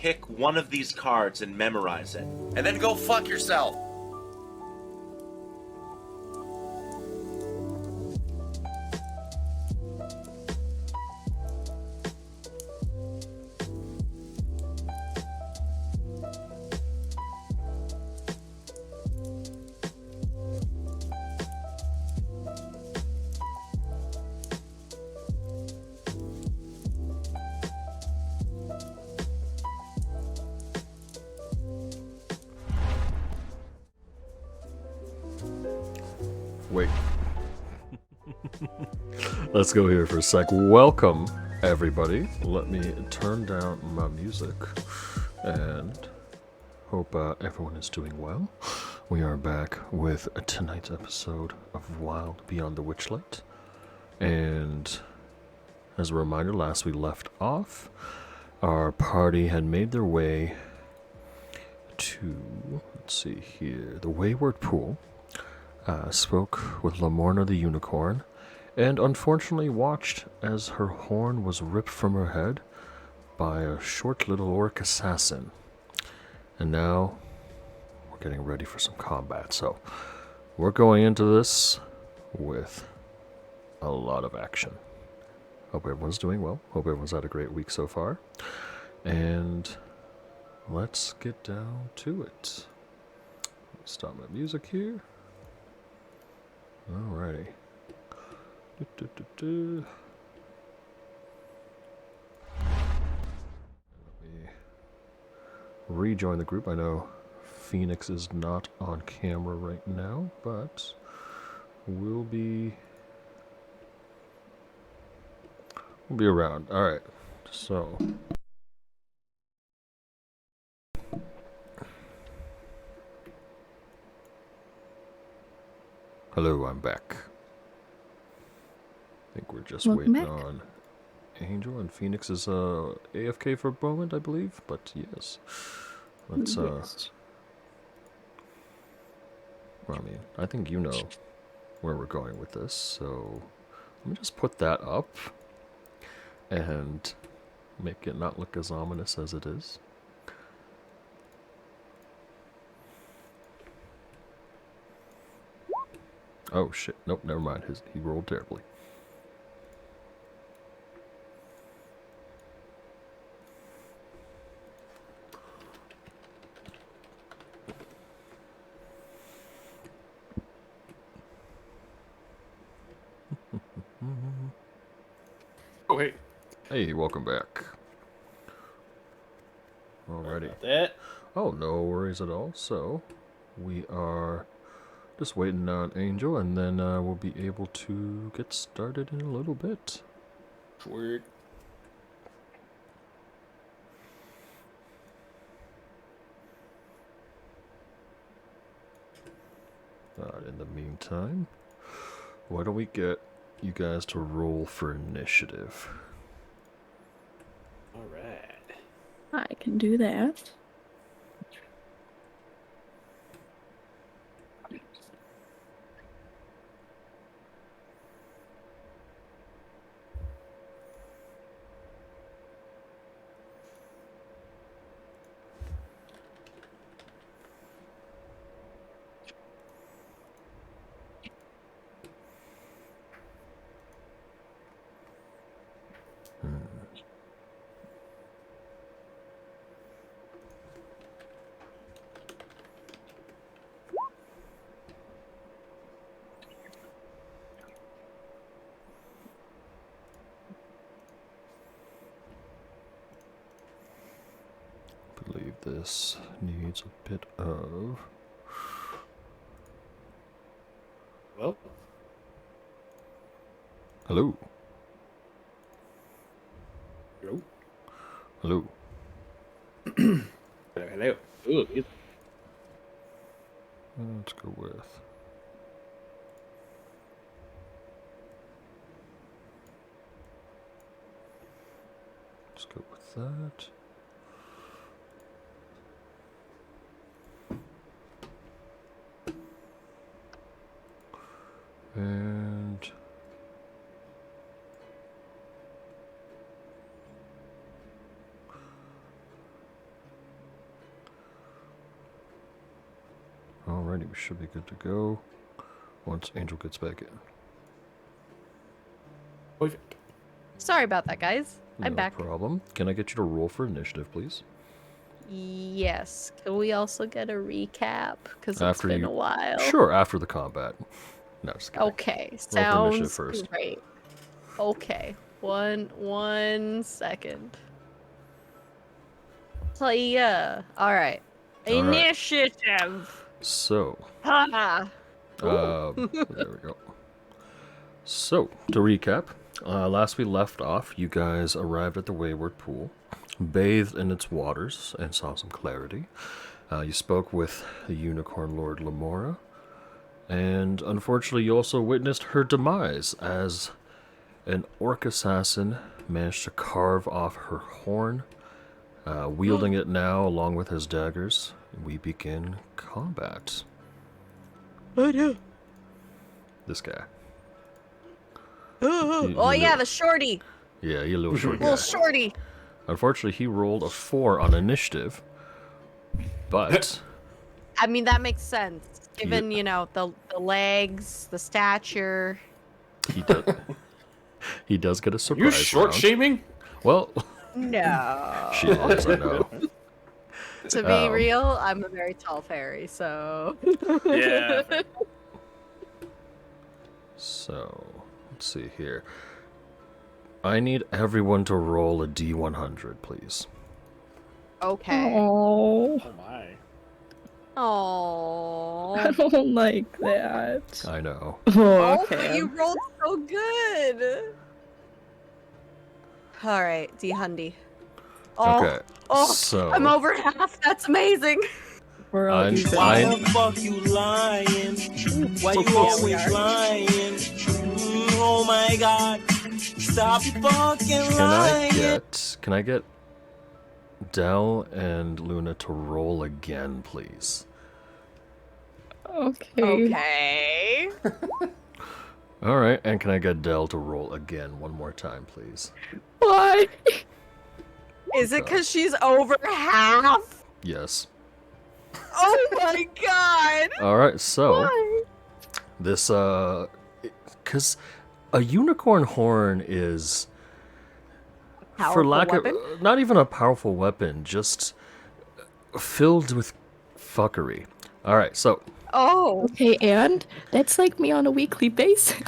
pick one of these cards and memorize it. And then go fuck yourself. Wait. Let's go here for a sec. Welcome, everybody. Let me turn down my music and hope everyone is doing well. We are back with tonight's episode of Wild Beyond the Witchlight. And as a reminder, last we left off, our party had made their way to, let's see here, the Wayward Pool. Spoke with Lamorna the Unicorn, and unfortunately watched as her horn was ripped from her head by a short little orc assassin. And now we're getting ready for some combat, so we're going into this with a lot of action. Hope everyone's doing well. Hope everyone's had a great week so far. And let's get down to it. Stop my music here. Alrighty. Let me rejoin the group. I know Phoenix is not on camera right now, but we'll be around. Alright, so hello, I'm back. I think we're just Welcome waiting back. on Angel, and Phoenix is AFK for a moment, I believe. But yes, let's Yes. well, I mean, I think you know where we're going with this, so let me just put that up and make it not look as ominous as it is. Oh shit, nope, never mind. He rolled terribly. Oh, hey. Hey, welcome back. Alrighty. About that. Oh, no worries at all. So, we are just waiting on Angel, and then we'll be able to get started in a little bit. Sweet. In the meantime, why don't we get you guys to roll for initiative? All right. I can do that. I believe this needs a bit of... Well, Hello? hello. Hello? Hello. Ooh, Let's go with... Let's go with that. And... Alrighty, we should be good to go once Angel gets back in. Perfect. Sorry about that, guys. I'm No back. problem. Can I get you to roll for initiative, please? Yes. Can we also get a recap? Because it's After been you- a while. Sure, after the combat. No, just kidding. Okay. initiative Sounds first. great. Okay. One second. Playa. All right. All right. Initiative. So, Ha. there we go. So, to recap, last we left off, you guys arrived at the Wayward Pool, bathed in its waters, and saw some clarity. You spoke with the Unicorn Lord Lamora, and unfortunately you also witnessed her demise as an orc assassin managed to carve off her horn, wielding it now along with his daggers. We begin combat. Oh no. This guy. Oh yeah, the shorty. Yeah, you little short guy. Little shorty. Unfortunately, he rolled a 4 on initiative, but I mean, that makes sense. Given, the legs, the stature. he does get a You surprise short round. shaming? Well, No. she is, I know. To be real, I'm a very tall fairy, so. Yeah. So, let's see here. I need everyone to roll a D100, please. Okay. Oh, Oh my. Oh. I don't like that. I know. Oh, okay. You rolled so good. All right, D Hundy. Oh, Okay, oh, so I'm over half. That's amazing. We're all I'm- using I- it. Fuck you lying? Why you always lying? Oh my god. Stop fucking lying. Can I get Dell and Luna to roll again, please? Okay. Okay. All right, and can I get Dell to roll again one more time, please? Why? Is it because she's over half? Yes. Oh my god. All right, so Why? this because a unicorn horn is, for Powerful lack weapon? of not even a powerful weapon, just filled with fuckery. All right, so Oh. Okay, and that's like me on a weekly basis.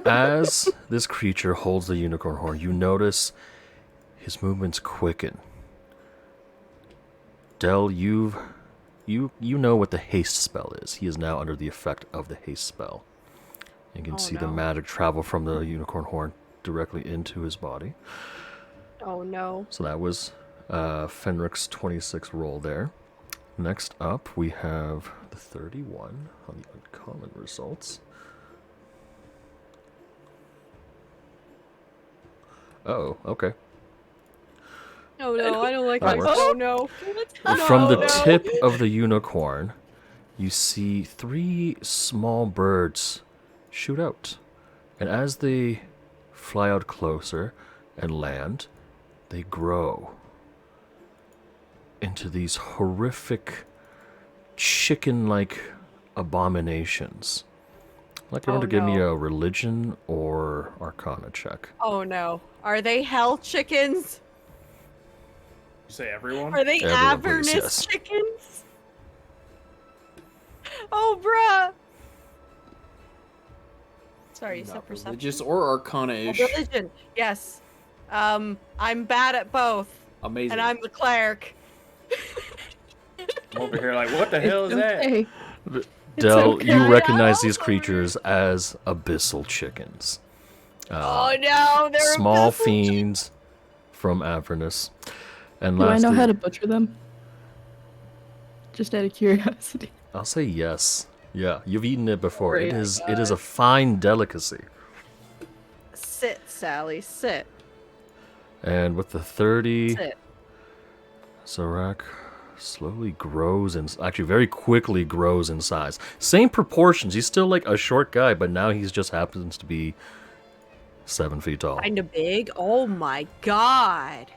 as this creature holds the unicorn horn, you notice his movements quicken. Dell, you know what the haste spell is. He is now under the effect of the haste spell. You can Oh, see the no. magic travel from the unicorn horn directly into his body. Oh no. So that was Fenric's 26 roll there. Next up, we have the 31 on the uncommon results. Oh, okay. Oh no, I don't like That that. works. Oh no. From the no. tip of the unicorn, you see 3 small birds shoot out. And as they fly out closer and land, they grow into these horrific chicken-like abominations. I'd like everyone Oh, to give me no. a religion or arcana check. Oh no. Are they hell chickens? You say everyone? Are they Everyone, please, Avernus yes. chickens? Oh, bruh. Sorry, you said Not perception. religious or Oh, arcana-ish. religion. Yes. I'm bad at both, Amazing. and I'm the cleric. I'm over here like, what the hell is that? Okay. Dell, okay. you recognize these creatures as abyssal chickens. Oh no, they're Small abyssal fiends from Avernus. And Do I know lastly, how to butcher them? Just out of curiosity. I'll say yes. Yeah, you've eaten it before. It Great. is a fine delicacy. Sit, Sally, sit. And with the 30, Sit. Zorak slowly grows and actually very quickly grows in size. Same proportions. He's still like a short guy, but now he's just happens to be 7 feet tall. Kinda big. Oh my god.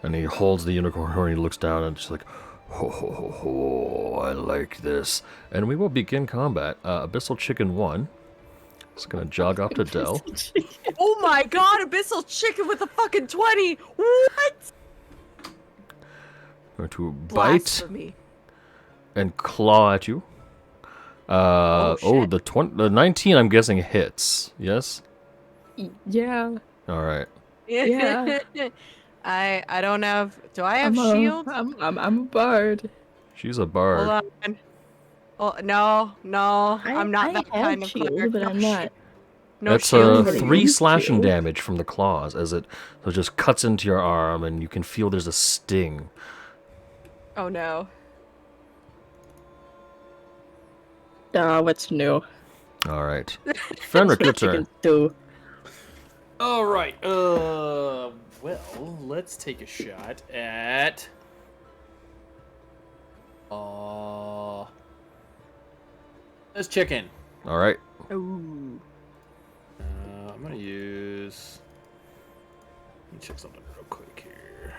And he holds the unicorn horn. He looks down and just like, Ho ho ho ho, I like this. And we will begin combat. Abyssal Chicken 1 is going to jog up to Dell. Oh my god, Abyssal Chicken with a fucking 20! What? Going to bite Blasphemy. and claw at you. shit. The 19 I'm guessing hits. Yes? Yeah. All right. Yeah. I don't have. Do I have I'm shield? I'm a bard. She's a bard. Hold on. Oh no, I'm not that have kind of shield, cleric. but No I'm shi- not. No That's shield. but 3 used slashing to. damage from the claws as it just cuts into your arm, and you can feel there's a sting. Oh no. What's new? All right. Fenric, your turn. Do. All right. Well, let's take a shot at. This chicken. All right. Ooh. I'm gonna use. Let me check something real quick here.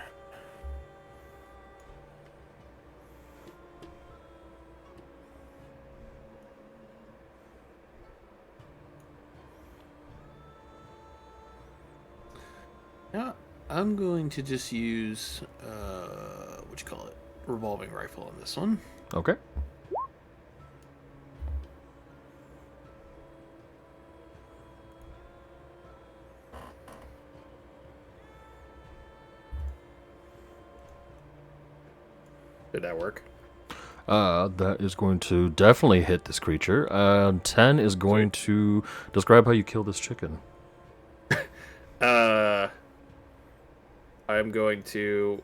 Yeah, I'm going to just use what you call it, revolving rifle on this one. Okay. Did that work? That is going to definitely hit this creature. 10 is going to describe how you kill this chicken. I'm going to.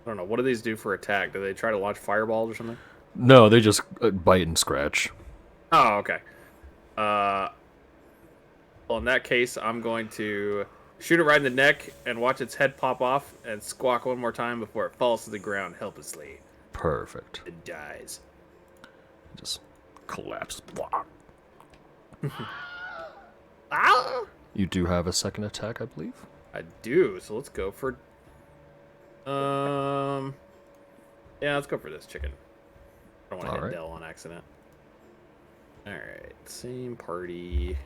I don't know. What do these do for attack? Do they try to launch fireballs or something? No, they just bite and scratch. Oh, okay. Well, in that case, I'm going to shoot it right in the neck and watch its head pop off and squawk one more time before it falls to the ground helplessly Perfect. and dies. Just collapse. Ah! You do have a second attack, I believe. I do. So let's go for. Yeah, let's go for this chicken. I don't want to hit Alright. Dell on accident. All right, same party.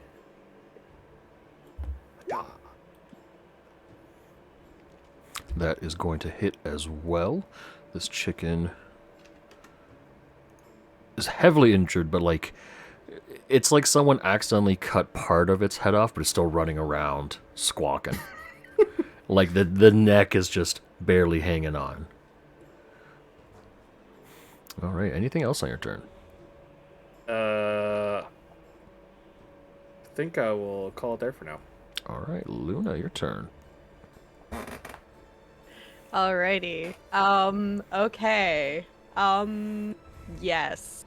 That is going to hit as well. This chicken is heavily injured, but like it's like someone accidentally cut part of its head off, but it's still running around squawking. Like the neck is just barely hanging on. All right. Anything else on your turn? I think I will call it there for now. All right, Luna, your turn. Alrighty. Okay. Yes.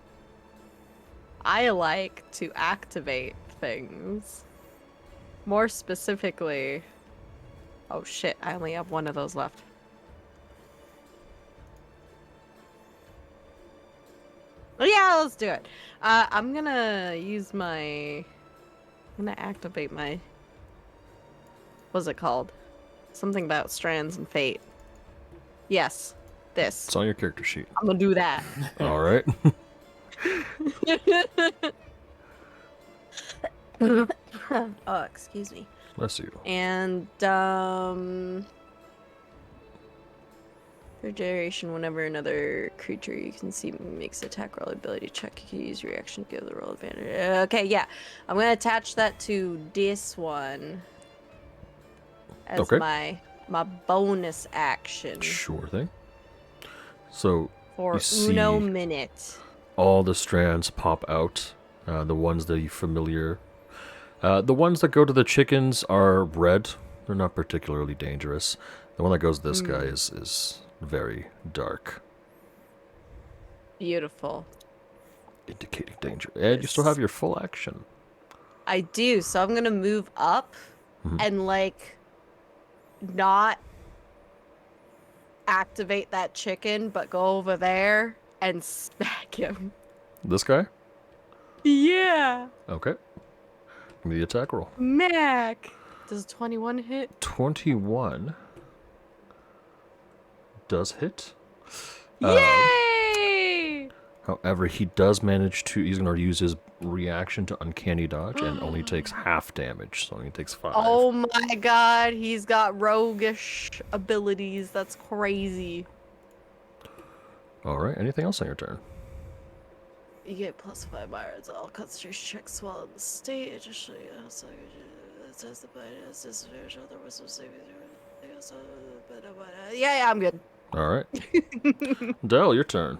I like to activate things. More specifically. Oh shit, I only have one of those left. Oh yeah, let's do it. I'm gonna use my... I'm gonna activate my... What's it called? Something about strands and fate. Yes, this. It's on your character sheet. I'm gonna do that. All right. Oh, excuse me. Bless you. And for duration, whenever another creature you can see makes attack roll ability check, you can use your reaction to give the roll advantage. Okay, yeah. I'm gonna attach that to this one as Okay. my bonus action Sure thing. So for you see uno minute. all the strands pop out. The ones that are familiar. The ones that go to the chickens are red. They're not particularly dangerous. The one that goes to this guy is very dark, Beautiful. indicating danger. And you still have your full action. I do, so I'm gonna move up and like not activate that chicken, but go over there and smack him. This guy? Yeah, Okay. Give me the attack roll. Mac. Does 21 hit? 21 does hit. Yay! However, he does manage to. He's going to use his reaction to uncanny dodge and only takes half damage, so he takes 5. Oh my god, he's got roguish abilities. That's crazy. All right. Anything else on your turn? You get +5 irons all concentration checks while on the stage. Yeah, I'm good. All right. Dell, your turn.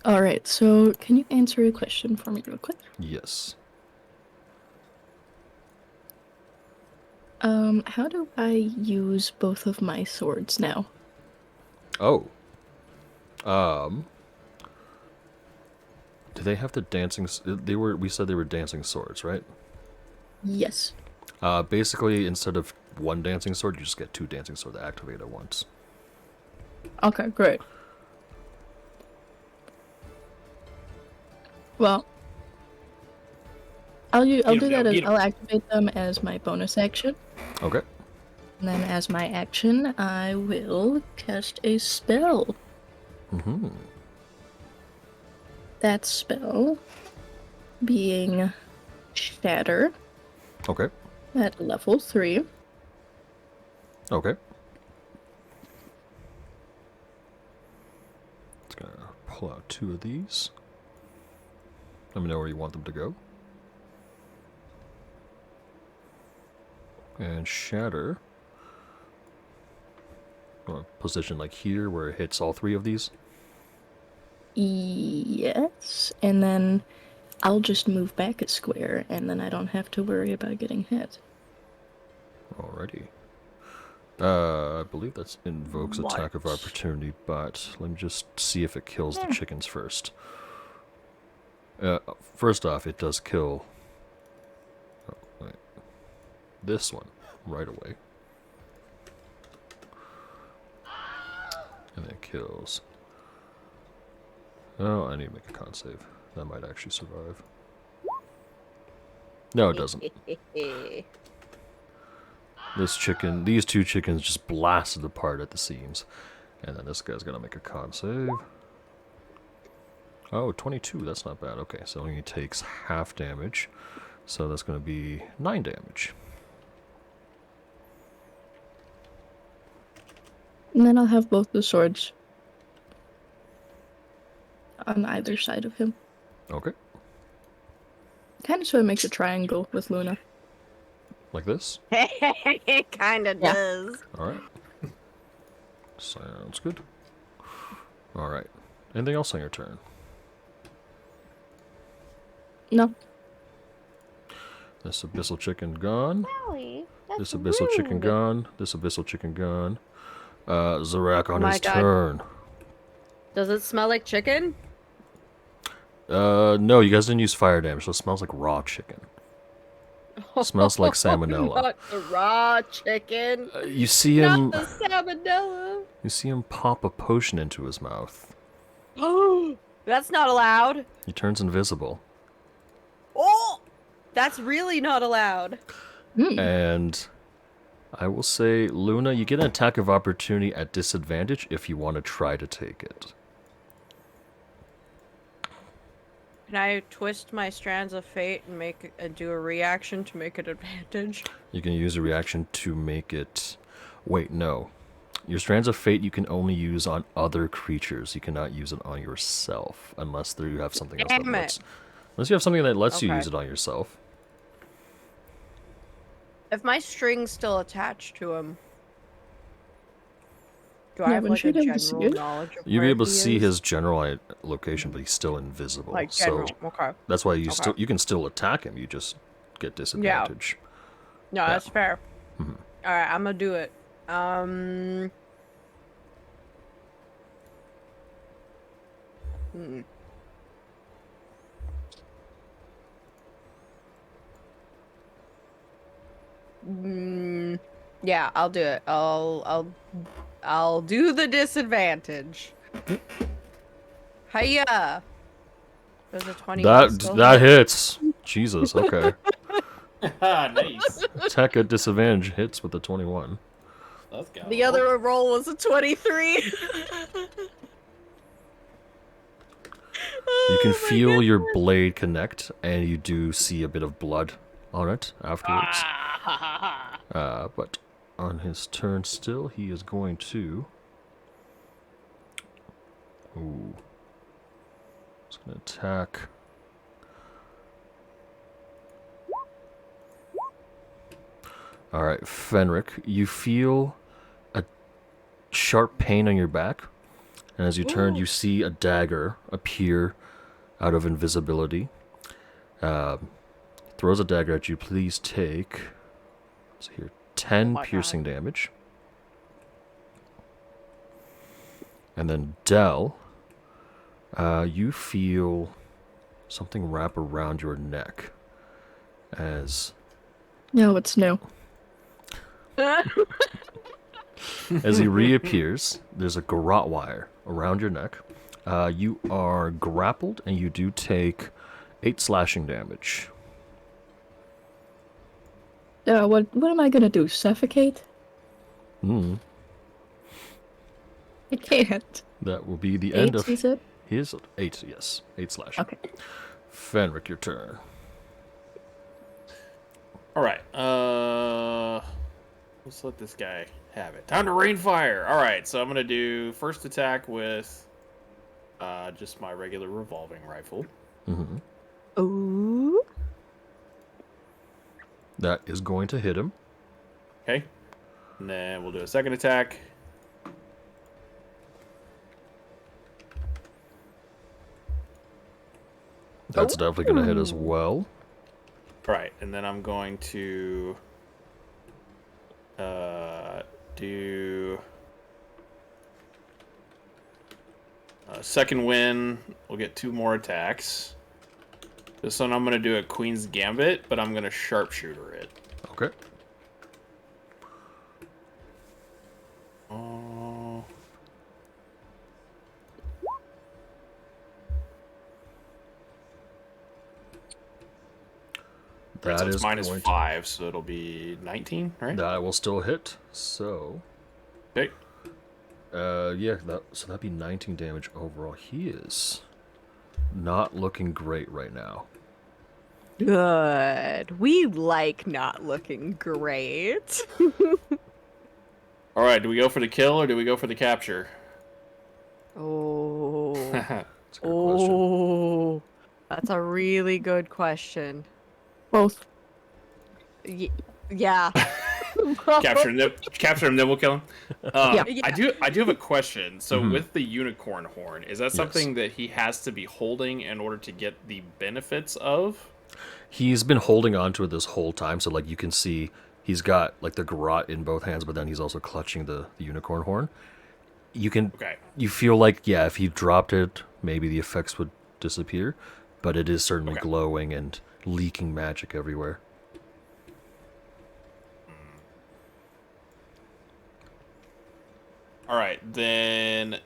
Alright, so can you answer a question for me real quick? Yes. How do I use both of my swords now? Oh. Do they have the dancing? We said they were dancing swords, right? Yes. Basically, instead of one dancing sword, you just get 2 dancing swords that activate at once. Okay, great. Well, I'll do that. I'll activate them as my bonus action, Okay. and then as my action, I will cast a spell. Mm-hmm. That spell being Shatter Okay. at level 3. Okay. It's gonna pull out 2 of these. Let me know where you want them to go. And Shatter. Position like here where it hits all 3 of these. Yes, and then I'll just move back a square, and then I don't have to worry about getting hit. Alrighty. I believe that invokes attack of What? opportunity, but let me just see if it kills the chickens first. First off, it does kill this one right away. And it kills. Oh, I need to make a con save. That might actually survive. No, it doesn't. These 2 chickens just blasted apart at the seams. And then this guy's gonna make a con save. Oh, 22, that's not bad. Okay, so he takes half damage. So that's gonna be 9 damage. And then I'll have both the swords on either side of him. Okay. Kind of so it makes a triangle with Luna. Like this? It kind of Yeah. does. Alright. Sounds good. Alright. Anything else on your turn? No. This abyssal chicken gone. Howie, This abyssal chicken gone. This abyssal chicken gone. Zarak on my his God. turn. Does it smell like chicken? No, you guys didn't use fire damage, so it smells like raw chicken. Smells like salmonella. Not the raw chicken. You see him. Not the salmonella. You see him pop a potion into his mouth. Oh, that's not allowed. He turns invisible, Oh, that's really not allowed. and I will say, Luna, you get an attack of opportunity at disadvantage if you want to try to take it. Can I twist my strands of fate and do a reaction to make it advantage? You can use a reaction to make it. Wait, no. Your strands of fate you can only use on other creatures. You cannot use it on yourself unless you have something else that Damn it. lets. Unless you have something that lets you Okay. use it on yourself. If my string's still attached to him, do I Yeah, have wouldn't like a you be able to see general it? knowledge of You'll be where able to he see is? his general location, but he's still invisible. Like so general. Okay. that's why Okay. you can still attack him. You just get disadvantage. No, Yeah. that's fair. Mhm. All right, I'm gonna do it. Yeah, I'll do it. I'll do the disadvantage. Hiya. There's a 20. That hits. Jesus. Okay. Nice. Attack at disadvantage hits with the 21. Let's go. The other roll was a 23. You can Oh my feel your goodness. blade connect, and you do see a bit of blood on it afterwards. But on his turn still, he is going to... Ooh. He's going to attack... Alright, Fenric, you feel a sharp pain on your back, and as you turn, you see a dagger appear out of invisibility. Throws a dagger at you. Please take, let's see here, 10 my piercing damage. And then Dell, you feel something wrap around your neck as No, it's new. as he reappears, there's a garrote wire around your neck. You are grappled, and you do take 8 slashing damage. What am I gonna do? Suffocate? Hmm. I can't. That will be the end 8, of is it? his 8. Yes, 8 slashing. Okay. Fenric, your turn. All right. Let's let this guy have it. Time to rain fire. All right. So I'm gonna do first attack with just my regular revolving rifle. Mm-hmm. Ooh. That is going to hit him. Okay. And then we'll do a second attack. That's definitely going to hit as well. All right. And then I'm going to do second win. We'll get 2 more attacks. This one I'm going to do a Queen's Gambit, but I'm going to sharpshooter it. Okay. Oh. That so it's is minus going 5, so it'll be 19, right? That will still hit. So, Okay. yeah, so that'd be 19 damage overall. He is not looking great right now. Good. We like not looking great. All right, do we go for the kill or do we go for the capture? Oh. That's a good question. Oh. That's a really good question. Both. Yeah. Capture him, then we'll kill him. Yeah. I do have a question. So Mhm. with the unicorn horn, is that something that he has to be holding in order to get the benefits of? He's been holding on to it this whole time, so like you can see he's got like the garrote in both hands, but then he's also clutching the unicorn horn. Okay. You feel like, yeah, if he dropped it, maybe the effects would disappear, but it is certainly Okay. glowing and leaking magic everywhere. All right, then.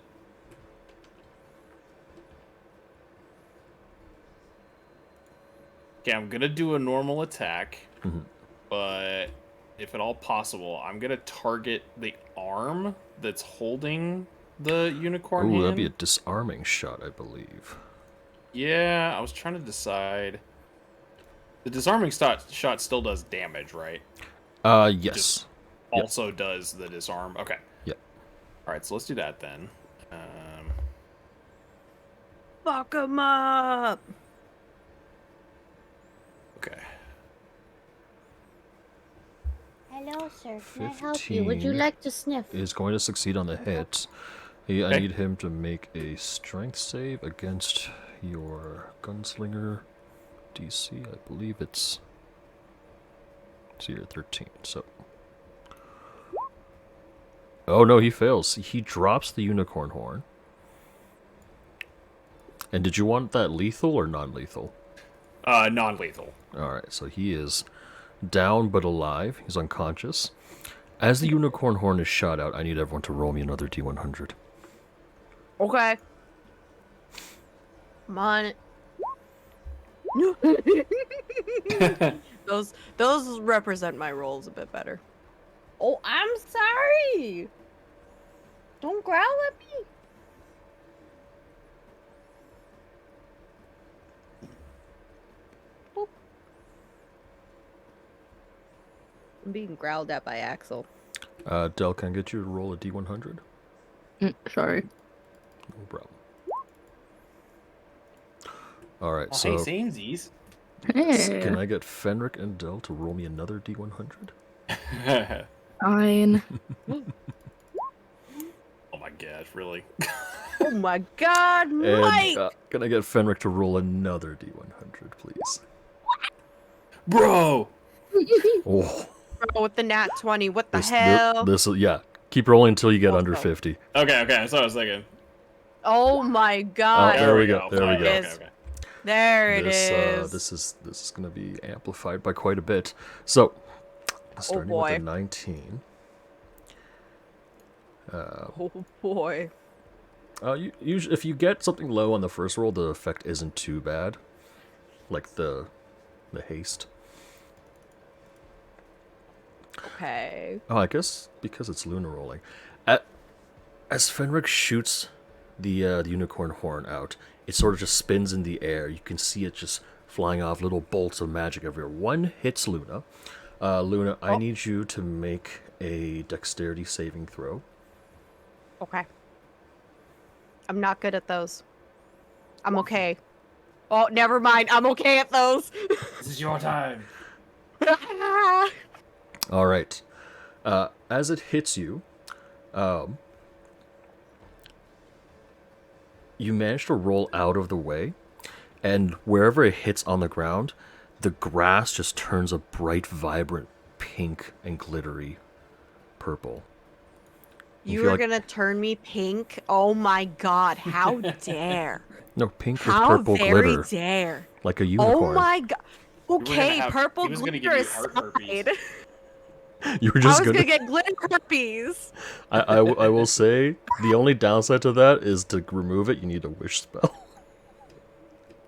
Okay, I'm gonna do a normal attack, Mhm. but if at all possible, I'm gonna target the arm that's holding the unicorn Ooh, hand. that'd be a disarming shot, I believe. Yeah, I was trying to decide. The disarming shot still does damage, right? Yes. Also does the disarm. Okay. Yep. All right, so let's do that then. Fuck him up. Okay. Hello, sir. Can I help you? Would you 15 like to sniff? Is going to succeed on the hit. I Okay. need him to make a strength save against your gunslinger DC. I believe it's your 13. So, oh no, he fails. He drops the unicorn horn. And did you want that lethal or non-lethal? Non-lethal. All right, so he is down but alive. He's unconscious. As the unicorn horn is shot out, I need everyone to roll me another D100. Okay. Come on. those represent my rolls a bit better. Oh, I'm sorry. Don't growl at me. Boop. I'm being growled at by Axel. Del, can I get you to roll a D100? Sorry. No problem. Alright, Oh, so hey, samesies. can I get Fenric and Del to roll me another D100? Fine. Oh my gosh, really? Oh my god, Mike! And can I get Fenric to roll another D100, please? Bro! Oh, Bro, with the nat 20, what the this, hell? this, yeah. Keep rolling until you get Oh, under no. 50. Okay, that's what I was thinking. Oh my god. Oh, there we go. There we Okay, go. okay. There it is. This is going to be amplified by quite a bit. So, starting with boy. the 19. Oh boy. If you get something low on the first roll, the effect isn't too bad. Like the haste. Okay. Oh, I guess because it's lunar rolling. As Fenric shoots the unicorn horn out, it sort of just spins in the air. You can see it just flying off little bolts of magic everywhere. One hits Luna. Luna, I need you to make a dexterity saving throw. Okay. I'm not good at those. I'm okay. Oh, never mind. I'm okay at those. This is your time. All right. As it hits you, you manage to roll out of the way, and wherever it hits on the ground, the grass just turns a bright, vibrant pink and glittery purple. You feel are like- gonna turn me pink? Oh my god, how dare. No, pink with How purple very glitter, dare. like a Oh unicorn. my god. Okay, have- purple he was gonna give glitter you heart herpes. aside. You were I just was gonna. gonna get glitter herpes. I will say the only downside to that is to remove it, you need a wish spell.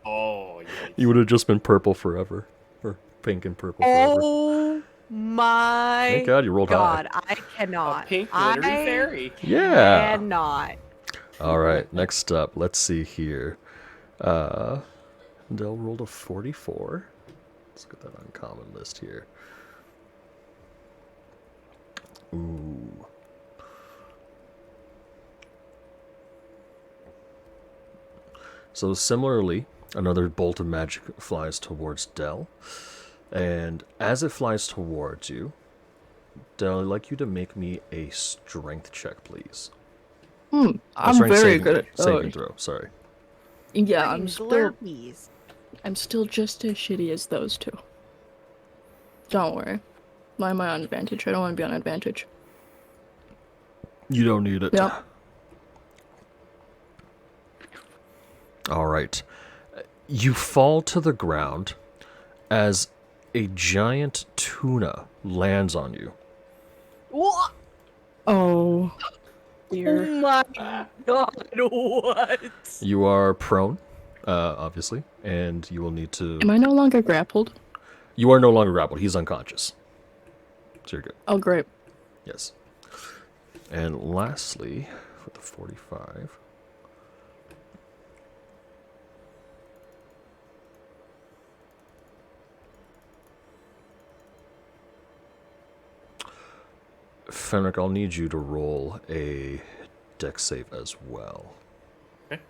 Oh, yeah. You would have just been purple forever, or pink and purple forever. Oh my Thank God you rolled god, high. I cannot. A pink glittery I fairy. Yeah. cannot. All right, next up, let's see here. Del rolled a 44. Let's get that uncommon list here. Ooh. So similarly, another bolt of magic flies towards Del. And as it flies towards you, Del, I'd like you to make me a strength check, please. I'm Strength very saving- good at saving throw. Sorry. Yeah, Glurpies. I'm still just as shitty as those two. Don't worry. Why am I on advantage? I don't want to be on advantage. You don't need it. Yep. All right. You fall to the ground as a giant tuna lands on you. What? Oh. Oh Dear. my god, what? You are prone, obviously, and you will need to... Am I no longer grappled? You are no longer grappled. He's unconscious. So you're good. Oh, great. Yes. And lastly, for the 45... Fenric, I'll need you to roll a dex save as well. Okay.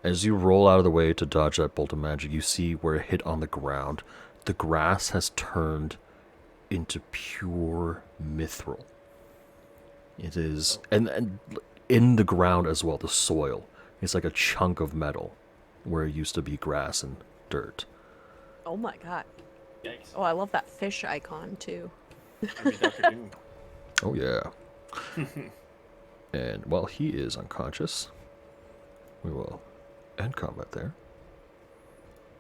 As you roll out of the way to dodge that bolt of magic, you see where it hit on the ground. The grass has turned into pure mithril. It is, and in the ground as well, the soil. It's like a chunk of metal where it used to be grass and dirt. Oh my god. Yikes. Oh, I love that fish icon too. I'd be Dr. Doom. Oh, yeah. And while he is unconscious, we will end combat there.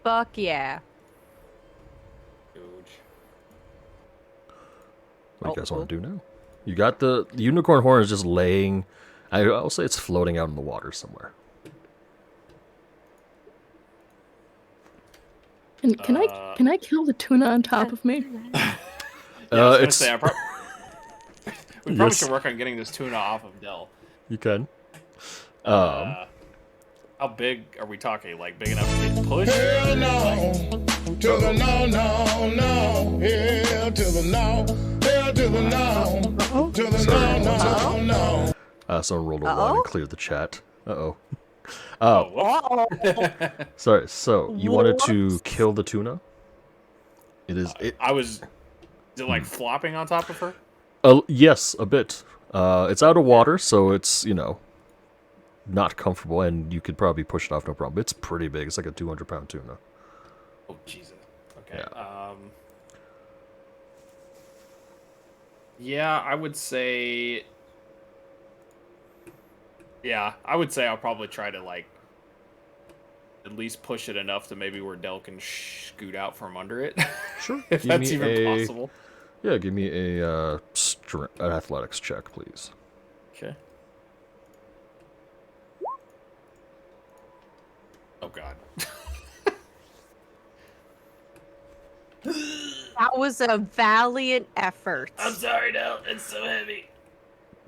Fuck yeah. Huge. What do you Oh, guys want to do now? You got the unicorn horn is just laying. I'll say it's floating out in the water somewhere. Can I kill the tuna on top of me? Yeah, I was gonna it's say, we probably Yes. should work on getting this tuna off of Dell. you can. How big are we talking? Like big enough to get pushed? Hell no. To the no, no, no. Hell to the no. Hell to the no. To the Sorry, no, no, no. Someone rolled a one Uh-oh? and cleared the chat. Oh. Oh, Sorry. So you wanted to kill the tuna? It is. I was. Is it like flopping on top of her? Yes, a bit. It's out of water, so it's not comfortable, and you could probably push it off no problem. It's pretty big. It's like a 200-pound tuna. Oh Jesus. Okay. Yeah. Yeah, I would say. Yeah, I would say I'll probably try to like at least push it enough to maybe where Dell can scoot out from under it. Sure. If Give that's me even a- possible. Yeah, give me a an athletics check, please. Okay. Oh God. That was a valiant effort. I'm sorry, no, it's so heavy.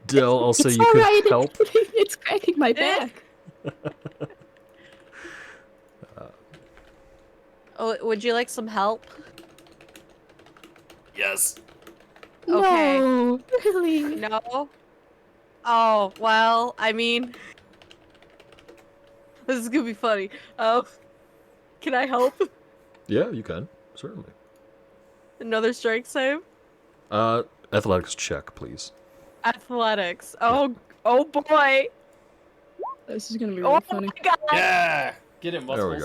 Dell, I'll say It's you could alright. help. It's cracking my back. Oh, would you like some help? Yes. Okay. No, really. No? Oh, well, I mean... This is gonna be funny. Oh, can I help? Yeah, you can. Certainly. Another strength save? Athletics check, please. Athletics. Oh, oh boy. This is gonna be Oh really funny. my god. Yeah. Get it, muscles. There we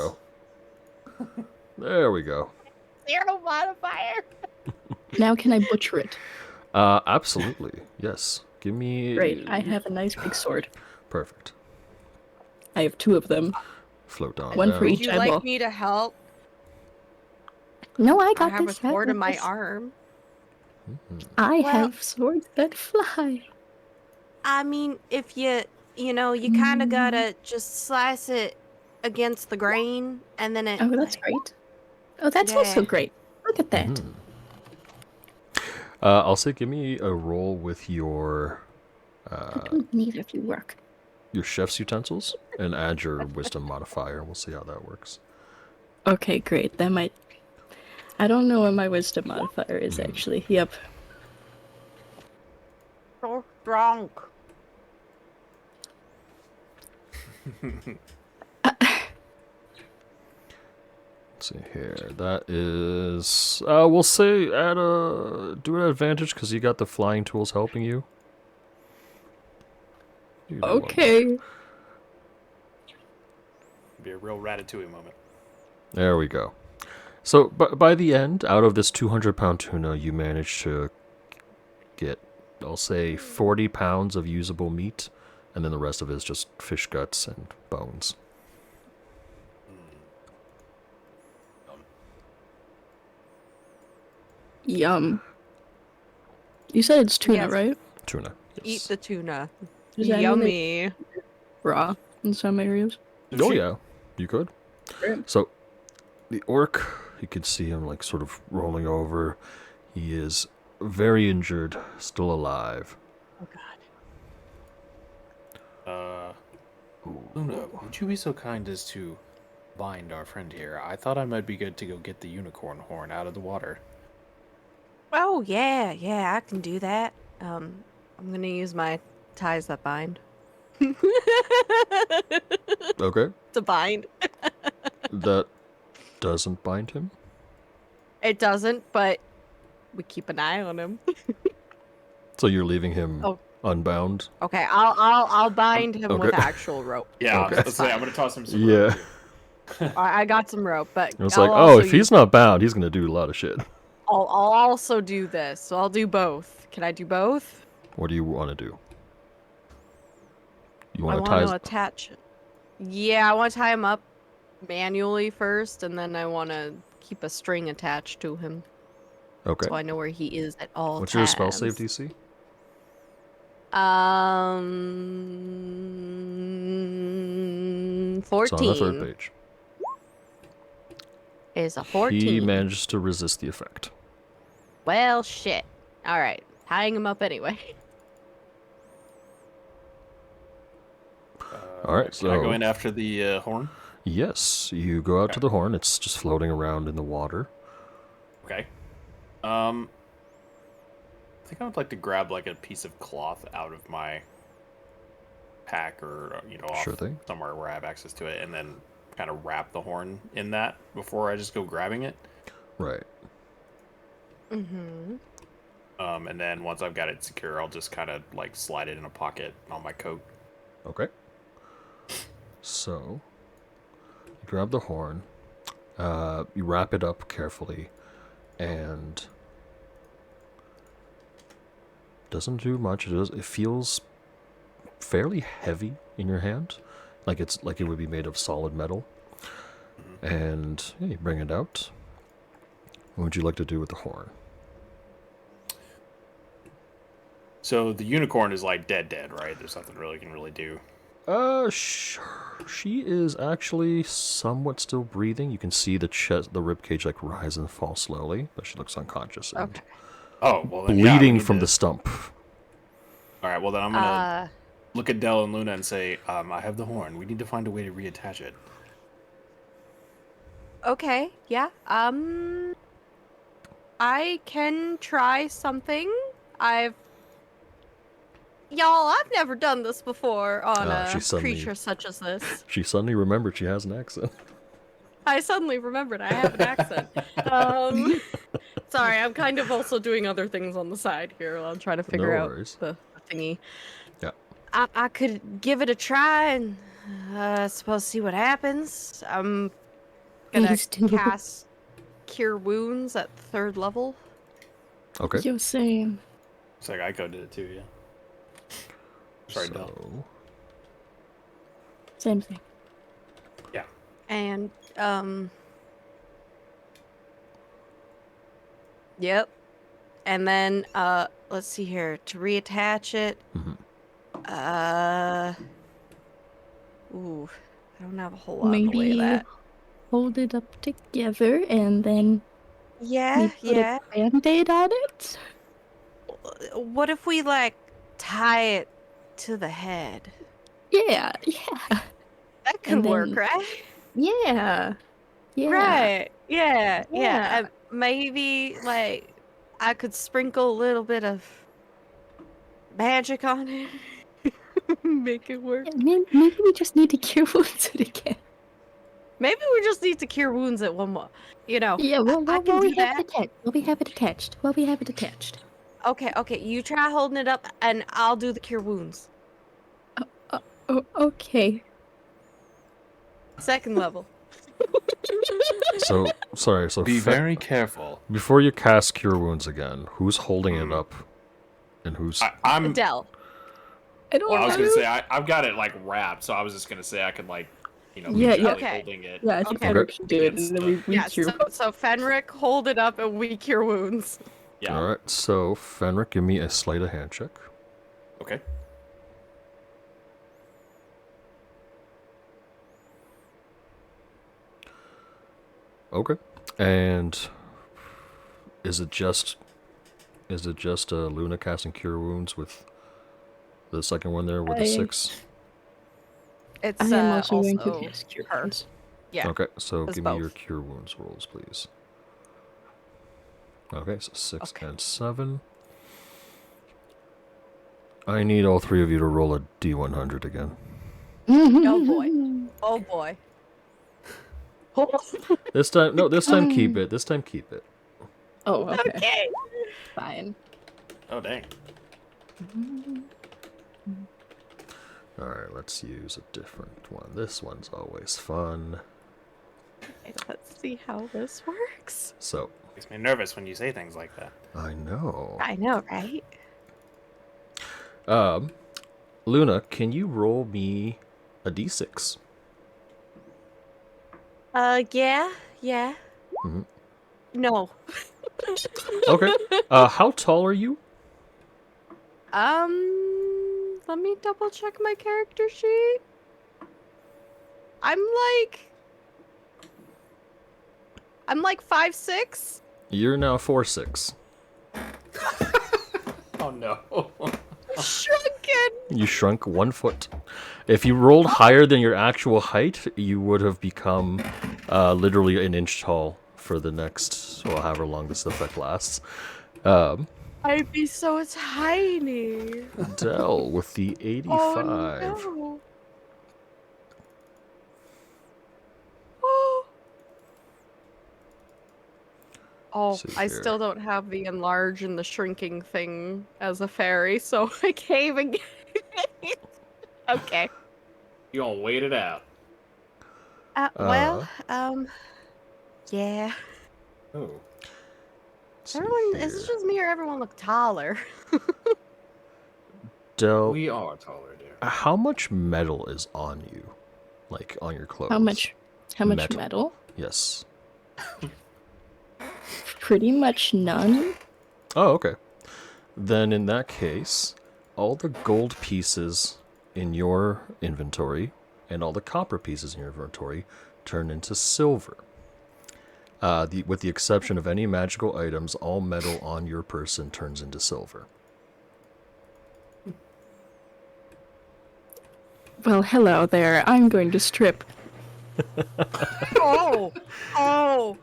go. There we go. Zero modifier. Now can I butcher it? Absolutely. Yes. Give me... Great. I have a nice big sword. Perfect. I have 2 of them. Float down. One for down. each Would you eyeball. like me to help? No, I I got have a this. sword in my this. arm. I Well- have swords that fly. I mean, if you kind of gotta just slice it against the grain, and then it. Oh, that's great. Oh, that's Yeah. also great. Look at that. Mhm. I'll say give me a roll with your I don't need it to work. chef's utensils and add your wisdom modifier. We'll see how that works. Okay, great. That might. I don't know what my wisdom modifier is actually. Yep. So strong. Let's see here. That is... we'll say do an advantage because you got the flying tools helping you. You can do one. Okay. Be a real Ratatouille moment. There we go. So, by the end, out of this 200-pound tuna, you managed to get, I'll say, 40 pounds of usable meat, and then the rest of it is just fish guts and bones. Yum. You said it's tuna, Yes. right? Tuna. Eat Yes. the tuna. Does that mean Yummy. Raw in some areas. Oh, yeah. You could. Great. So, the orc, you can see him, like, sort of rolling over. He is very injured, still alive. Oh god. Luna, would you be so kind as to bind our friend here? I thought I might be good to go get the unicorn horn out of the water. Oh yeah, I can do that. I'm gonna use my ties that bind. Okay. To bind. That doesn't bind him. It doesn't, but we keep an eye on him. So you're leaving him Oh. unbound? Okay, I'll bind him with Okay. actual rope. Yeah, Okay. let's say I'm gonna toss him some. Yeah. rope, too. I got some rope, but It's I'll like, also if he's not bound, he's gonna do a lot of shit. I'll also do this. So I'll do both. Can I do both? What do you want to do? You I want to want tie? to attach. Yeah, I want to tie him up manually first, and then I want to keep a string attached to him, Okay. so I know where he is at all What's times. your spell save DC? 14. It's on the third page. is a 14. He manages to resist the effect. Well, shit. All right, tying him up anyway. All right, Can I go in after the horn? Yes, you go out to the horn. It's just floating around in the water. Okay. I think I would like to grab like a piece of cloth out of my pack or off Sure thing. somewhere where I have access to it, and then kind of wrap the horn in that before I just go grabbing it. Right. Mm-hmm. And then once I've got it secure, I'll just kind of like slide it in a pocket on my coat. Okay. So, you grab the horn, you wrap it up carefully, and doesn't do much. It feels fairly heavy in your hand, like it would be made of solid metal. And yeah, you bring it out. What would you like to do with the horn? So the unicorn is like dead, right? There's nothing really can really do. She is actually somewhat still breathing. You can see the chest, the rib cage, like rise and fall slowly, but she looks unconscious and Okay. Oh well, then, bleeding from the stump. All right, well then I'm gonna look at Del and Luna and say, I have the horn. We need to find a way to reattach it. Okay, yeah. I can try something. Y'all, I've never done this before on a creature such as this. She suddenly remembered she has an accent. I suddenly remembered I have an accent. Sorry, I'm kind of also doing other things on the side here. I'm trying to figure out the thingy. Yeah. I could give it a try and I suppose see what happens. I'm gonna cast Cure Wounds at 3rd level. Okay. Yo, same. It's like Aiko did it too, yeah. Sorry, Del. Same thing. Yeah. And, yep. And then, let's see here. To reattach it, ooh, I don't have a whole lot in the way of that. Hold it up together and then Yeah, put a Band-Aid on it? What if we, like, tie it to the head? Yeah. That could work, right? Yeah. Right. Yeah. And maybe, like, I could sprinkle a little bit of magic on it. Make it work. Yeah, maybe we just need to cure wounds it again. Maybe we just need to cure wounds at one more. Yeah, I can do that. We'll be have it attached. Okay, you try holding it up, and I'll do the cure wounds. Okay. 2nd level. So, sorry, so... Be very careful. Before you cast Cure Wounds again, who's holding it up? And who's... I'm... Adele. I don't Well, I was know. gonna say, I've got it, like, wrapped, so I was just gonna say I could, like, Yeah, okay. holding it. Yeah, I think Fenric should do it, and then we cure. So Fenric, hold it up, and we cure wounds. Yeah. Alright, so, Fenric, give me a sleight of hand check. Okay. Okay. And is it just Luna casting Cure Wounds with the second one there with the 6? It's I am also going to cast Cure her. Wounds. Yeah. Okay, so It's give me both. your Cure Wounds rolls, please. Okay, so 6 and 7. I need all 3 of you to roll a D100 again. Oh boy. Oh boy. This time keep it. This time keep it. Oh, okay. Okay. Fine. Oh, dang. Alright, let's use a different one. This one's always fun. Okay, let's see how this works. So, Makes me nervous when you say things like that. I know. I know, right? Luna, can you roll me a D6? Yeah. Mhm. No. Okay. How tall are you? Let me double check my character sheet. I'm like I'm like 5'6". You're now 4'6". Oh no. Shrunken. You shrunk 1 foot. If you rolled higher than your actual height, you would have become literally an inch tall for the next, well, however long this effect lasts. I'd be so tiny. Dell with the 85. Oh, no. Oh, See I here. still don't have the enlarge and the shrinking thing as a fairy, so I can't even get it. Okay. You gonna wait it out? Yeah. Oh. See Everyone, is here. it just me or everyone look taller? Dell, We are taller, dear. how much metal is on you? Like, on your clothes? How much metal? Yes. Pretty much none. Oh, okay. Then in that case, all the gold pieces in your inventory and all the copper pieces in your inventory turn into silver. With the exception of any magical items, all metal on your person turns into silver. Well, hello there. I'm going to strip. Oh no!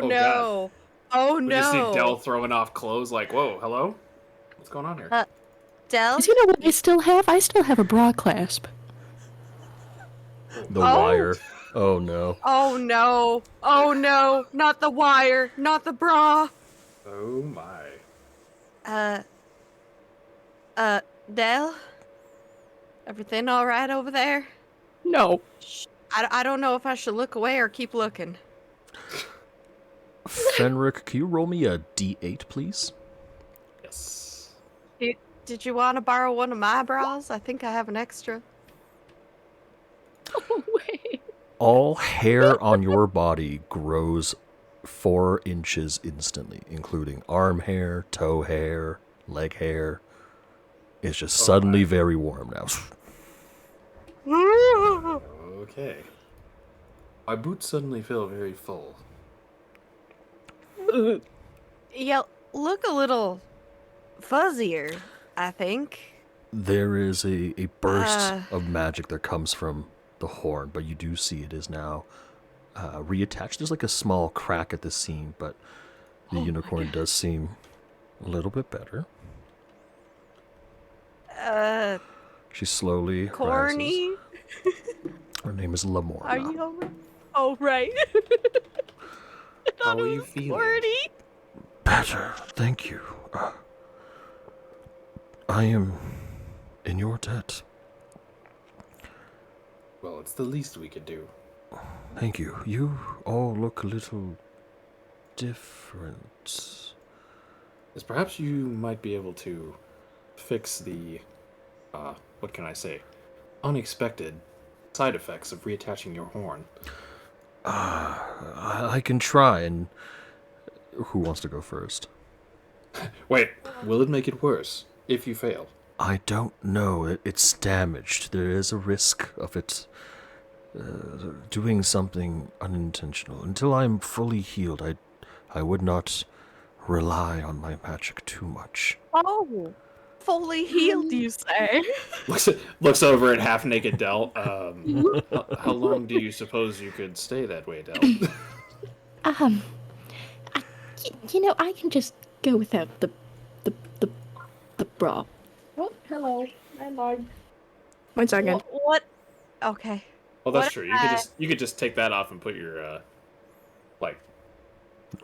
God. Oh We no! just see Dell throwing off clothes like, whoa, hello? What's going on here? Del? You know what I still have? I still have a bra clasp. The Oh. wire. Oh no. Oh no! Oh no! Not the wire! Not the bra! Oh my. Del? Everything alright over there? No. I don't know if I should look away or keep looking. Fenric, can you roll me a d8, please? Yes. Did you want to borrow one of my bras? I think I have an extra. Oh, wait. All hair on your body grows 4 inches instantly, including arm hair, toe hair, leg hair. It's just suddenly very warm now. Okay. My boots suddenly feel very full. Yeah, look a little fuzzier, I think. There is a burst of magic that comes from the horn, but you do see it is now reattached. There's like a small crack at the seam, but the unicorn does seem a little bit better. She slowly rises. Corny? Her name is Lamorna. Are you over? Oh, right. How are you feeling? Corny? Better, thank you. I am in your debt. Well, it's the least we could do. Thank you. You all look a little different. Is perhaps you might be able to fix the, what can I say, unexpected side effects of reattaching your horn. I can try, and who wants to go first? Wait, will it make it worse if you fail? I don't know. It's damaged. There is a risk of it doing something unintentional. Until I'm fully healed, I would not rely on my magic too much. Oh, fully healed, you say? Looks over at half-naked Del. How long do you suppose you could stay that way, Del? I can just go without the bra. Oh, hello. I'm on. 1 second. What? Okay. Well, that's What true. if You could just take that off and put your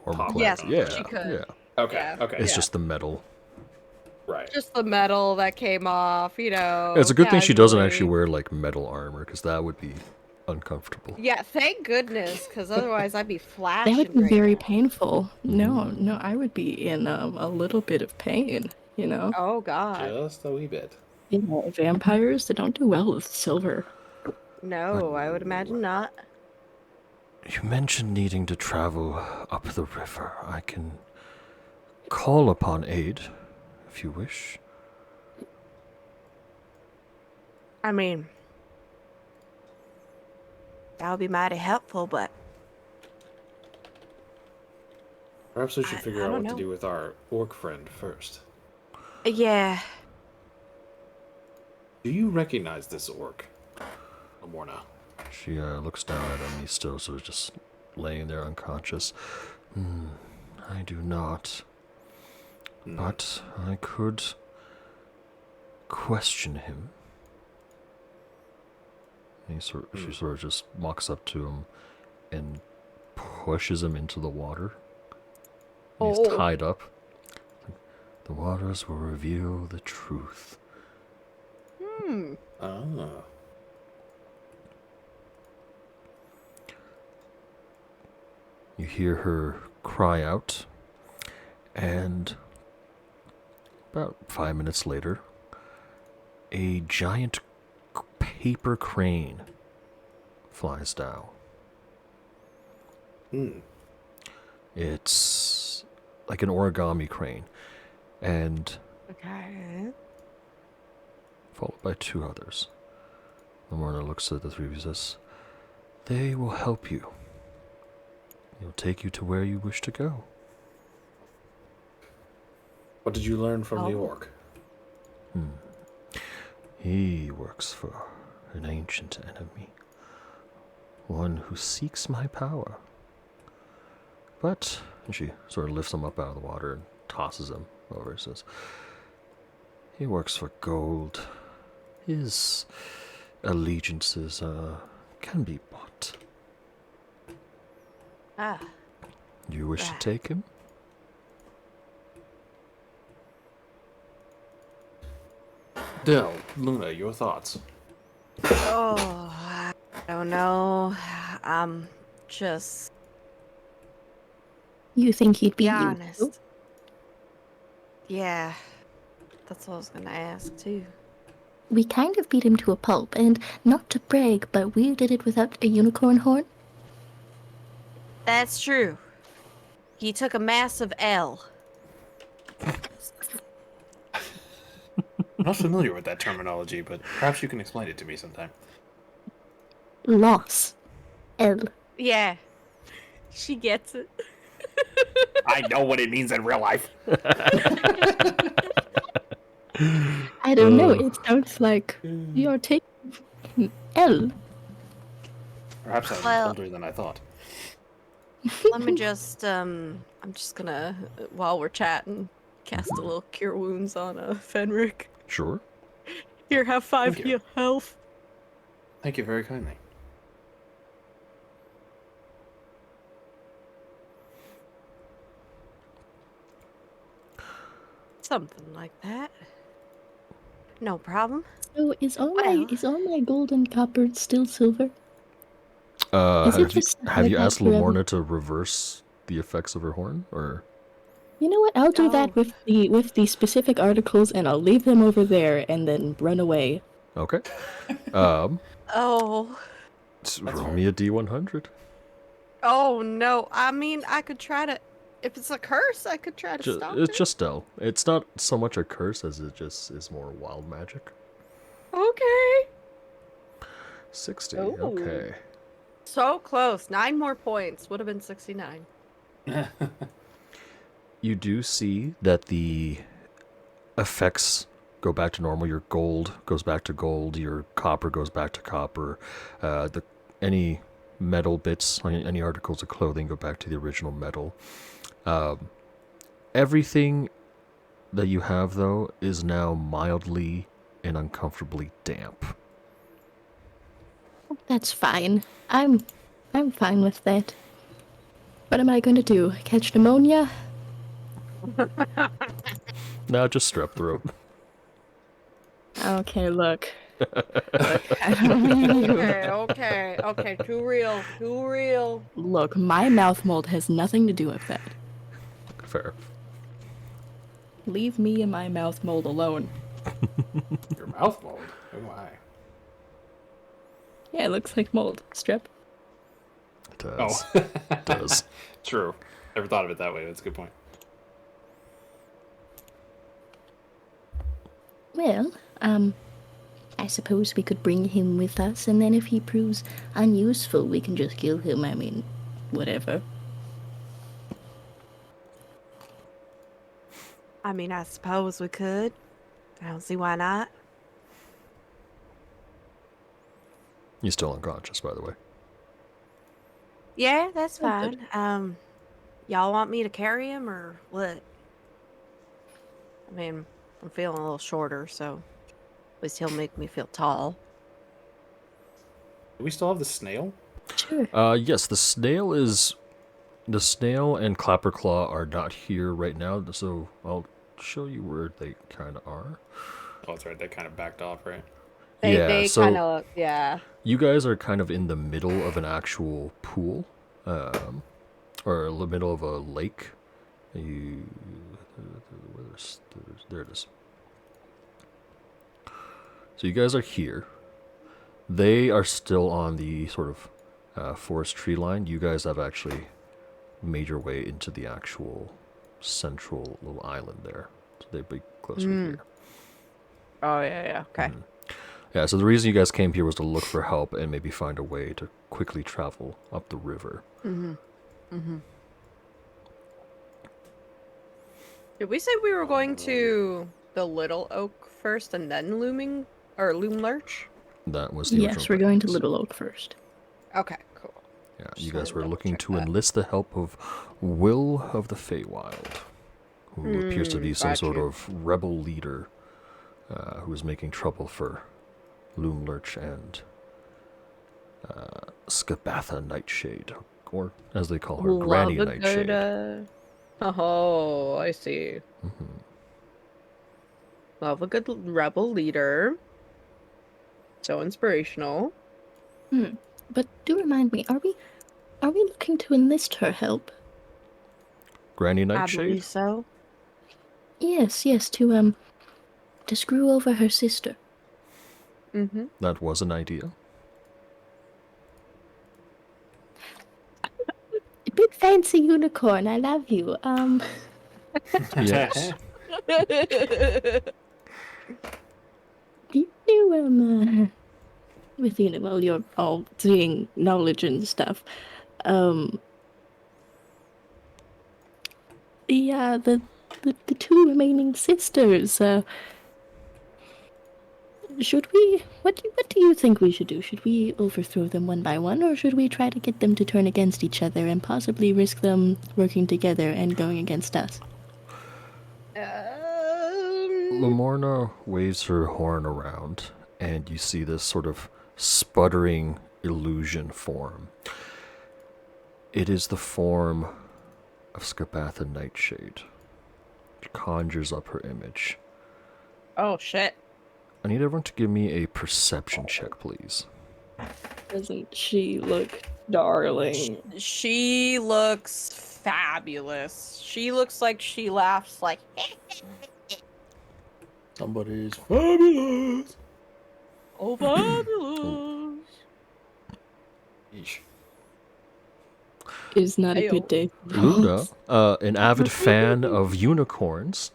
Normal Top clothes. Yes, Yeah, she could. yeah. Okay. Yeah. Okay. It's just the metal. Right. Just the metal that came off, you know. It's a good thing she doesn't casually. actually wear like metal armor, because that would be uncomfortable. Yeah, thank goodness, because otherwise I'd be flashing. That would be right very now. painful. No, I would be in a little bit of pain, you know? Oh God. Just a wee bit. You know, vampires, they don't do well with silver. No, I would imagine not. You mentioned needing to travel up the river. I can call upon aid, if you wish. I mean, that would be mighty helpful, but Perhaps we should figure I out don't what know. to do with our orc friend first. Yeah. Do you recognize this orc, Amorna? She looks down at him. He's still sort of just laying there unconscious. I do not. But I could question him. And she sort of just walks up to him and pushes him into the water. And he's tied up. The waters will reveal the truth. Ah. You hear her cry out, and about 5 minutes later, a giant paper crane flies down. It's like an origami crane, and followed by 2 others. Amorna looks at the 3 of you and says, "They will help you. They'll take you to where you wish to go." What did you learn from the orc? He works for an ancient enemy. One who seeks my power. But, and she sort of lifts him up out of the water and tosses him over and says, he works for gold. His allegiances can be bought. You wish to take him? Del, Luna, your thoughts? Oh, I don't know. Just You think he'd be be useful? honest. Yeah, that's what I was gonna ask too. We kind of beat him to a pulp, and not to brag, but we did it without a unicorn horn. That's true. He took a massive L. I'm not familiar with that terminology, but perhaps you can explain it to me sometime. Loss. L. Yeah, she gets it. I know what it means in real life. I don't know, it sounds like you're taking L. Perhaps I'm Well- older than I thought. Let me just, I'm just gonna, while we're chatting, cast a little Cure Wounds on Fenric. Sure. Here, have 5 Thank you. health. Thank you very kindly. Something like that. No problem. So is all Well- my gold and copper still silver? Is it Have you, just have you like that asked forever? Lamorna to reverse the effects of her horn, or? You know what? I'll do that Oh. with the specific articles, and I'll leave them over there, and then run away. Okay. Oh. Roll me a D100. Oh no. I mean, I could try to. If it's a curse, I could try to stop It's it. just Del. It's not so much a curse as it just is more wild magic. Okay. 60. Ooh. Okay. So close. 9 more points. Would have been 69. You do see that the effects go back to normal. Your gold goes back to gold. Your copper goes back to copper. Any metal bits, any articles of clothing go back to the original metal. Everything that you have, though, is now mildly and uncomfortably damp. That's fine. I'm fine with that. What am I going to do? Catch pneumonia? Now just strep throat. Okay, look. Okay. Too real. Look, my mouth mold has nothing to do with that. Fair. Leave me and my mouth mold alone. Your mouth mold? Oh my. Yeah, it looks like mold. Strep. It does. Oh. It does. True. Never thought of it that way. That's a good point. Well, I suppose we could bring him with us, and then if he proves unuseful, we can just kill him. I mean, whatever. I mean, I suppose we could. I don't see why not. He's still unconscious, by the way. Yeah, that's fine. Y'all want me to carry him or what? I mean, I'm feeling a little shorter, so at least he'll make me feel tall. Do we still have the snail? Sure. Yes, the snail and Clapperclaw are not here right now, so I'll show you where they kind of are. Oh, that's right. They kind of backed off, right? They kind of, yeah. You guys are kind of in the middle of an actual pool, or the middle of a lake. There it is. So you guys are here. They are still on the sort of forest tree line. You guys have actually made your way into the actual central little island there. So they'd be closer here. Oh, yeah, okay. Yeah, so the reason you guys came here was to look for help and maybe find a way to quickly travel up the river. Did we say we were going to the Little Oak first and then Loom Lurch? That was the Yes, original we're going to plans. Little Oak first. Okay, cool. Yeah, Just you guys wanted were to looking check to that. enlist the help of Will of the Feywild, who appears to be some got sort you. of rebel leader who is making trouble for Loomlurch and Skabatha Nightshade, or as they call her, Granny Love a Nightshade. good, oh, I see. Love a good rebel leader. So inspirational. But do remind me, are we looking to enlist her help? Granny I Nightshade? believe so. Yes, to screw over her sister. That was an idea. Big fancy unicorn, I love you. Yes. You with well, you're all seeing knowledge and stuff. The two remaining sisters. Should we? What do you think we should do? Should we overthrow them one by one, or should we try to get them to turn against each other and possibly risk them working together and going against us? Lamorna waves her horn around, and you see this sort of sputtering illusion form. It is the form of Skabatha Nightshade. It conjures up her image. Oh, shit. I need everyone to give me a perception check, please. Doesn't she look darling? She looks fabulous. She looks like she laughs like... Somebody's fabulous. Oh, fabulous. Yeesh. Is not a Ayo. good day. Luna, an avid fan of unicorns,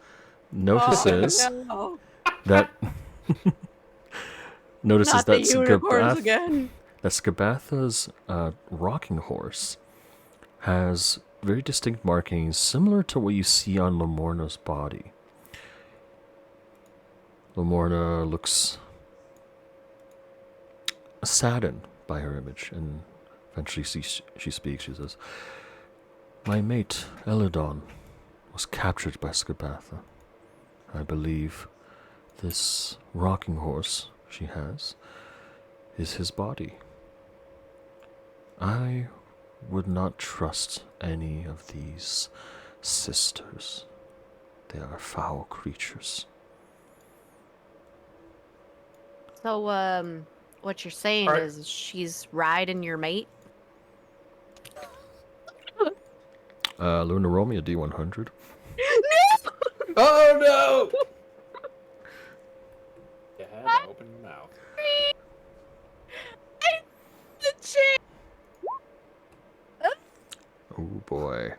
notices Oh, no. that Not the unicorns again. Skabatha's rocking horse has very distinct markings similar to what you see on Lamorna's body. Lamorna looks saddened by her image, and eventually she speaks. She says, "My mate, Eladon, was captured by Skabatha. I believe this rocking horse she has is his body. I would not trust any of these sisters. They are foul creatures." So, what you're saying Alright. is she's riding your mate? Luna, roll me a D100. Oh no! You had to open your mouth. The chick! Oh boy.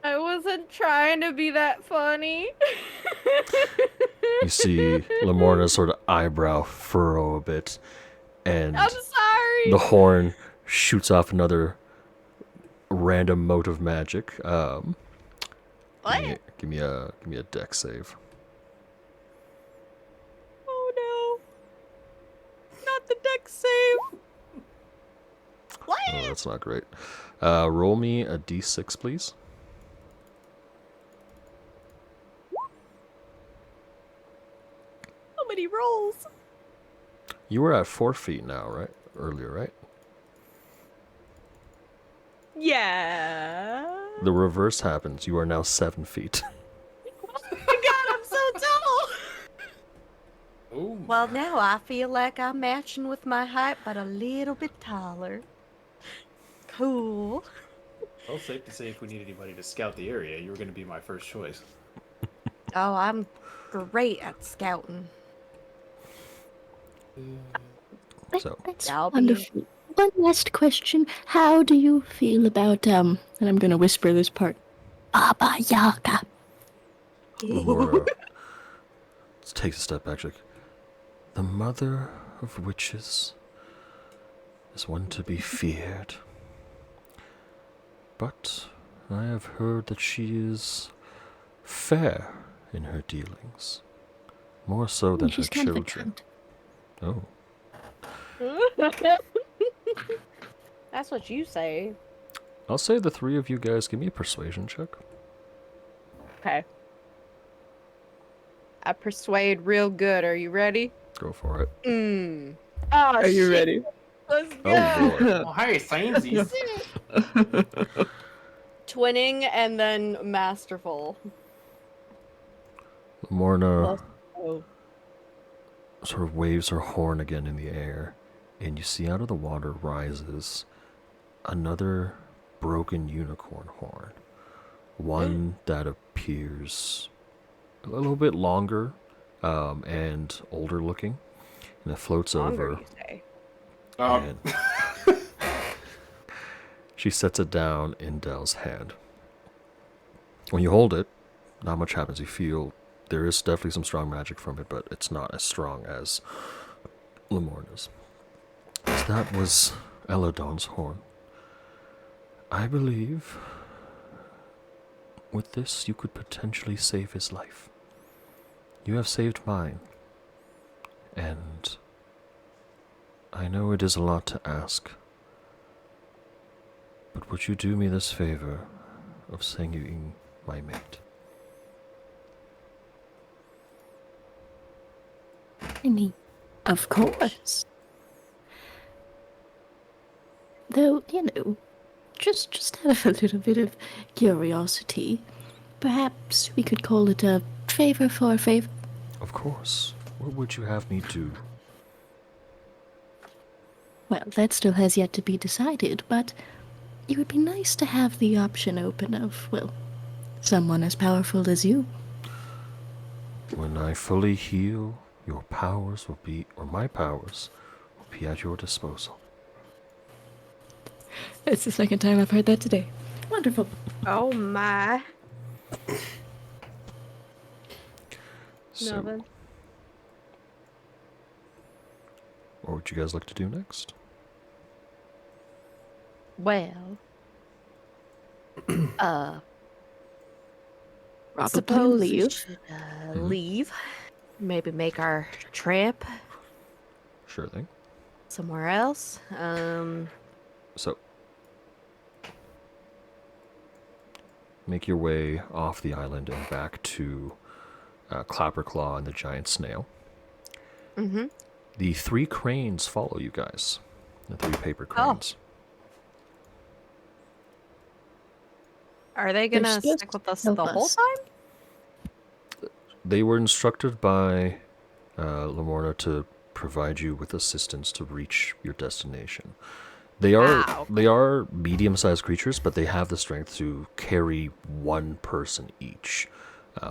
I wasn't trying to be that funny. You see Lamorna's sort of eyebrow furrow a bit, and I'm sorry. the horn shoots off another random mote of magic. What? Give me a dex save. Oh no! Not the deck save. What? Oh, that's not great. Roll me a d6, please. How many rolls? You were at 4 feet now, right? Earlier, right? Yeah. The reverse happens. You are now 7 feet. Oh my god, I'm so tall. Ooh. Well, now I feel like I'm matching with my height, but a little bit taller. Cool. Well, safe to say if we need anybody to scout the area, you were going to be my first choice. Oh, I'm great at scouting. So That's I'll be- wonderful. One last question. How do you feel about, and I'm gonna whisper this part, Baba Yaga? Laura takes a step back. She's like, the mother of witches is one to be feared. But I have heard that she is fair in her dealings. More so than her She's kind of a children. cunt. Oh. That's what you say. I'll say the three of you guys give me a persuasion check. Okay. I persuade real good. Are you ready? Go for it. Oh, Are you shit. ready? Let's go. Oh lord. Oh, hey, Sainsies. Twinning and then masterful. Morna Oh. sort of waves her horn again in the air, and you see out of the water rises another broken unicorn horn. One that appears a little bit longer and older looking, and it floats Longer, over. you say. And she sets it down in Dell's hand. When you hold it, not much happens. You feel there is definitely some strong magic from it, but it's not as strong as Lamorna's. As that was Eladon's horn. I believe with this you could potentially save his life. You have saved mine, and I know it is a lot to ask, but would you do me this favor of singing my mate? I mean, of course. Though, just out of a little bit of curiosity, perhaps we could call it a favor for a favor. Of course. What would you have me do? Well, that still has yet to be decided, but it would be nice to have the option open of, well, someone as powerful as you. When I fully heal, your powers will be, or my powers, will be at your disposal. It's the second time I've heard that today. Wonderful. Oh my. So, Melvin. what would you guys like to do next? Well. Probably Suppose we leave. should leave. Maybe make our trip Sure thing. somewhere else. So, make your way off the island and back to Clapperclaw and the giant snail. Mm-hmm. The 3 cranes follow you guys. The 3 paper cranes. Are they gonna supposed stick with us to the help whole us. time? They were instructed by Lamorna to provide you with assistance to reach your destination. They are medium-sized creatures, but they have the strength to carry one person each,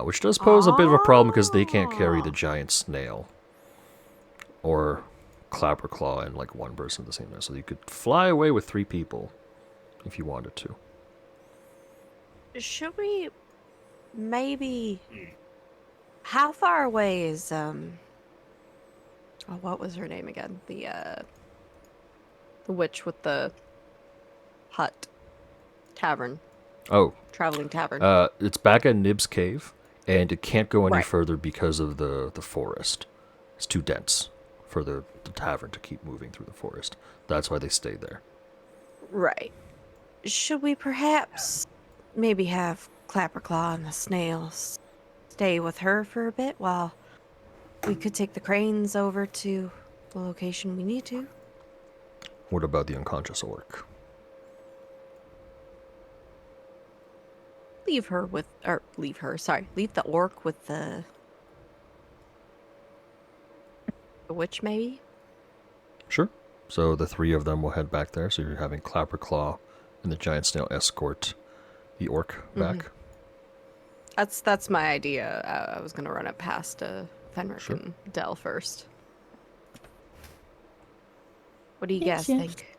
which does pose a bit of a problem because they can't carry the giant snail or Clapperclaw and like one person at the same time. So you could fly away with 3 people if you wanted to. Should we maybe? How far away is Oh, what was her name again? The witch with the hut. tavern? Oh, Traveling tavern. it's back at Nib's cave, and it can't go any Right. further because of the forest. It's too dense for the tavern to keep moving through the forest. That's why they stay there. Right. Should we perhaps maybe have Clapperclaw and the snails stay with her for a bit while we could take the cranes over to the location we need to? What about the unconscious orc? Leave the orc with the witch, maybe? Sure. So the three of them will head back there. So you're having Clapperclaw and the giant snail escort the orc back. That's my idea. I was gonna run it past Fenric Sure. and Dell first. What do you Yes, guys yes. think?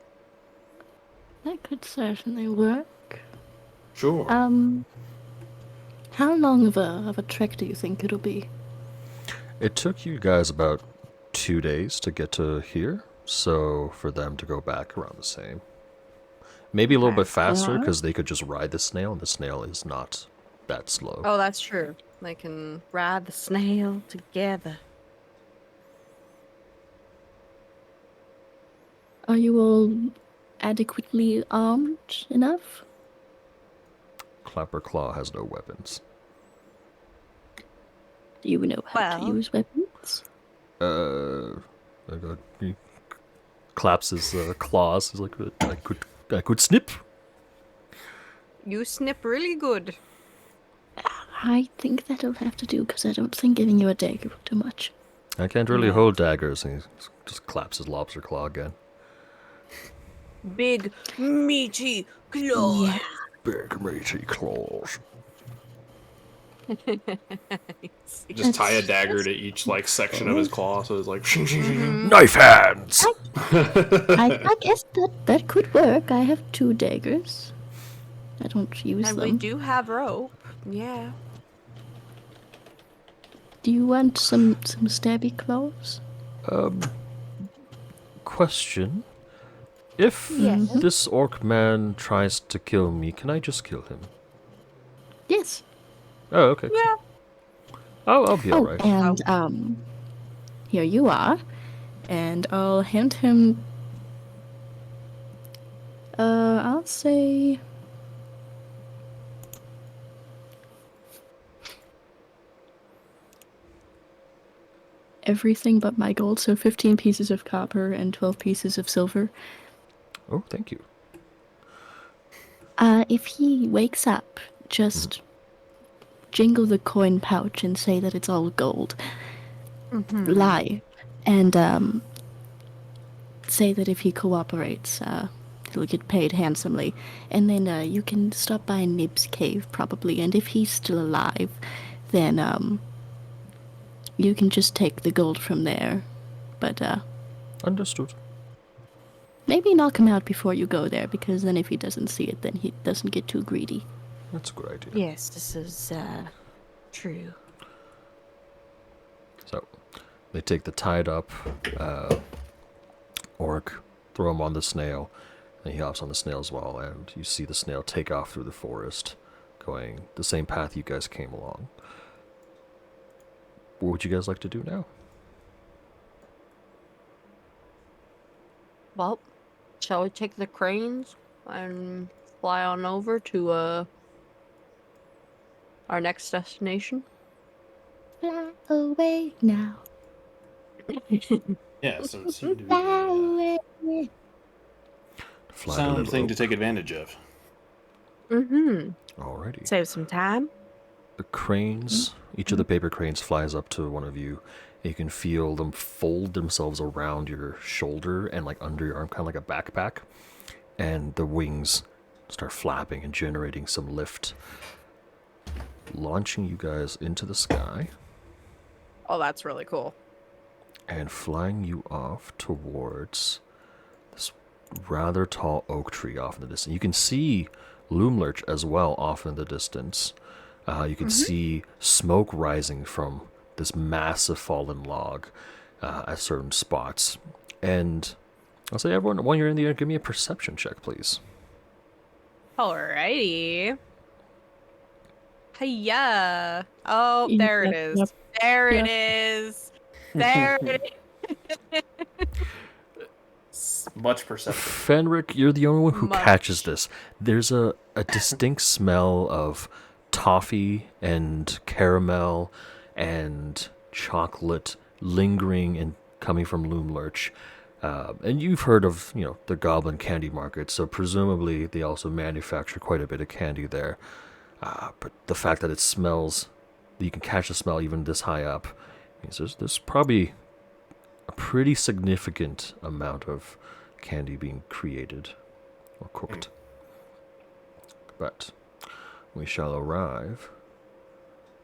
That could certainly work. Sure. How long of a trek do you think it'll be? It took you guys about 2 days to get to here. So for them to go back around the same. Maybe a little bit faster Uh-huh. because they could just ride the snail, and the snail is not that slow. Oh, that's true. They can ride the snail together. Are you all adequately armed enough? Clapperclaw has no weapons. Do you know how to Well- use weapons? He claps his claws. He's like, I could snip. You snip really good. I think that'll have to do, because I don't think giving you a dagger will do much. I can't really hold daggers. And he just claps his lobster claw again. Big, meaty claw. Yeah. Big meaty claws. Just tie a dagger to each like section of his claw, so it's like Knife hands. I guess that could work. I have 2 daggers. I don't use And them. we do have rope. Yeah. Do you want some stabby claws? Question. If this orc man tries to kill me, can I just kill him? Yes. Oh, okay. Yeah. I'll be Oh, alright. and here you are, and I'll hand him. I'll say. Everything but my gold, so 15 pieces of copper and 12 pieces of silver. Oh, thank you. If he wakes up, just jingle the coin pouch and say that it's all gold. Lie. And say that if he cooperates, he'll get paid handsomely. And then you can stop by Nib's cave, probably. And if he's still alive, then you can just take the gold from there. But Understood. maybe knock him out before you go there, because then if he doesn't see it, then he doesn't get too greedy. That's a good idea. Yes, this is true. So, they take the tied up orc, throw him on the snail, and he hops on the snail as well, and you see the snail take off through the forest, going the same path you guys came along. What would you guys like to do now? Well, shall we take the cranes and fly on over to our next destination? Fly away now. yeah. So it seemed to be Fly a away. Fly a sound little thing to over. take advantage of. Alrighty. Save some time. The cranes, each of the paper cranes flies up to one of you. You can feel them fold themselves around your shoulder and like under your arm, kind of like a backpack. And the wings start flapping and generating some lift, launching you guys into the sky Oh, that's really cool. and flying you off towards this rather tall oak tree off in the distance. You can see Loomlurch as well off in the distance. You can see smoke rising from this massive fallen log at certain spots. And I'll say, everyone, while you're in the air, give me a perception check, please. Alrighty. Hiya. Oh, Yep, there it yep, is. yep. There Yep. it is. There it is. Much perception. Fenric, you're the only one who Much. catches this. There's a distinct smell of toffee and caramel and chocolate lingering and coming from Loom Lurch. And you've heard of, the Goblin Candy Market, so presumably they also manufacture quite a bit of candy there. But the fact that it smells, that you can catch the smell even this high up, means there's probably a pretty significant amount of candy being created or cooked. But we shall arrive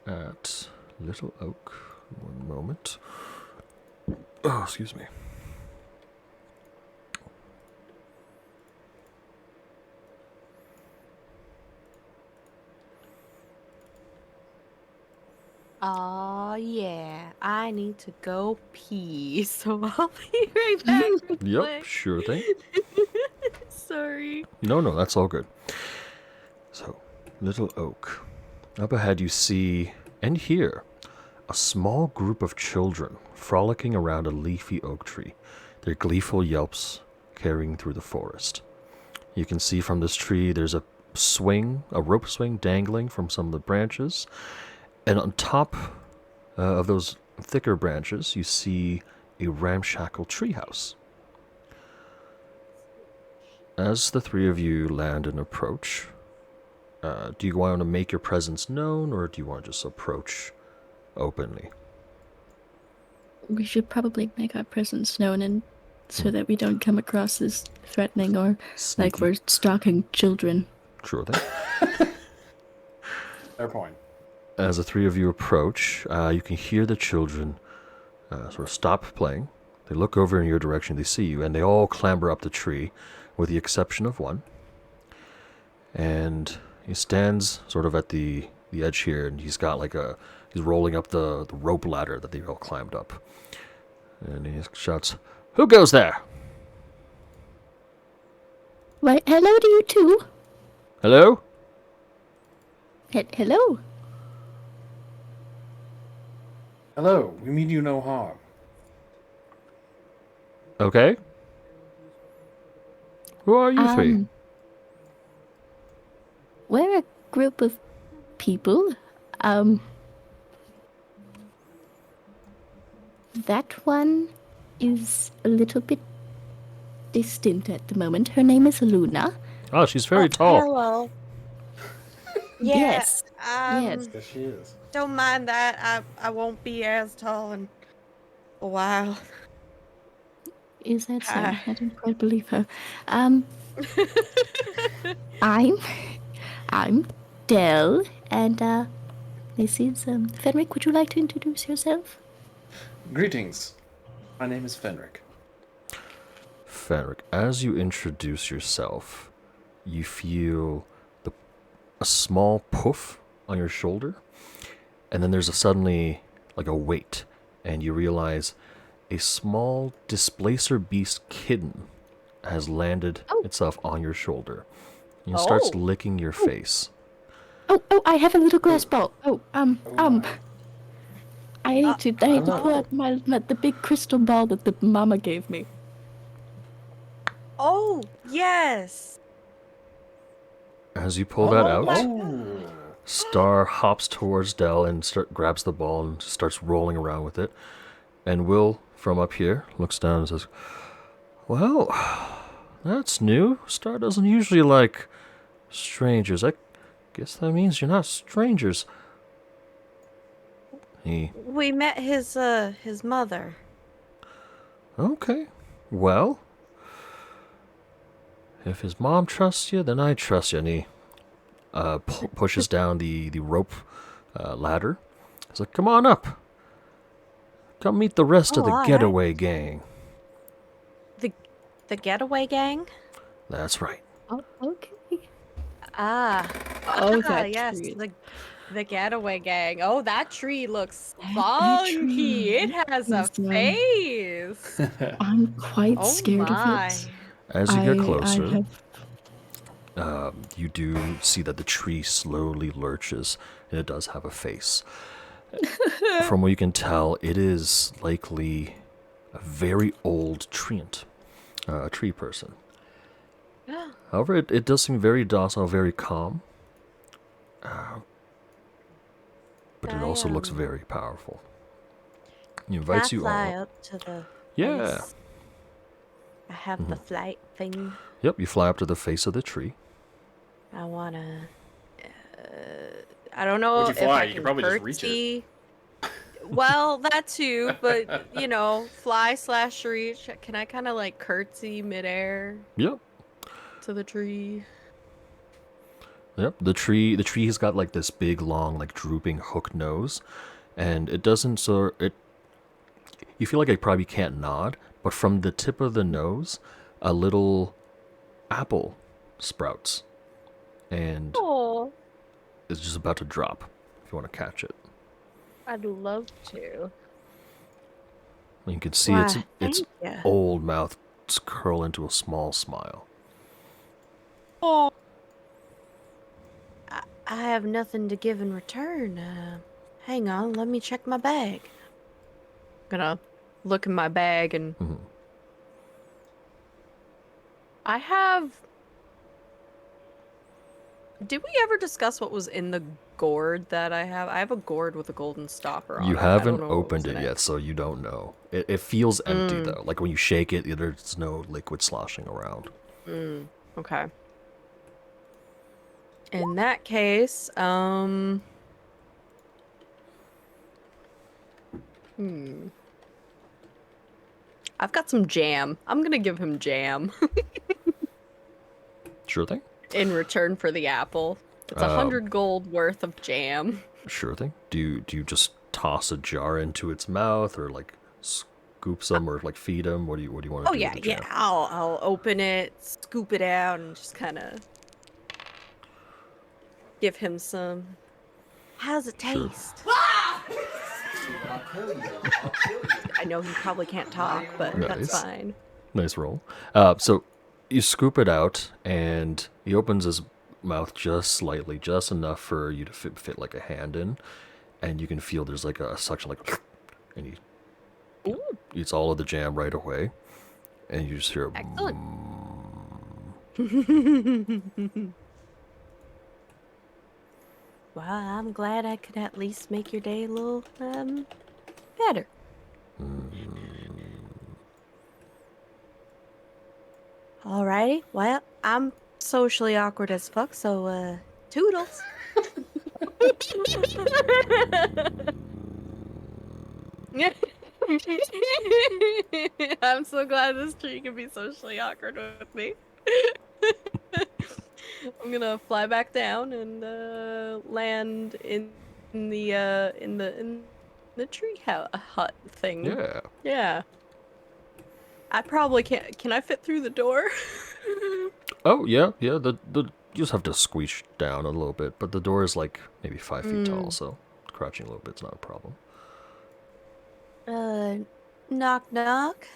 at Little Oak. One moment. Oh, excuse me. Oh yeah, I need to go pee, so I'll be right back. Yep, sure thing. Sorry. No, that's all good. So, Little Oak. Up ahead you see and hear a small group of children frolicking around a leafy oak tree, their gleeful yelps carrying through the forest. You can see from this tree there's a rope swing dangling from some of the branches, and on top of those thicker branches you see a ramshackle treehouse. As the three of you land and approach, do you want to make your presence known, or do you want to just approach openly? We should probably make our presence known, and so that we don't come across as threatening or like we're stalking children. Sure thing. Fair point. As the three of you approach, you can hear the children sort of stop playing. They look over in your direction, they see you, and they all clamber up the tree, with the exception of one. And he stands sort of at the edge here, and he's got he's rolling up the rope ladder that they all climbed up. And he shouts, "Who goes there?" Why, hello to you too. Hello? Hello. Hello, we mean you no harm. Okay. Who are you three? We're a group of people. That one is a little bit distant at the moment. Her name is Luna. Oh, she's very tall. Hello. Yeah, Yes. yes. Yes, she is. Don't mind that. I won't be as tall in a while. Is that so? Hi. I don't quite believe her. I'm Del, and this is Fenric. Would you like to introduce yourself? Greetings. My name is Fenric. Fenric, as you introduce yourself, you feel a small poof on your shoulder, and then there's suddenly like a weight, and you realize a small displacer beast kitten has landed itself on your shoulder. And it starts licking your face. Oh, I have a little glass ball. I need to pull out the big crystal ball that the mama gave me. Oh, yes. As you pull that out, Star hops towards Del and grabs the ball and starts rolling around with it. And Will, from up here, looks down and says, "Well, that's new. Star doesn't usually like strangers. I guess that means you're not strangers." We met his mother. Okay, well, if his mom trusts you, then I trust you. And he pushes down the rope ladder. He's like, "Come on up. Come meet the rest of the getaway gang." The getaway gang? That's right. Oh, okay. Yes, the getaway gang. Oh, that tree looks funky. It has a face. I'm quite scared of it. As you get closer, you do see that the tree slowly lurches, and it does have a face. From what you can tell, it is likely a very old treant, a tree person. However, it does seem very docile, very calm. But it also looks very powerful. He invites you fly all. up to the Yeah. face? I have the flight thing. Yep, you fly up to the face of the tree. I wanna. I don't know What'd if you fly? I You can could probably just reach it. curtsy. Well, that too, but you know, fly/reach. Can I kind of like curtsy midair Yep. to the tree? Yep. The tree has got like this big, long, like drooping hook nose, and it doesn't. So it. You feel like it probably can't nod, but from the tip of the nose, a little apple sprouts, and Oh, it's just about to drop. If you want to catch it, I'd love to. and you can see Why, its thank ya. old mouth curl into a small smile. Oh. I have nothing to give in return. Hang on, let me check my bag. Gonna look in my bag and Mhm. I have. Did we ever discuss what was in the gourd that I have? I have a gourd with a golden stopper on You it. I don't haven't know what was opened in it yet, so you don't know. It feels empty though. Like when you shake it, there's no liquid sloshing around. Okay. In that case, I've got some jam. I'm gonna give him jam Sure thing. in return for the apple. It's 100 gold worth of jam. Sure thing. Do you just toss a jar into its mouth, or like scoop some, or like feed him? What do you want to Oh do yeah, with the yeah. jam? I'll open it, scoop it out, and just kind of give him some. How's it taste? I know he probably can't talk, but that's Nice. fine. Nice roll. So you scoop it out, and he opens his mouth just slightly, just enough for you to fit like a hand in, and you can feel there's like a suction, like, and he eats all of the jam right away, and you just hear. Excellent. Well, I'm glad I could at least make your day a little better. Alrighty. Well, I'm socially awkward as fuck, so toodles. I'm so glad this tree can be socially awkward with me. I'm gonna fly back down and land in the tree hut thing. Yeah. Yeah. I probably can't. Can I fit through the door? Oh yeah. The you just have to squeeze down a little bit, but the door is like maybe 5 feet tall, so crouching a little bit's not a problem. Knock knock.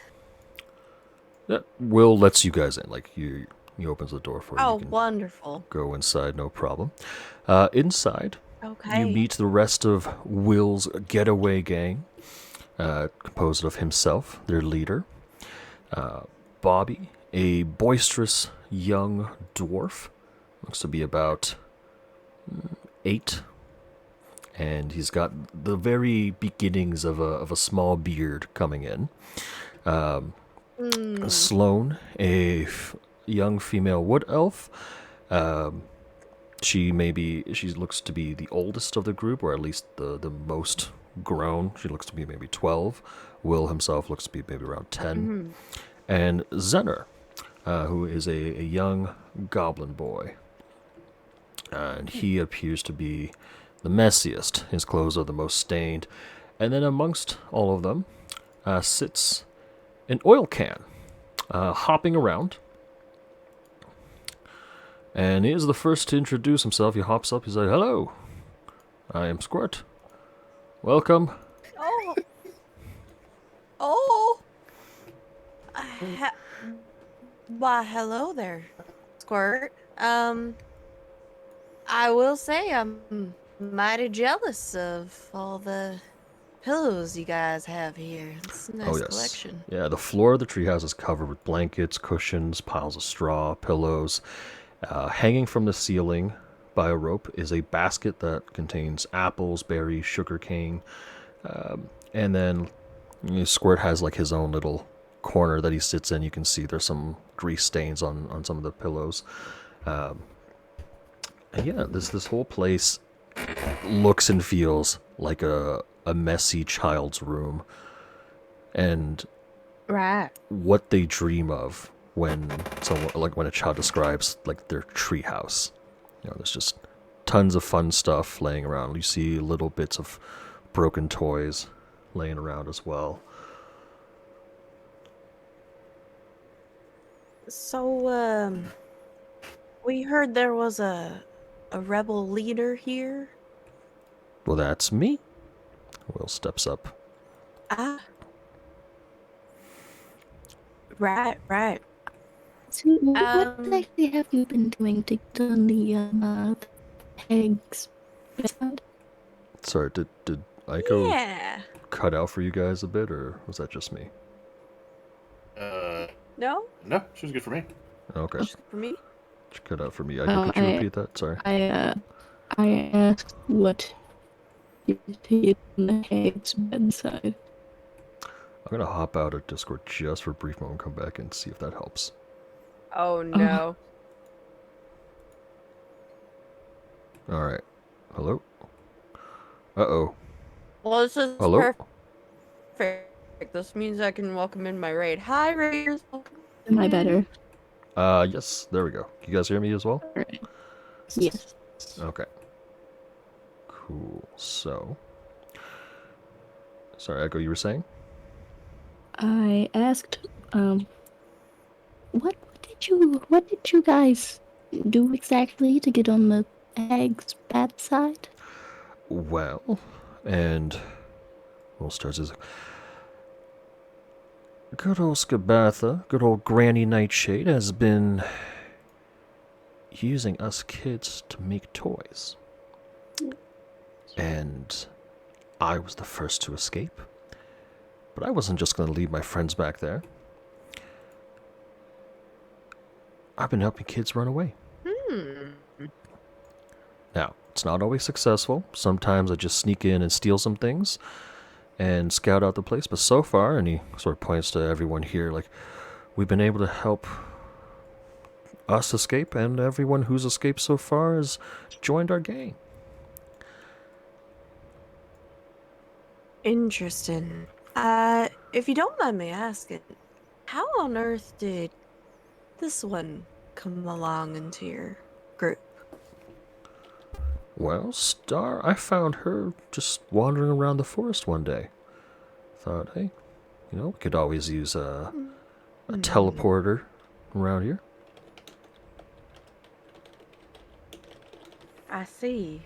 Yeah, Will lets you guys in. Like he opens the door for you. Oh, You can wonderful. go inside, no problem. Inside, Okay. you meet the rest of Will's getaway gang, composed of himself, their leader, Bobby, a boisterous young dwarf, looks to be about 8, and he's got the very beginnings of a small beard coming in. Sloane, a young female wood elf. She looks to be the oldest of the group, or at least the most grown. She looks to be maybe 12. Will himself looks to be maybe around 10. And Zener, who is a young goblin boy. And he appears to be the messiest. His clothes are the most stained. And then amongst all of them sits an oil can, hopping around. And he is the first to introduce himself. He hops up. He's like, "Hello, I am Squirt. Welcome." Oh. Oh. Why, hello there, Squirt. I will say I'm mighty jealous of all the pillows you guys have here. It's a nice Oh, yes. collection. Yeah, the floor of the treehouse is covered with blankets, cushions, piles of straw, pillows. Hanging from the ceiling by a rope is a basket that contains apples, berries, sugarcane. And then Squirt has like his own little corner that he sits in. You can see there's some grease stains on some of the pillows. And yeah, this whole place looks and feels like a messy child's room. And Right. what they dream of when someone, like when a child describes like their treehouse. There's just tons of fun stuff laying around. You see little bits of broken toys laying around as well. So, we heard there was a rebel leader here. Well, that's me. Will steps up. Ah. Right. So, what exactly have you been doing to get on the eggs? Sorry, did Aiko Yeah. cut out for you guys a bit, or was that just me? No? No, she was good for me. Okay. Just for me? She cut out for me. Aiko, could you repeat that? Sorry. I asked what you did on the eggs bedside. I'm gonna hop out of Discord just for a brief moment, come back and see if that helps. Oh no. Alright. Hello? Uh-oh. Well, this is Hello? perfect. This means I can welcome in my raid. Hi, raiders. Am I better? Yes, there we go. You guys hear me as well? Alright. Yes. Okay. Cool. So. Sorry, Echo, you were saying? I asked, what did you guys do exactly to get on the eggs bad side? Well, and we'll start as good old Skabatha, good old Granny Nightshade has been using us kids to make toys. And I was the first to escape. But I wasn't just going to leave my friends back there. I've been helping kids run away. Now, it's not always successful. Sometimes I just sneak in and steal some things and scout out the place. But so far, and he sort of points to everyone here, like, we've been able to help us escape, and everyone who's escaped so far has joined our gang. Interesting. If you don't mind me asking, how on earth did this one come along into your group? Well, Star, I found her just wandering around the forest one day. Thought, hey, we could always use a teleporter around here. I see.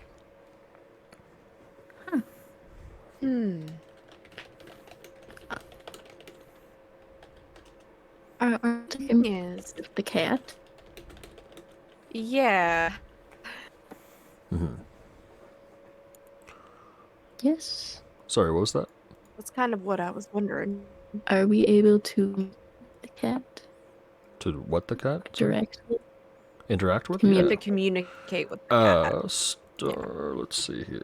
Huh. Yes. The cat? Yeah. Yes. Sorry, what was that? That's kind of what I was wondering. Are we able to the cat To what the cat? Sorry? directly? Interact with? You have Yeah. to communicate with the cat. Star, let's see here.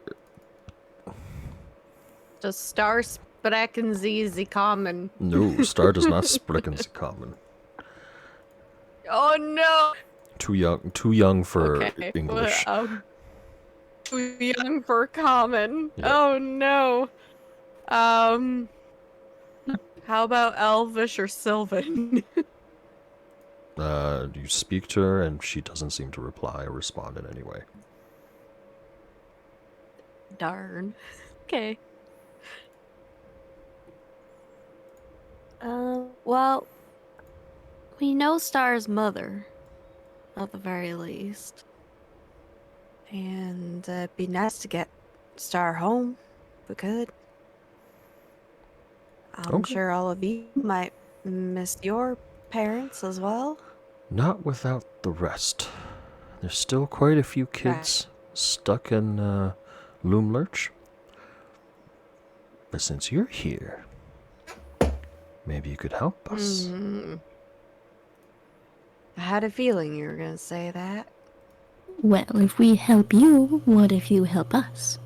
Does Star Sprechen Sie common? No, Star does not sprechen Sie common. Oh no! Too young for Okay. English. Too young for common. Yeah. Oh no. How about Elvish or Sylvan? You speak to her, and she doesn't seem to reply or respond in any way. Darn. Okay. Well, we know Star's mother, at the very least. And it'd be nice to get Star home, if we could. I'm Okay. sure all of you might miss your parents as well. Not without the rest. There's still quite a few kids stuck in Loom Lurch. But since you're here, maybe you could help us. I had a feeling you were gonna say that. Well, if we help you, what if you help us?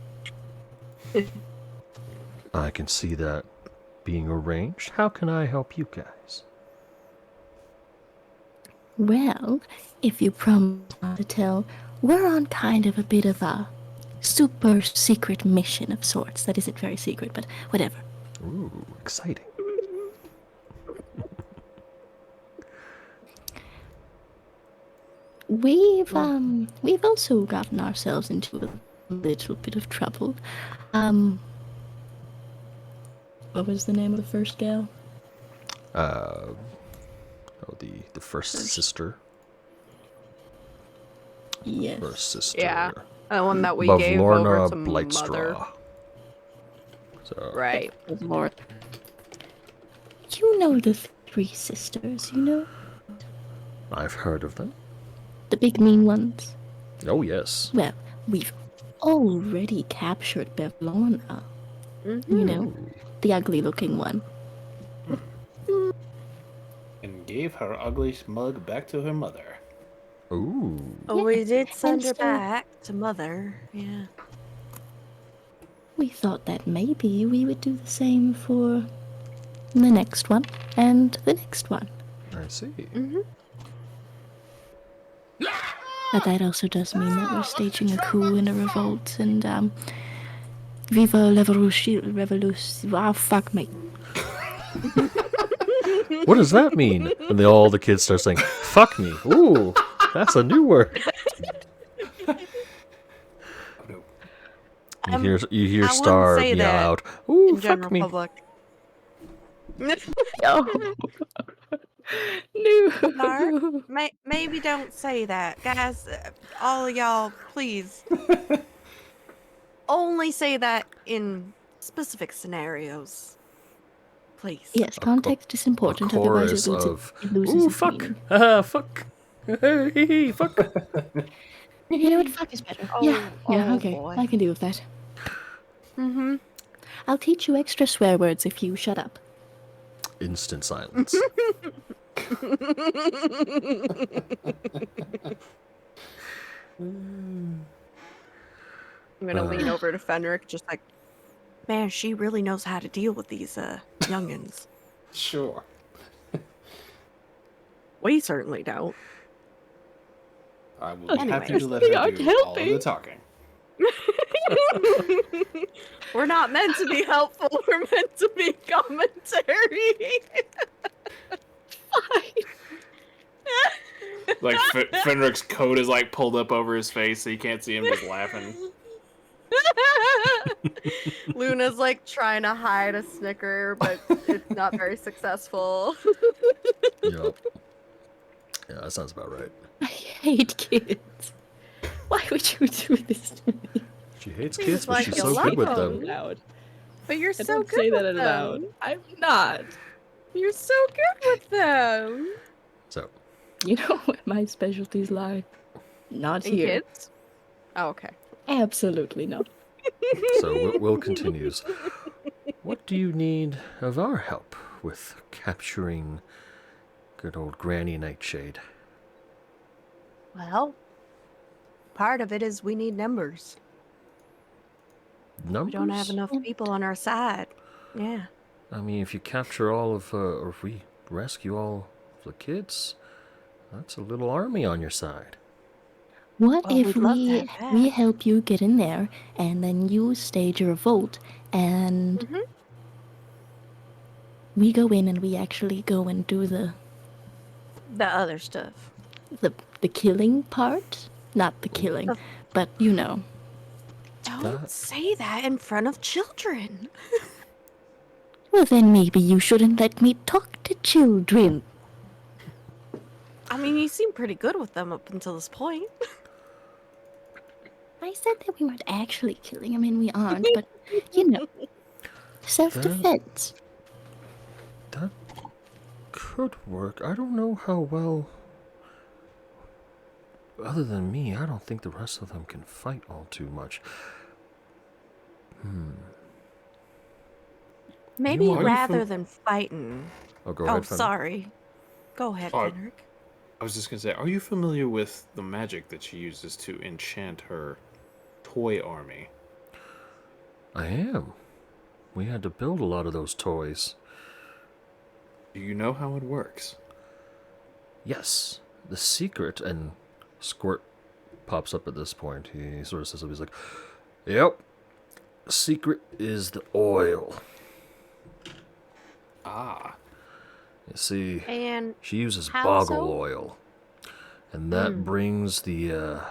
I can see that being arranged. How can I help you guys? Well, if you promise not to tell, we're on kind of a bit of a super secret mission of sorts. That isn't very secret, but whatever. Ooh, exciting. We've also gotten ourselves into a little bit of trouble. What was the name of the first gal? The first sister. Yes. First sister. Yeah. The one that we gave over to Mother. So, Right. Lord. You know the three sisters, you know? I've heard of them. The big mean ones. Oh, yes. Well, we've already captured Bevlorna. You know, the ugly-looking one. And gave her ugly mug back to her mother. Ooh. Oh, we did send her so- back to Mother. Yeah. We thought that maybe we would do the same for the next one and the next one. I see. But that also does mean that we're staging a coup and a revolt and, Viva la revolution. Wow, fuck me. What does that mean? And all the kids start saying, fuck me. Ooh, that's a new word. You hear I Star wouldn't say yell that out, ooh, in fuck general me. public. No. Mark, maybe don't say that. Guys, all of y'all, please. Only say that in specific scenarios. Please. Yes, context is important, A otherwise chorus it of, loses ooh, its fuck. meaning. Fuck. Hey, fuck. You know what? Fuck is better. Yeah, okay. Boy. I can deal with that. I'll teach you extra swear words if you shut up. Instant silence. I'm gonna lean over to Fenric, just like, man, she really knows how to deal with these youngins. Sure. We certainly don't. I will be happy Anyways, to let we her aren't do all of helping. the talking. We're not meant to be helpful. We're meant to be commentary. Like Fenric's coat is like pulled up over his face so you can't see him just laughing. Luna's like trying to hide a snicker, but it's not very successful. Yup. Yeah, that sounds about right. I hate kids. Why would you do this to me? She hates kids, but like she's you so love good with them. them. Loud. But you're I so don't good say with that out them. loud. I'm not. You're so good with them. So, You know where my specialties lie? Not And here. kids? Oh, okay. Absolutely not. so Will continues. What do you need of our help with capturing good old Granny Nightshade? Well, part of it is we need numbers. Numbers? We don't have enough people on our side. Yeah. I mean, if you capture all of, or if we rescue all of the kids, that's a little army on your side. What Well, if we'd love to have we that. help you get in there, and then you stage a revolt, and we go in and we actually go and do the other stuff. the killing part? Not the killing, but you know. Don't say that in front of children. Well, then maybe you shouldn't let me talk to children. I mean, you seem pretty good with them up until this point. I said that we weren't actually killing. I mean, we aren't, but you know, self-defense. That could work. I don't know how well other than me, I don't think the rest of them can fight all too much. Maybe want- rather than fighting. Oh, go Oh, ahead, Fenric. sorry. Go ahead, Oh, Fenric. I was just gonna say, are you familiar with the magic that she uses to enchant her toy army? I am. We had to build a lot of those toys. Do you know how it works? Yes, the secret, and Squirt pops up at this point. He sort of says, he's like, yep, the secret is the oil. Ah. You see, And she uses how boggle so? oil, and that brings the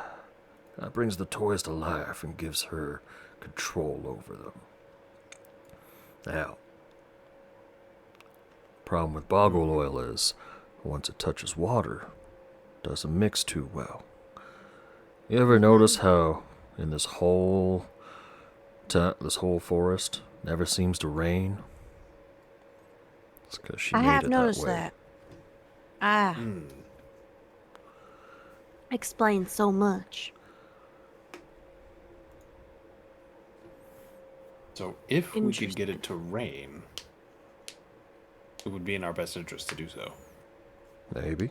toys to life and gives her control over them. Now, problem with boggle oil is, once it touches water, it doesn't mix too well. You ever notice how in this whole forest never seems to rain? It's because she I made have it noticed that way. that. Ah. Explains so much. So if we could get it to rain, it would be in our best interest to do so. Maybe.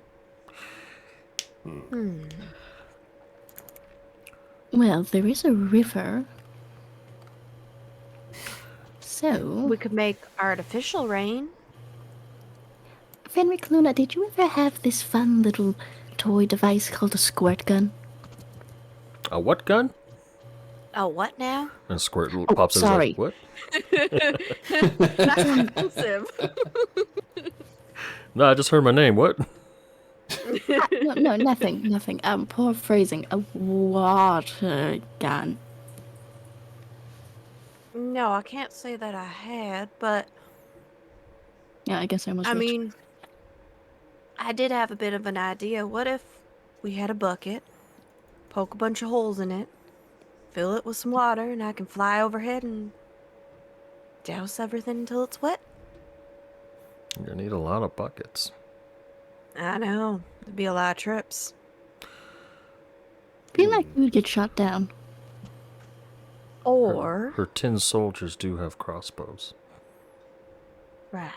Well, there is a river. So, We could make artificial rain. Fenric Luna, did you ever have this fun little toy device called a squirt gun? A what gun? Oh, what now? And Squirt Oh, pops in sorry. like, what? That's offensive. No, I just heard my name. What? No, nothing. Poor phrasing. A water gun. No, I can't say that I had, but Yeah, I guess I must. I mean, I did have a bit of an idea. What if we had a bucket, poke a bunch of holes in it, fill it with some water, and I can fly overhead and douse everything until it's wet? You're gonna need a lot of buckets. I know. There'd be a lot of trips. feel like you would get shot down. Or, Her tin soldiers do have crossbows. right.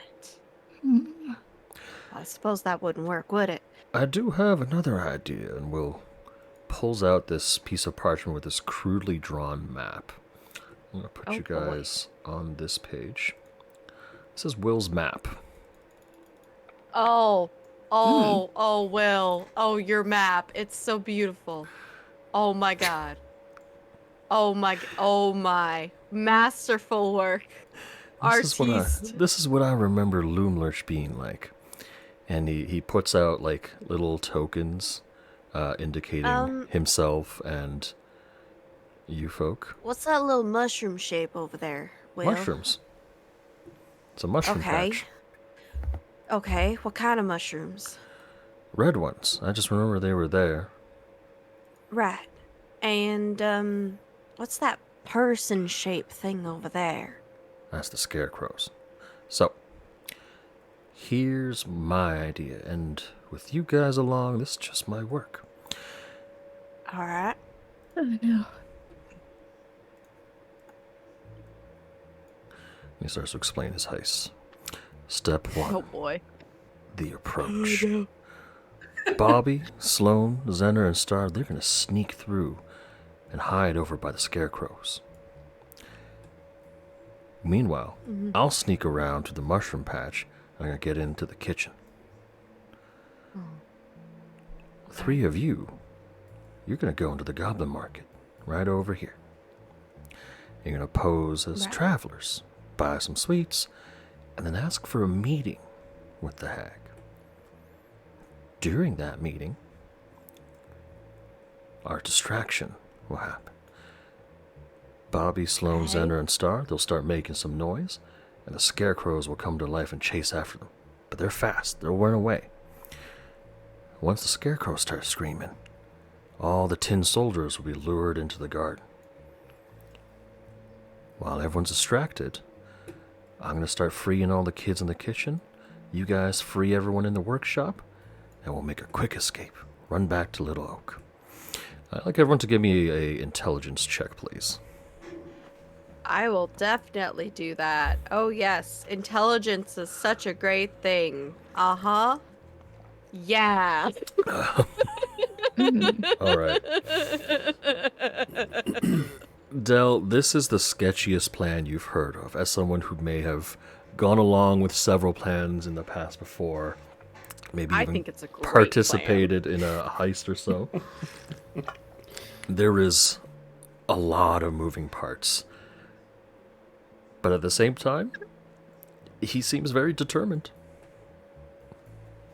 I suppose that wouldn't work, would it? I do have another idea, and Will pulls out this piece of parchment with this crudely drawn map. I'm gonna put Oh, you boy. guys on this page. This is Will's map. Oh, Will. Oh, your map. It's so beautiful. Oh my god. Oh my. Masterful work. This is what I remember Loomlurch being like. And he puts out like little tokens indicating himself and you folk. What's that little mushroom shape over there, Will? Mushrooms. It's a mushroom Okay. patch. Okay, what kind of mushrooms? Red ones. I just remember they were there. Right. And, what's that person-shaped thing over there? That's the scarecrows. So, here's my idea, and with you guys along, this just might work. Alright. Oh no. He starts to explain his heist. Step 1. Oh boy. The approach. Bobby, Sloan, Zener, and Star, they're going to sneak through and hide over by the scarecrows. Meanwhile, I'll sneak around to the mushroom patch and I'm going to get into the kitchen. The three of you, you're going to go into the goblin market right over here. You're going to pose as travelers, buy some sweets, and then ask for a meeting with the hag. During that meeting, our distraction will happen. Bobby, Sloan, Zener, and Star, they'll start making some noise, and the scarecrows will come to life and chase after them. But they're fast, they'll run away. Once the scarecrows start screaming, all the tin soldiers will be lured into the garden. While everyone's distracted, I'm going to start freeing all the kids in the kitchen. You guys free everyone in the workshop, and we'll make a quick escape. Run back to Little Oak. I'd like everyone to give me a intelligence check, please. I will definitely do that. Oh yes, intelligence is such a great thing. Uh-huh. Yeah. All right. Del, this is the sketchiest plan you've heard of, as someone who may have gone along with several plans in the past before. Maybe I even think it's a great participated in a heist or so. There is a lot of moving parts. But at the same time, he seems very determined.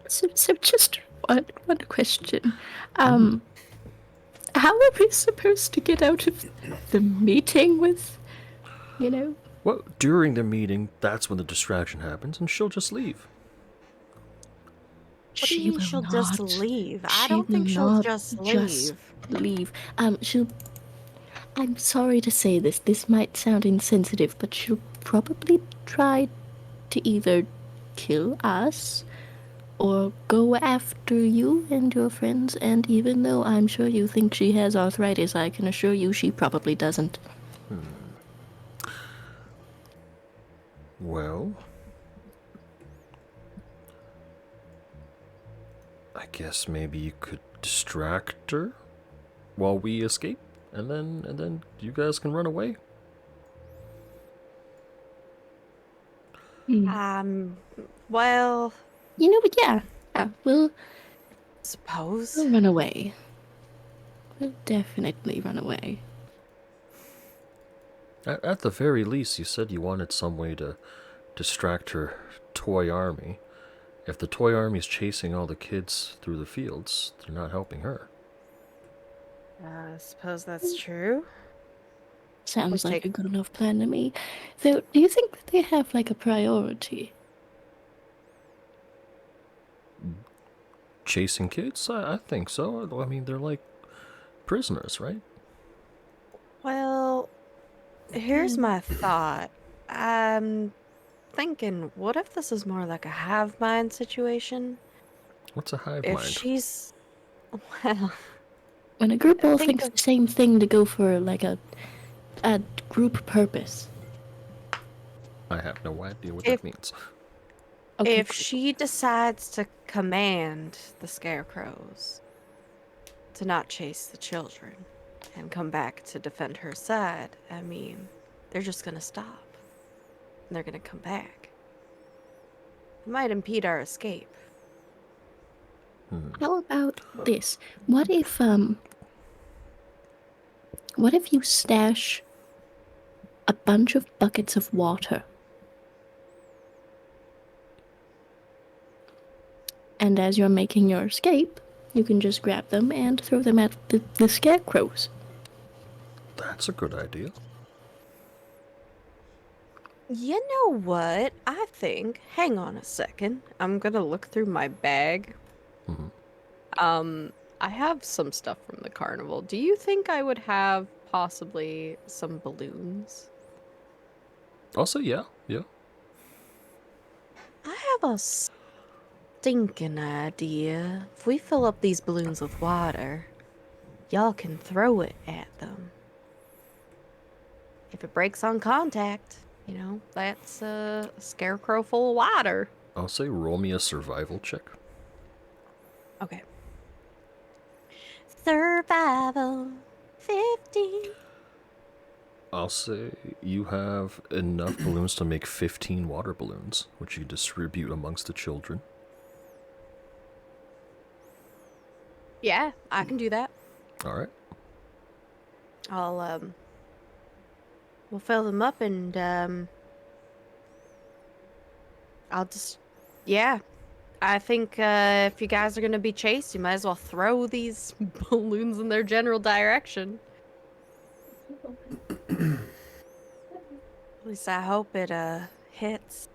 So just one question. How are we supposed to get out of the meeting with, Well, during the meeting, that's when the distraction happens, and she'll just leave. What do you mean she'll just leave? I don't think she'll just leave. I'm sorry to say this. This might sound insensitive, but she'll probably try to either kill us or go after you and your friends. And even though I'm sure you think she has arthritis, I can assure you she probably doesn't. Well, I guess maybe you could distract her while we escape, and then you guys can run away. Well, Yeah, we'll suppose. We'll run away. We'll definitely run away. At the very least, you said you wanted some way to distract her toy army. If the toy army's chasing all the kids through the fields, they're not helping her. I suppose that's true. Sounds like a good enough plan to me. Though, do you think that they have, a priority? Chasing kids? I think so. I mean, they're like prisoners, right? Well, here's my thought. I'm thinking, what if this is more like a hive mind situation? What's a hive If mind? she's... Well... When a group all thinks the same thing to go for, a group purpose. I have no idea what that means. Okay, If she decides to command the scarecrows to not chase the children and come back to defend her side, I mean, they're just gonna stop. And they're gonna come back. It might impede our escape. How about this? What if you stash a bunch of buckets of water? And as you're making your escape, you can just grab them and throw them at the scarecrows. That's a good idea. You know what? I think... Hang on a second. I'm gonna look through my bag. I have some stuff from the carnival. Do you think I would have possibly some balloons? Also, yeah. I have a stinking idea. If we fill up these balloons with water, y'all can throw it at them. If it breaks on contact, that's a scarecrow full of water. I'll say roll me a survival check. Okay. Survival 15. I'll say you have enough balloons to make 15 water balloons, which you distribute amongst the children. Yeah, I can do that. All right. We'll fill them up and, I'll just, yeah. I think, if you guys are gonna be chased, you might as well throw these balloons in their general direction. At least I hope it, hits.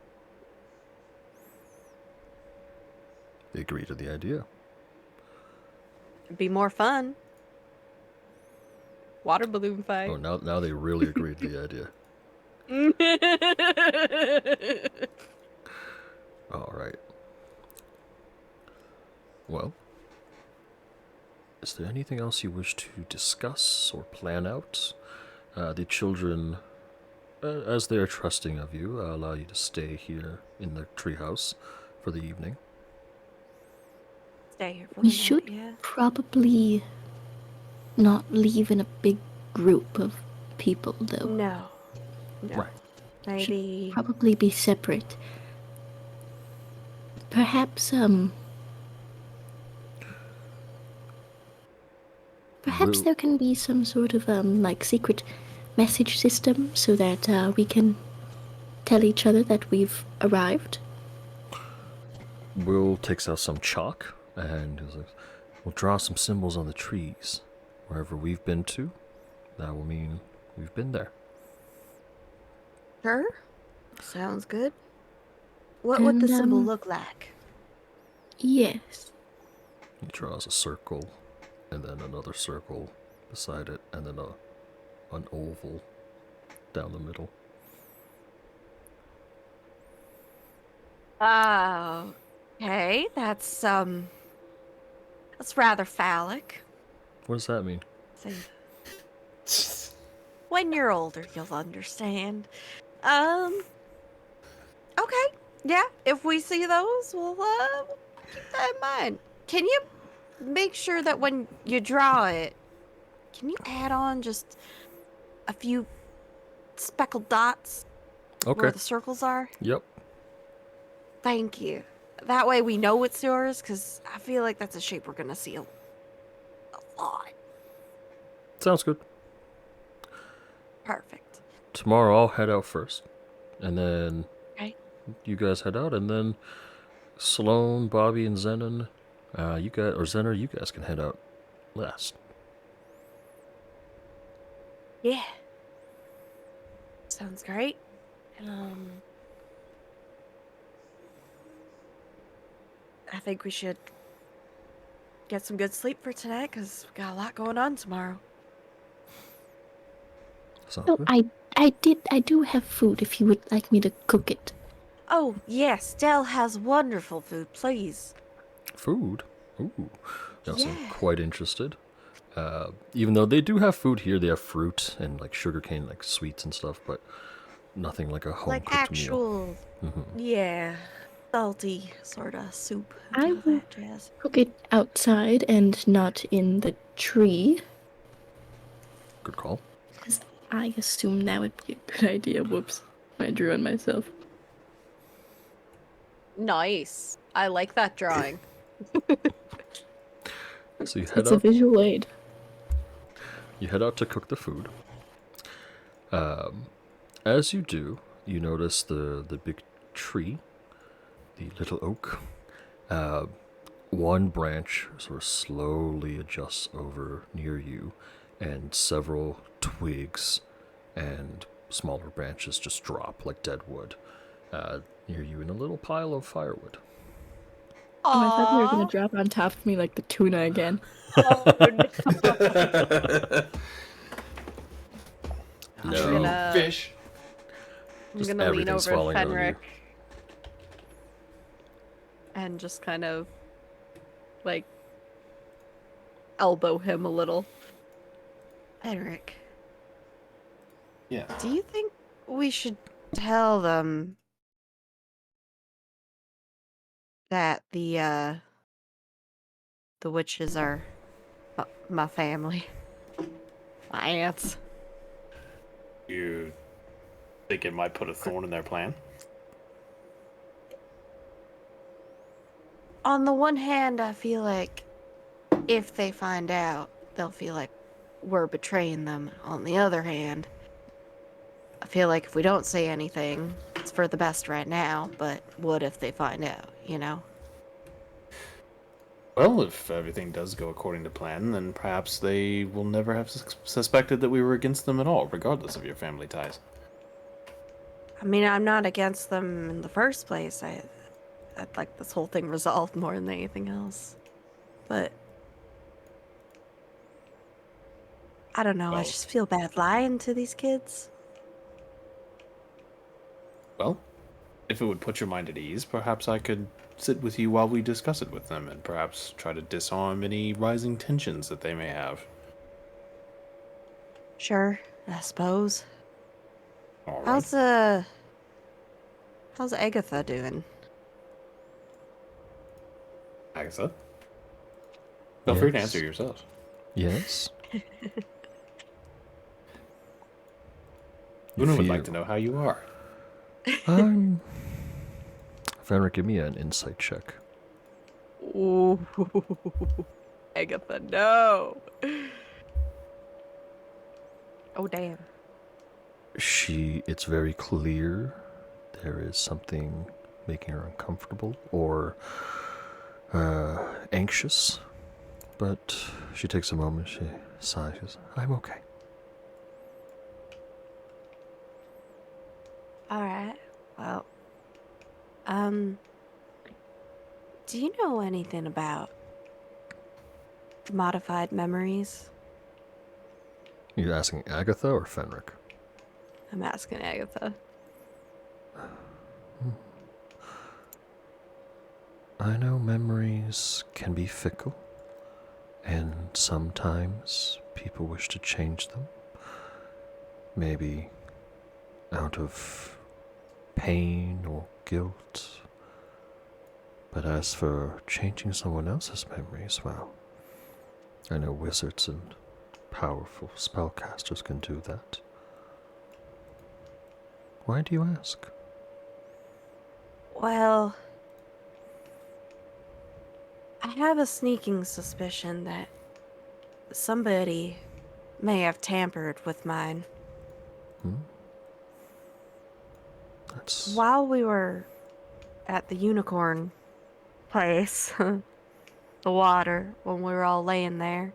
They agree to the idea. It'd be more fun. Water balloon fight. Oh, now they really agree to the idea. All right. Well, is there anything else you wish to discuss or plan out? The children, as they are trusting of you, allow you to stay here in the treehouse for the evening. Stay here for We the night, should yeah. probably not leave in a big group of people, though. No. Right. Maybe. Probably be separate. Perhaps, Perhaps Will- there can be some sort of, like, secret message system so that, we can tell each other that we've arrived. Will takes out some chalk and is like, we'll draw some symbols on the trees. Wherever we've been to, that will mean we've been there. Sure. Sounds good. What would the And, symbol look like? Yes. He draws a circle, and then another circle beside it, and then an oval down the middle. Oh, okay. That's rather phallic. What does that mean? When you're older, you'll understand. Okay. Yeah, if we see those, we'll keep that in mind. Can you make sure that when you draw it, can you add on just a few speckled dots Okay. where the circles are? Yep. Thank you. That way we know it's yours, because I feel like that's a shape we're going to see a lot. Sounds good. Perfect. Tomorrow I'll head out first, and then Okay. you guys head out, and then Sloan, Bobby, and Zenon, Zener, you guys can head out last. Yeah. Sounds great. I think we should get some good sleep for tonight, because we got a lot going on tomorrow. Sounds Oh, good. I do have food if you would like me to cook it. Oh, yes, Dell has wonderful food, please. Food? Ooh. You seem Yeah. quite interested. Even though they do have food here, they have fruit and like sugarcane, like sweets and stuff, but nothing like a home Like cooked meal. actual, Mhm. yeah, salty sort of soup. and I all will that jazz. cook it outside and not in the tree, Good call. because I assume that would be a good idea. Whoops. I drew on myself. Nice. I like that drawing. So you head It's a out. visual aid. You head out to cook the food. As you do, you notice the big tree, the little oak. One branch sort of slowly adjusts over near you, and several twigs and smaller branches just drop like dead wood near you in a little pile of firewood. Oh, I thought they were Aw. gonna drop on top of me like the tuna again. Oh, no. No. I'm gonna, Fish. I'm Just gonna lean everything's over to falling on you. Fenric and just kind of like elbow him a little. Fenric, Yeah. do you think we should tell them that the witches are my family? My aunts. You think it might put a thorn in their plan? On the one hand, I feel like if they find out, they'll feel like we're betraying them. On the other hand, I feel like if we don't say anything, it's for the best right now, but what if they find out, you know? Well, if everything does go according to plan, then perhaps they will never have suspected that we were against them at all, regardless of your family ties. I mean, I'm not against them in the first place. I'd like this whole thing resolved more than anything else. But I don't know, I Well- just feel bad lying to these kids. Well, If it would put your mind at ease, perhaps I could sit with you while we discuss it with them, and perhaps try to disarm any rising tensions that they may have. Sure, I suppose. All right. How's Agatha doing? Agatha? Feel free to Yes. answer yourself. Yes. Luna would like to know how you are. Fenric, give me an insight check. Ooh, Agatha, no. Oh damn. It's very clear there is something making her uncomfortable or anxious. But she takes a moment, she sighs, she says, I'm okay. Alright. Well, do you know anything about modified memories? You're asking Agatha or Fenric? I'm asking Agatha. I know memories can be fickle, and sometimes people wish to change them. Maybe out of pain or guilt. But as for changing someone else's memories, well, I know wizards and powerful spellcasters can do that. Why do you ask? Well, I have a sneaking suspicion that somebody may have tampered with mine. That's... While we were at the unicorn place, the water, when we were all laying there,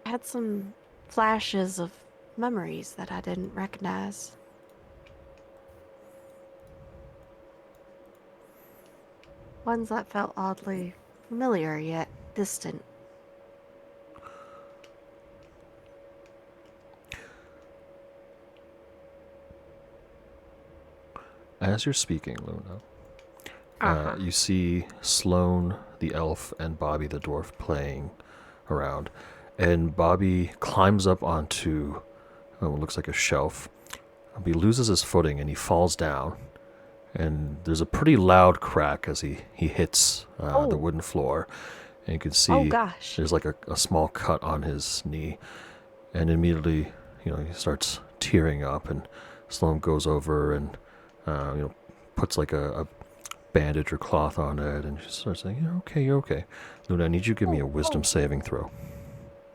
I had some flashes of memories that I didn't recognize. Ones that felt oddly familiar yet distant. As you're speaking, Luna, you see Sloane, the elf, and Bobby, the dwarf, playing around. And Bobby climbs up onto what looks like a shelf. He loses his footing and he falls down. And there's a pretty loud crack as he hits the wooden floor. And you can see there's like a small cut on his knee. And immediately, he starts tearing up. And Sloane goes over and puts like a bandage or cloth on it, and she starts saying, you're okay. Luna, I need you to give me a wisdom saving throw.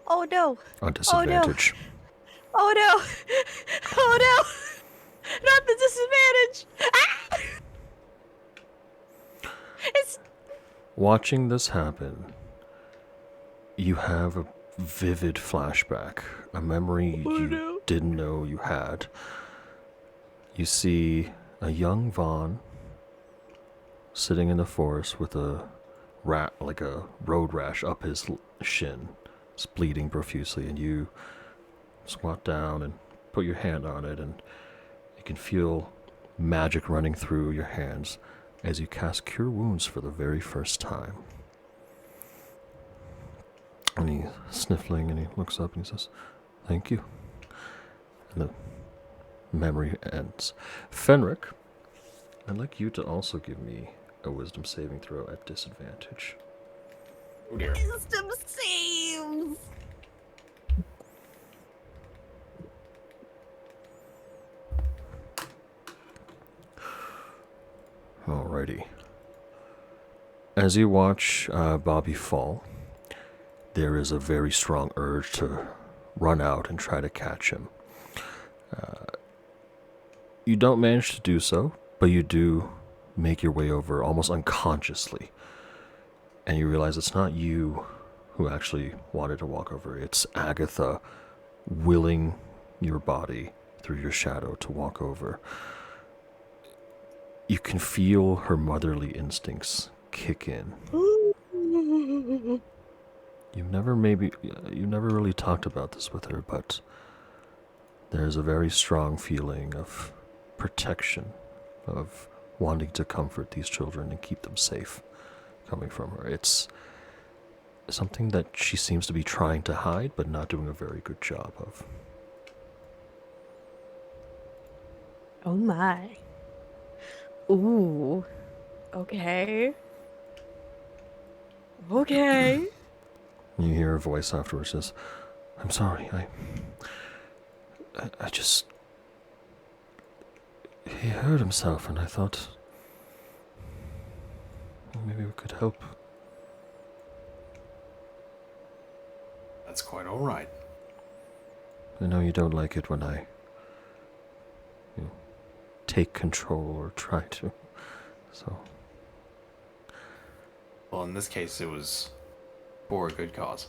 Oh no! On disadvantage. Oh no! Oh no! Not the disadvantage! Ah! It's... Watching this happen, you have a vivid flashback, a memory you didn't know you had. You see a young Vaughn sitting in the forest with a road rash up his shin. It's bleeding profusely, and you squat down and put your hand on it, and you can feel magic running through your hands as you cast Cure Wounds for the very first time. And he's sniffling, and he looks up and he says, "Thank you." And the memory ends. Fenric, I'd like you to also give me a wisdom saving throw at disadvantage. Oh dear. Wisdom saves! Alrighty. As you watch Bobby fall, there is a very strong urge to run out and try to catch him. You don't manage to do so, but you do make your way over almost unconsciously. And you realize it's not you who actually wanted to walk over. It's Agatha willing your body through your shadow to walk over. You can feel her motherly instincts kick in. You've never really talked about this with her, but there's a very strong feeling of protection, of wanting to comfort these children and keep them safe coming from her. It's something that she seems to be trying to hide, but not doing a very good job of. Oh my. Ooh. Okay. Okay. You hear her voice afterwards says, I'm sorry, I just... He hurt himself and I thought... maybe we could help. That's quite all right. I know you don't like it when I take control or try to, so... Well, in this case, it was for a good cause.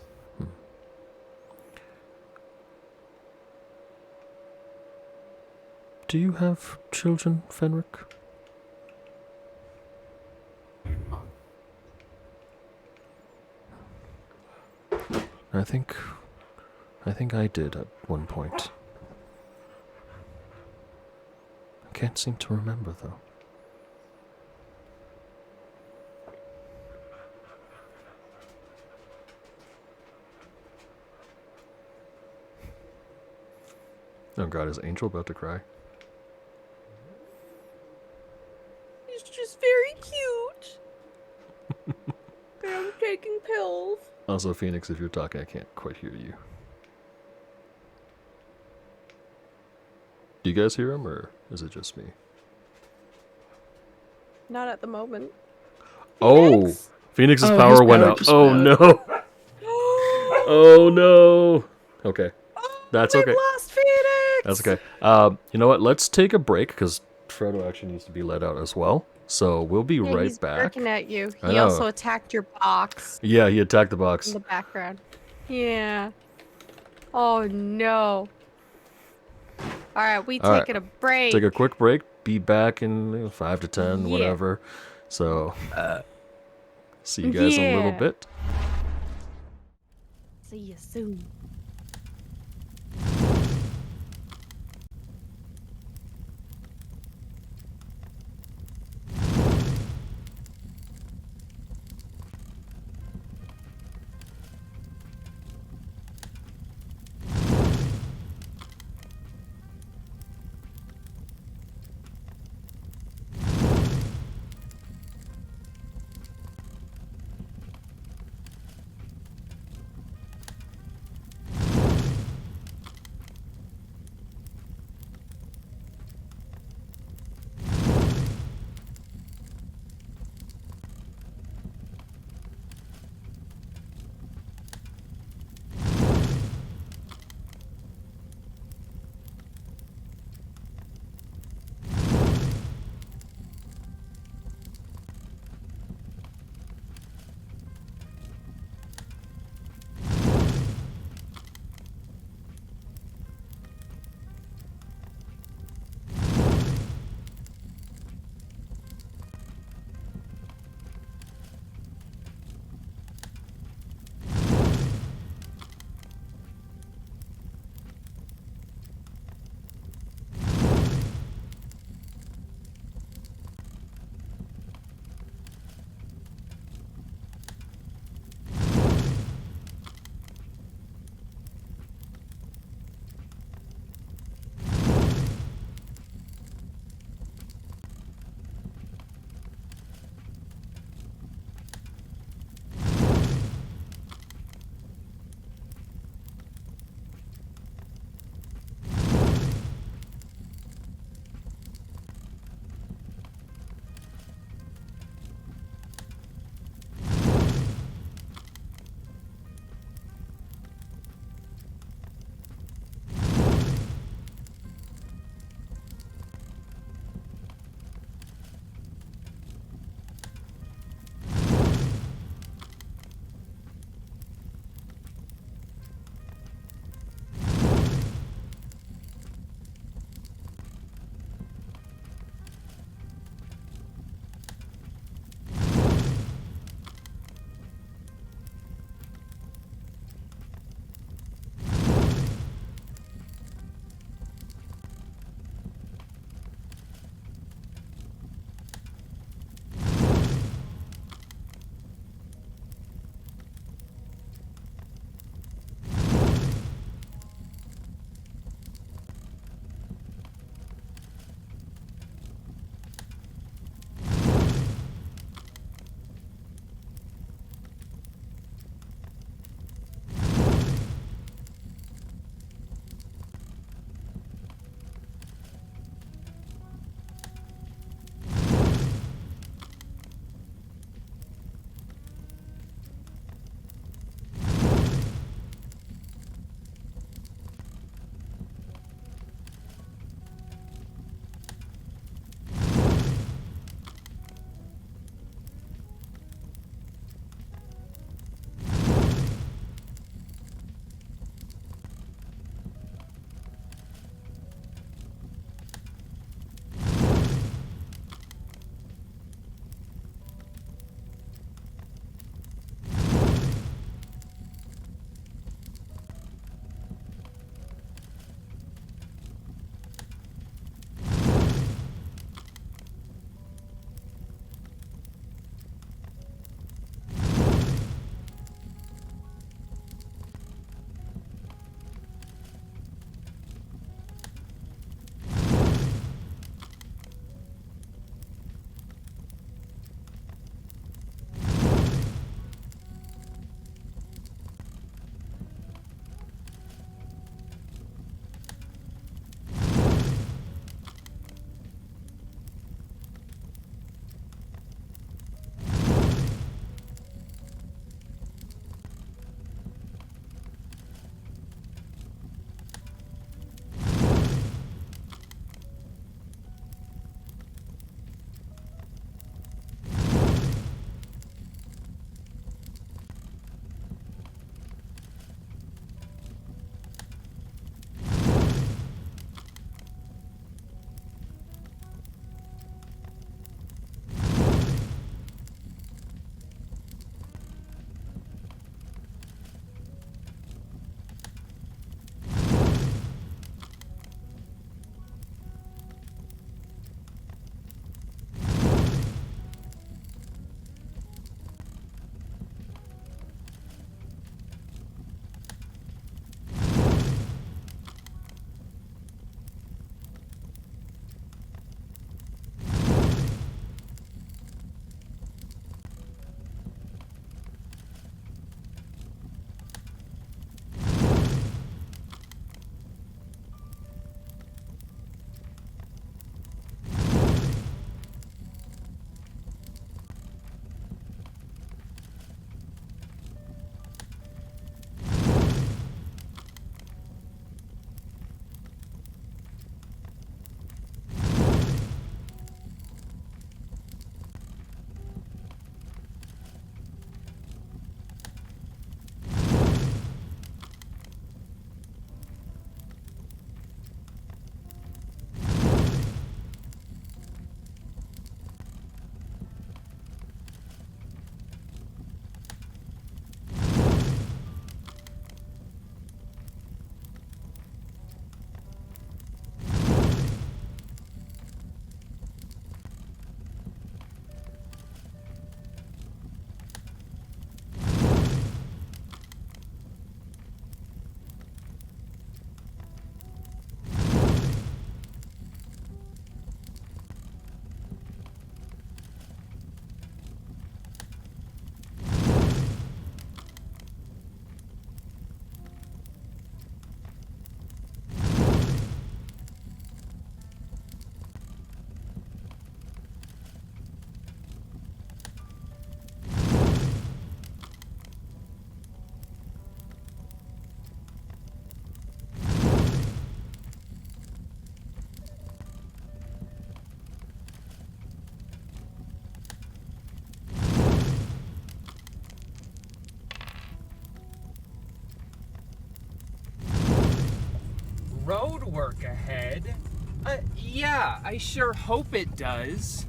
Do you have children, Fenric? I think I did at one point. I can't seem to remember, though. Oh god, is Angel about to cry? He's just very cute. I'm taking pills. Also, Phoenix, if you're talking, I can't quite hear you. Do you guys hear him, or is it just me? Not at the moment. Oh! Phoenix's Oh, power his went power up. just Oh went no! Oh no! Okay. That's We've okay. lost Phoenix! That's okay. You know what? Let's take a break, because Frodo actually needs to be let out as well. So we'll be Yeah, right he's back. barking at you. I He know. also attacked your box Yeah, he attacked the in box. the background. Yeah. Oh no. Alright, we All right. taking a break. Take a quick break. Be back in 5 to 10, Yeah. whatever. So, see you guys in a little Yeah. bit. See you soon. ahead. Yeah, I sure hope it does.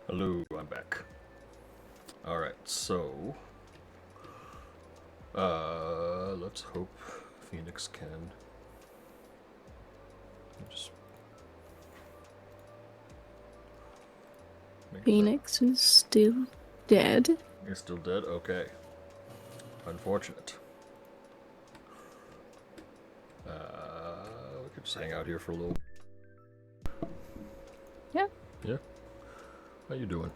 Hello, I'm back. Alright, so... let's hope Phoenix can... Just... Phoenix is still dead. You're still dead? Okay. Unfortunate. We could just hang out here for a little... Yeah. Yeah? How you doing?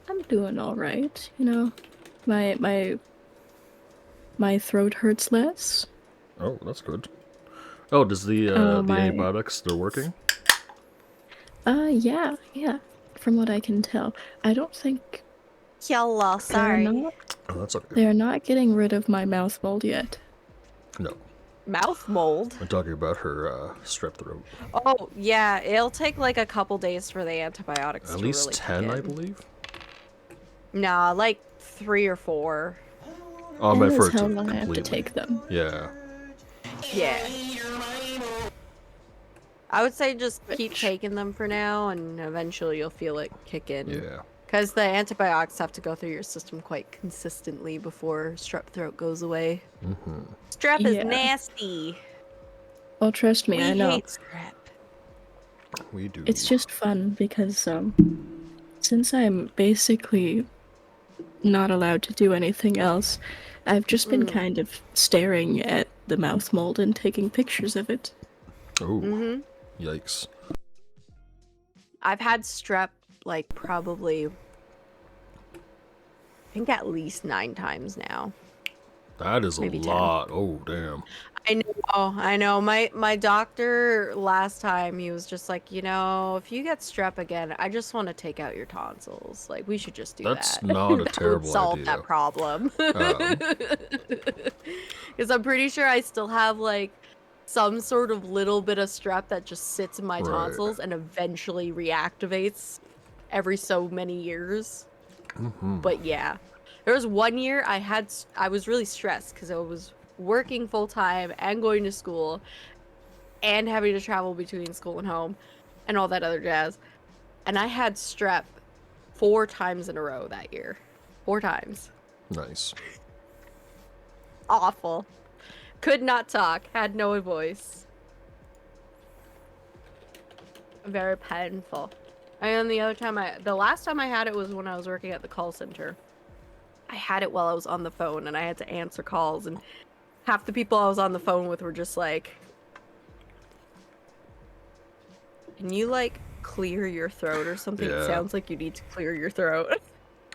I'm doing all right. You know, my throat hurts less. Oh, that's good. Oh, does the antibiotics, they're working? Yeah. From what I can tell, I don't think Yalla, sorry. Oh, that's okay. they're not getting rid of my mouth mold yet. No. Mouth mold? I'm talking about her strep throat. Oh, yeah. It'll take like a couple days for the antibiotics At to least really 10, kick I in. believe? Nah, like 3 or 4. Oh, I meant That for is it how to long I have to completely. take them. Yeah. Yeah. I would say just keep taking them for now, and eventually you'll feel it kick in. Yeah. Because the antibiotics have to go through your system quite consistently before strep throat goes away. Mm-hmm. Strep is Yeah. nasty. Well, trust me, We I know. hate strep. We do. It's just fun because since I'm basically not allowed to do anything else, I've just been kind of staring at the mouth mold and taking pictures of it. Oh, yikes. I've had strep like probably, I think at least 9 times now. That is a Maybe 10. lot. Oh, damn. I know. My doctor last time, he was just like, you know, if you get strep again, I just want to take out your tonsils. Like, we should just do That's that. not a That terrible would solve idea. that problem. Because I'm pretty sure I still have like some sort of little bit of strep that just sits in my Right. tonsils and eventually reactivates every so many years. But yeah, there was one year I was really stressed because I was working full time and going to school and having to travel between school and home and all that other jazz. And I had strep 4 times in a row that year. 4 times. Nice. Awful. Could not talk. Had no voice. Very painful. And the last time I had it was when I was working at the call center. I had it while I was on the phone and I had to answer calls, and half the people I was on the phone with were just like, can you like clear your throat or something? Yeah. It sounds like you need to clear your throat.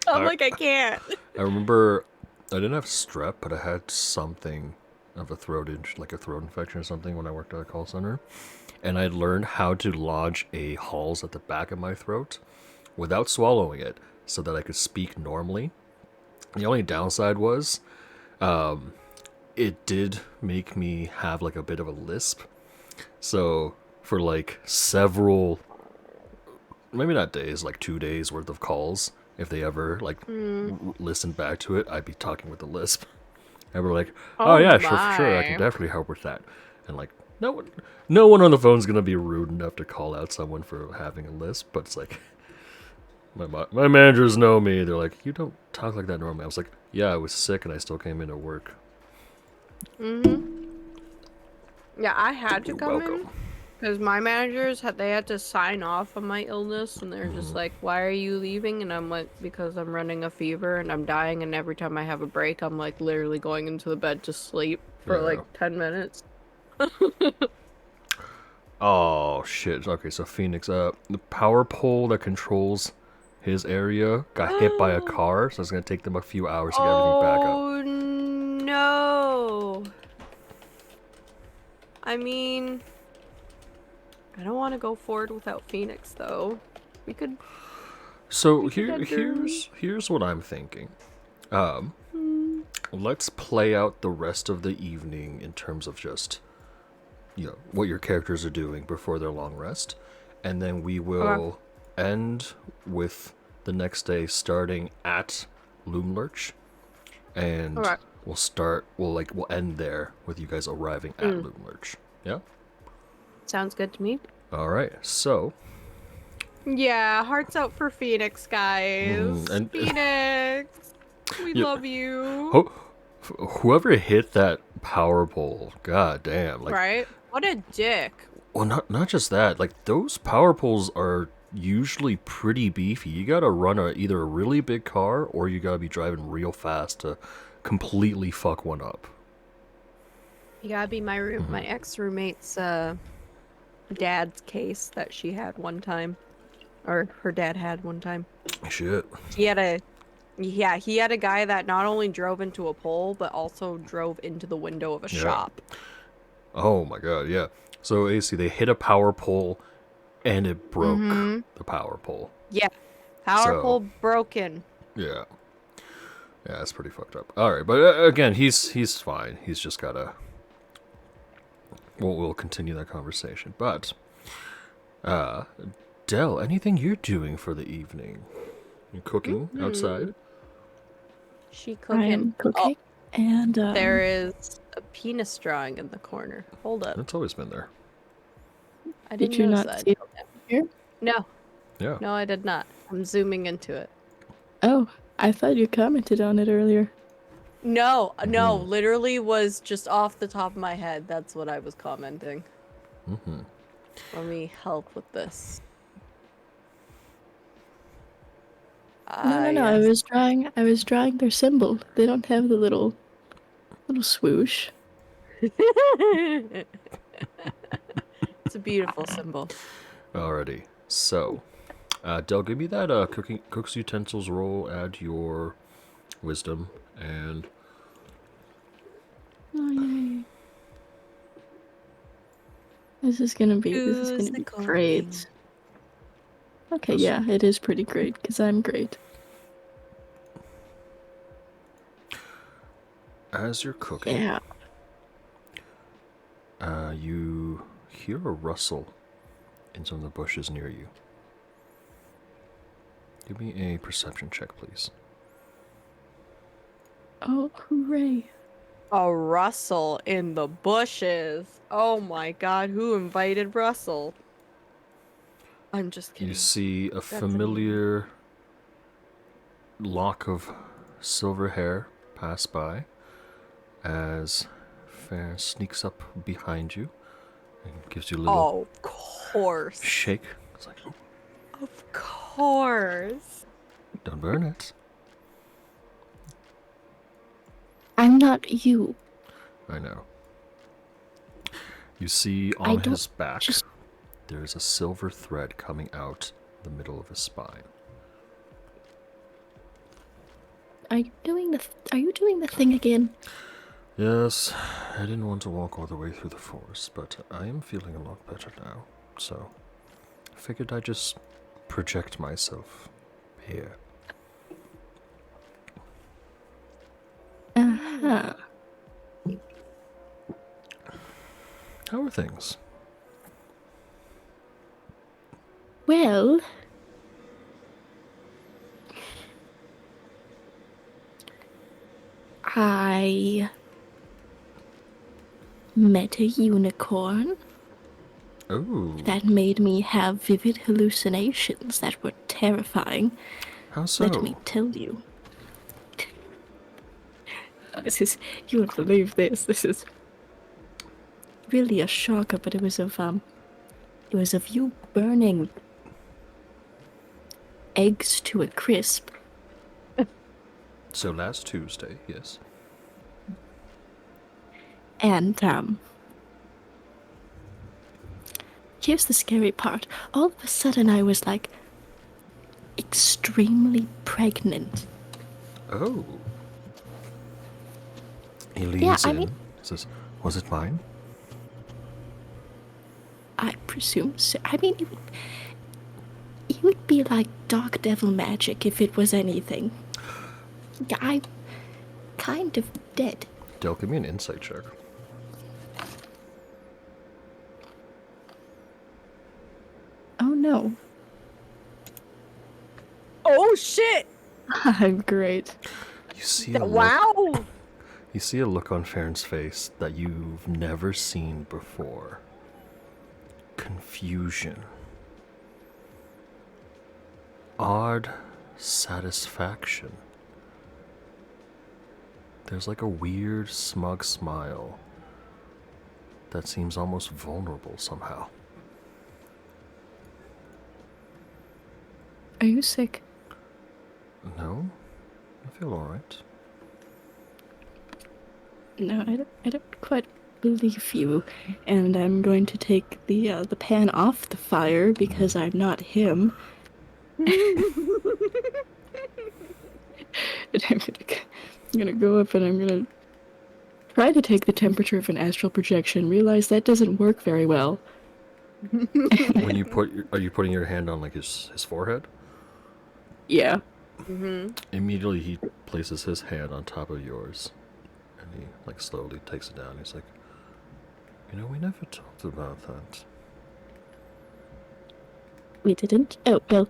I'm like, I can't. I remember I didn't have strep, but I had something of a throat infection or something when I worked at a call center. And I learned how to lodge a Halls at the back of my throat without swallowing it so that I could speak normally. The only downside was it did make me have like a bit of a lisp. So for like several, maybe not days, like 2 days worth of calls, if they ever like listened back to it, I'd be talking with a lisp. And we're like, oh yeah, sure, for sure, I can definitely help with that. And like, no one on the phone's gonna be rude enough to call out someone for having a lisp, but it's like, my managers know me. They're like, you don't talk like that normally. I was like, yeah, I was sick and I still came into work. Yeah, I had to You're come in welcome. because my managers had to sign off on my illness, and they're just like, "Why are you leaving?" And I'm like, "Because I'm running a fever and I'm dying, and every time I have a break, I'm like literally going into the bed to sleep for like 10 minutes." Oh shit. Okay, so Phoenix, the power pole that controls his area got hit by a car, so it's gonna take them a few hours to get everything back up. Oh no! I mean, I don't want to go forward without Phoenix, though. We could. So get here's what I'm thinking. Let's play out the rest of the evening in terms of just, what your characters are doing before their long rest, and then we will end with the next day starting at Loomlurch, and we'll end there with you guys arriving at Loomlurch. Yeah? Sounds good to me. All right. So, Yeah, hearts out for Phoenix, guys. and Phoenix, we love you. whoever hit that power pole, god damn, like, Right? What a dick. well, not just that, like, those power poles are usually pretty beefy. You gotta run either a really big car or you gotta be driving real fast to completely fuck one up. You gotta be my my ex-roommate's dad's case that she had one time, or her dad had one time. Shit. He had a guy that not only drove into a pole but also drove into the window of a shop. Oh my god, yeah. So AC, they hit a power pole and it broke the power pole. Yeah, power So- pole broken. Yeah. Yeah, that's pretty fucked up. All right, but again, he's fine. He's just gotta. We'll continue that conversation. But, Dell, anything you're doing for the evening? You cooking outside? She I cooking. am cooking, and There is a penis drawing in the corner. Hold up. It's always been there. I did didn't you notice not that. see it here? No. Yeah. No, I did not. I'm zooming into it. Oh, I thought you commented on it earlier. No, literally was just off the top of my head. That's what I was commenting. Mm-hmm. Let me help with this. No. Yes. I was drawing their symbol. They don't have the little swoosh. It's a beautiful symbol. Alrighty. So, Del, give me that cook's utensils roll. Add your wisdom and. Oh yay! This is gonna be great. Okay, yeah, it is pretty great because I'm great. As you're cooking, Yeah. You hear a rustle in some of the bushes near you. Give me a perception check, please. Oh, hooray! A rustle in the bushes. Oh my god, who invited Russell? I'm just kidding. You see a familiar lock of silver hair pass by as Fair sneaks up behind you and gives you a little of course. shake. It's like, Of course. don't burn it. I'm not you. I know. You see on his back, there's a silver thread coming out the middle of his spine. Are you doing the thing again? Yes, I didn't want to walk all the way through the forest, but I am feeling a lot better now, so I figured I'd just project myself here. Uh-huh. How are things? Well, I met a unicorn. Oh. That made me have vivid hallucinations that were terrifying. How so? Let me tell you. You won't believe this. This is really a shocker, but it was of you burning eggs to a crisp. So last Tuesday, yes. And here's the scary part. All of a sudden I was like extremely pregnant. Oh. He leans in, says, was it mine? I presume so. I mean, it would be like dark devil magic if it was anything. I'm kind of dead. Del, give me an insight check. Oh no. Oh shit! I'm great. You see a wow! You see a look on Farron's face that you've never seen before. Confusion. Odd satisfaction. There's like a weird, smug smile that seems almost vulnerable somehow. Are you sick? No, I feel alright. No, I don't quite believe you. And I'm going to take the pan off the fire because I'm not him. And I'm gonna go up and I'm gonna try to take the temperature of an astral projection. Realize that doesn't work very well. When you are you putting your hand on like his forehead? Yeah. Mm-hmm. Immediately he places his hand on top of yours, and he like slowly takes it down. He's like, you know, we never talked about that. We didn't? Oh, well.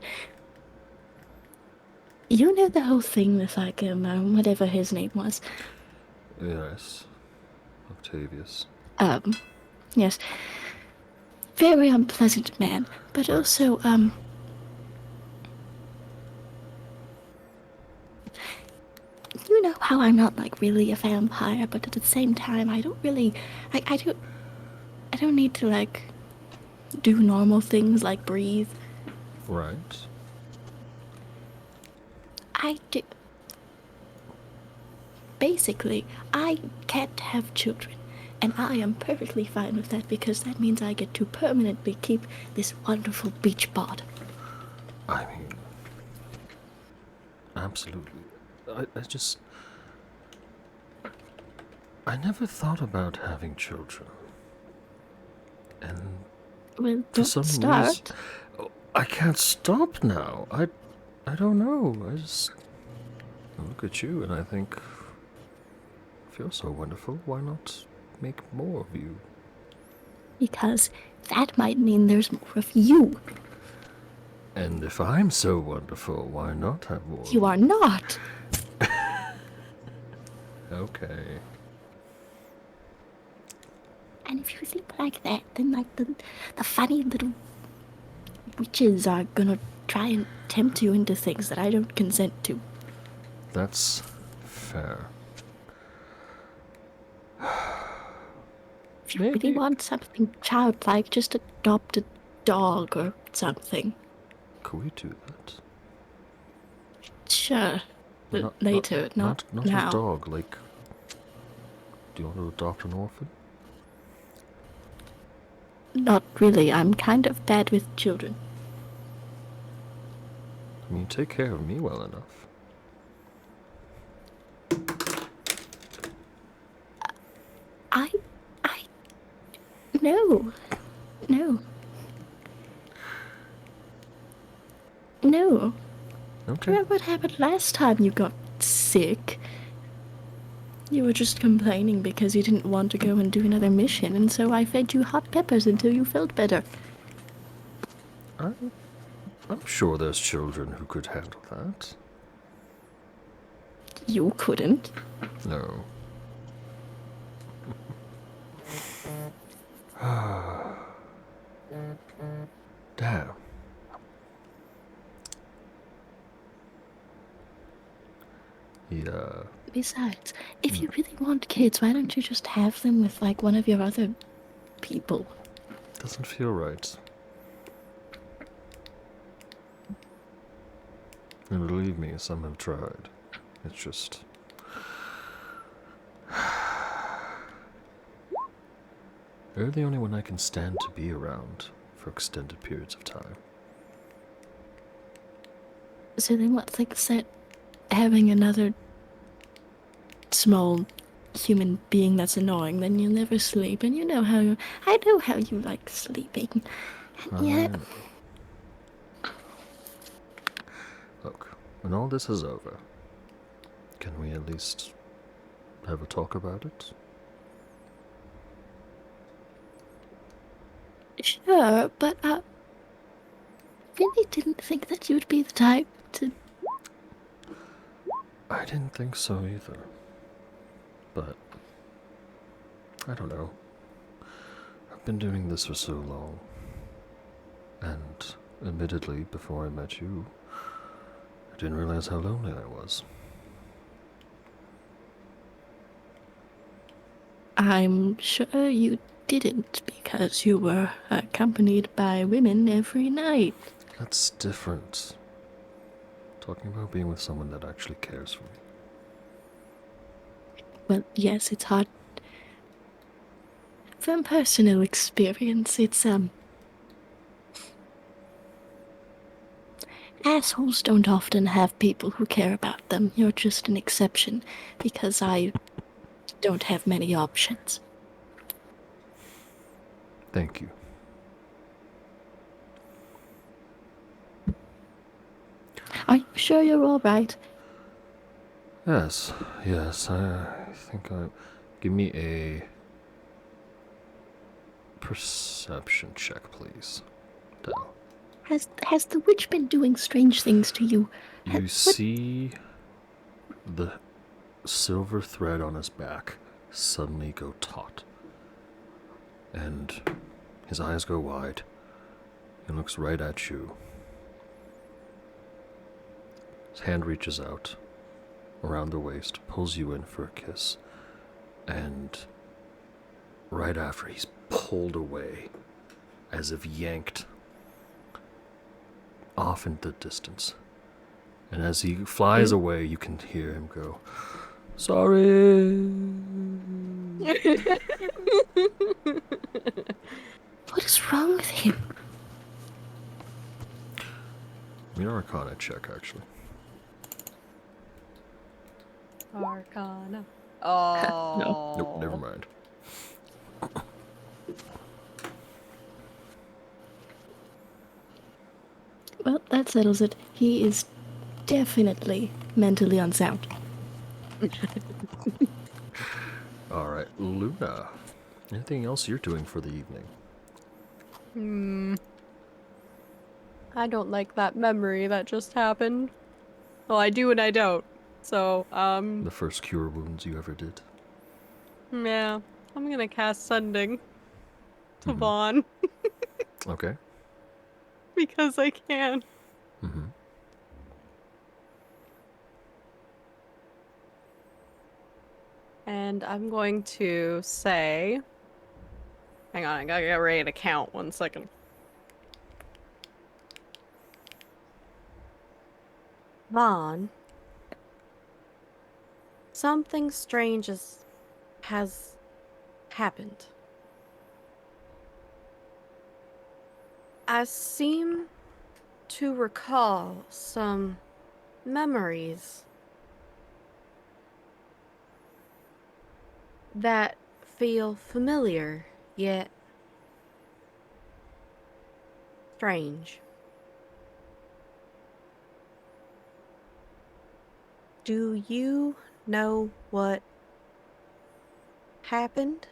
You know the whole thing with like whatever his name was. Yes, Octavius. Yes. Very unpleasant man, but also how I'm not like really a vampire, but at the same time, I don't really, I don't need to like do normal things like breathe. Right. I do. Basically, I can't have children, and I am perfectly fine with that because that means I get to permanently keep this wonderful beach bod. I mean, absolutely. I never thought about having children. And Well, for don't some start. reason, I can't stop now. I don't know. I look at you and I think, if you're so wonderful, why not make more of you? Because that might mean there's more of you. And if I'm so wonderful, why not have more? You are not. Okay. And if you think like that, then like the funny little witches are gonna try and tempt you into things that I don't consent to. That's fair. If you really want something childlike, just adopt a dog or something. Could we do that? Sure. But Not- later, not now. a dog, like... Do you want to adopt an orphan? Not really. I'm kind of bad with children. I mean, you take care of me well enough. No. No. Okay. Remember what happened last time you got sick? You were just complaining because you didn't want to go and do another mission, and so I fed you hot peppers until you felt better. I'm sure there's children who could handle that. You couldn't. No. Damn. Yeah. Besides, if you really want kids, why don't you just have them with, like, one of your other people? Doesn't feel right. And believe me, some have tried. It's just... You're the only one I can stand to be around for extended periods of time. So then what's, like, set having another small human being that's annoying, then you'll never sleep, and you know how I know how you like sleeping. Yeah. Look, when all this is over, can we at least have a talk about it? Sure, but really didn't think that you'd be the type to... I didn't think so either. But I don't know. I've been doing this for so long. And admittedly, before I met you, I didn't realize how lonely I was. I'm sure you didn't, because you were accompanied by women every night. That's different. Talking about being with someone that actually cares for me. Well, yes, it's hard. From personal experience, it's, assholes don't often have people who care about them. You're just an exception, because I don't have many options. Thank you. Are you sure you're alright? Yes, I think I... Give me a perception check, please. Del. Has the witch been doing strange things to you? You see the silver thread on his back suddenly go taut. And his eyes go wide. He looks right at you. His hand reaches out, around the waist, pulls you in for a kiss, and right after he's pulled away, as if yanked off into the distance. And as he flies away, you can hear him go, "Sorry." What is wrong with him? Give me an Arcana check, actually. Arcana. Oh. Nope, never mind. Well, that settles it. He is definitely mentally unsound. Alright, Luna. Anything else you're doing for the evening? I don't like that memory that just happened. Well, I do and I don't. So, The first cure wounds you ever did? yeah. I'm gonna cast Sending to Vaughn. Okay. Because I can. Mm-hmm. And I'm going to say... Hang on, I gotta get ready to count 1 second. Vaughn. Something strange has happened. I seem to recall some memories that feel familiar, yet strange. Do you know what happened?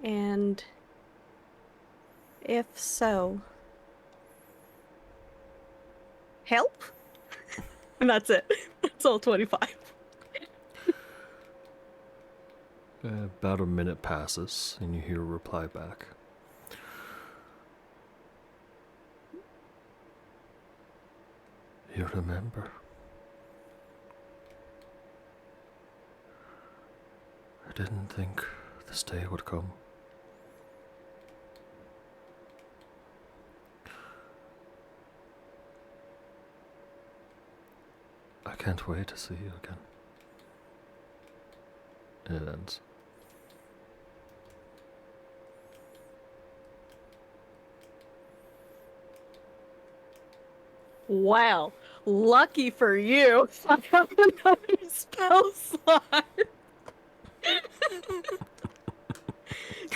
And if so, help? And that's it. That's all 25. About a minute passes, and you hear a reply back. You remember? I didn't think this day would come. I can't wait to see you again. And it ends. Wow, lucky for you, I have another spell slot.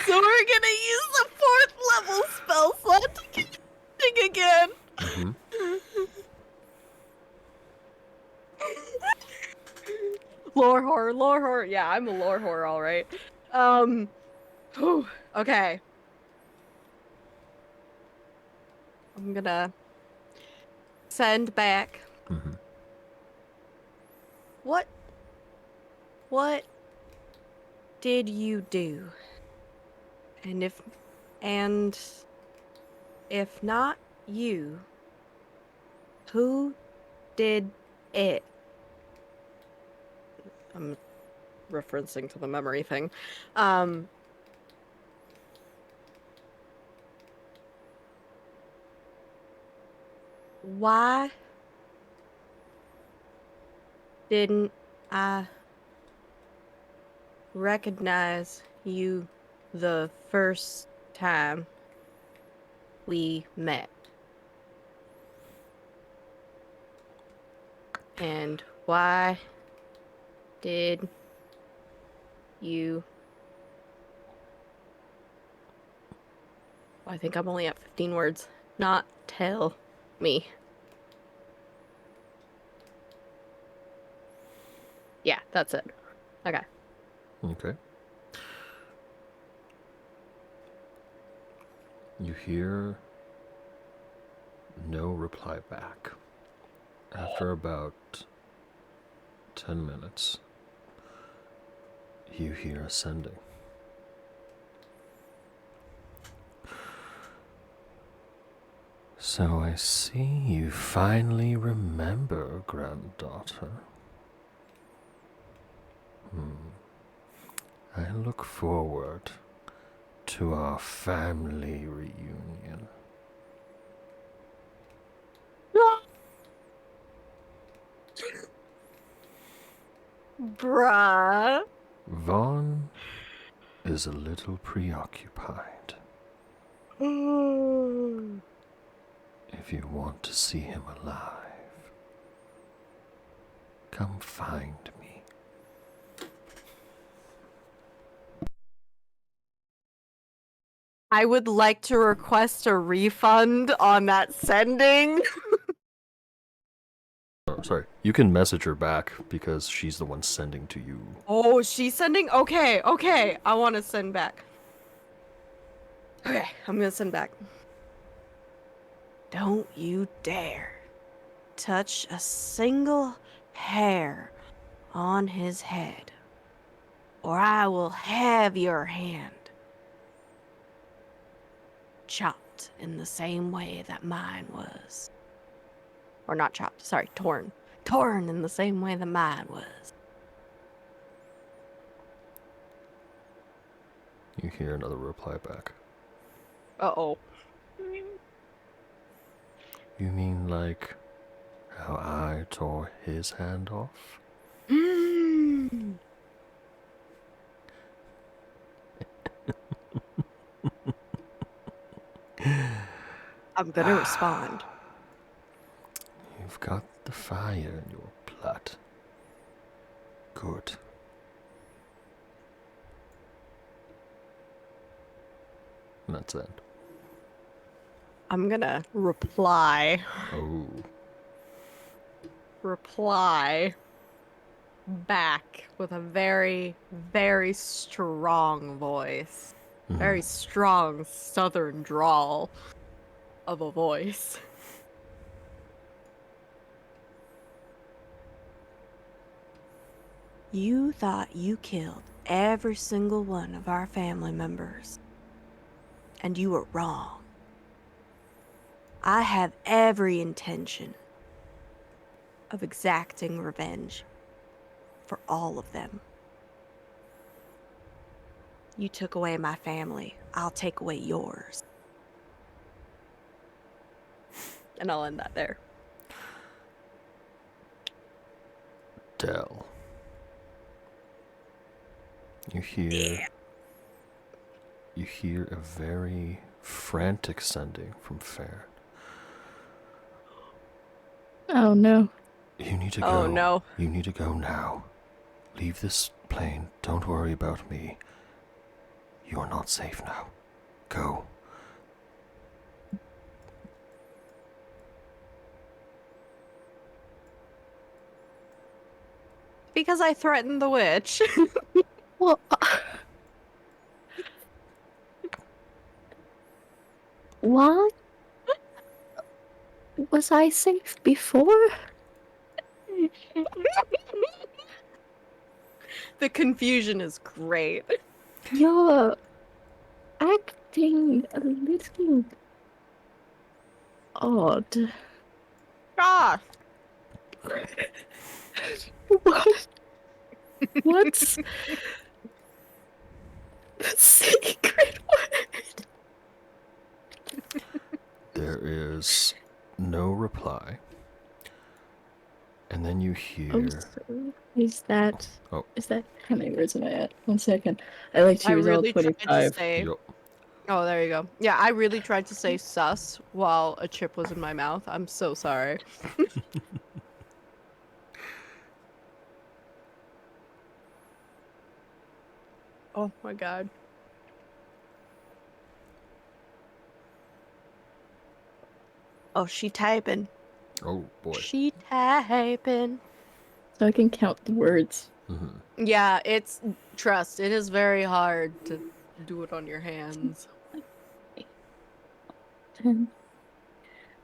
So we're gonna use the 4th level spell slot to continue again. Lore horror. Yeah, I'm a lore horror, all right. Okay. I'm gonna send back. What did you do? And if not you, who did it? I'm referencing to the memory thing. Why didn't I recognize you the first time we met? And why did you... I think I'm only at 15 words. Not tell me. Yeah, that's it. Okay. Okay. You hear no reply back. After about 10 minutes, you hear ascending. So I see you finally remember, granddaughter. I look forward to our family reunion. Bruh. Vaughn is a little preoccupied. If you want to see him alive, come find me. I would like to request a refund on that sending. Oh, sorry. You can message her back because she's the one sending to you. Oh, she's sending? Okay, okay. I want to send back. Okay, I'm gonna send back. Don't you dare touch a single hair on his head, or I will have your hand chopped in the same way that mine was. Or not chopped, sorry, torn. Torn in the same way that mine was. You hear another reply back. Uh-oh. You mean like how I tore his hand off? Mm. I'm gonna respond. You've got the fire in your blood. Good. And that's it. I'm gonna reply. Oh. Reply back with a very, very strong voice. Very strong southern drawl of a voice. You thought you killed every single one of our family members. And you were wrong. I have every intention of exacting revenge for all of them. You took away my family. I'll take away yours. And I'll end that there. Dell. You hear... You hear a very frantic sending from Fair. Oh no. You need to go. Oh no. You need to go now. Leave this plane. Don't worry about me. You are not safe now. Go. Because I threatened the witch. Well, why? Was I safe before? The confusion is great. You're acting a little odd. Ah! What? What's the secret word? There is no reply. And then you hear... Is that... Oh. Is that... How many words am I at? 1 second. I like to use all really tried 25. to say... Yup. Oh, there you go. Yeah, I really tried to say sus while a chip was in my mouth. I'm so sorry. Oh my god. Oh, she typing. Oh, boy. She typing. So I can count the words. Mm-hmm. Yeah, it's... Trust, it is very hard to do it on your hands. 10,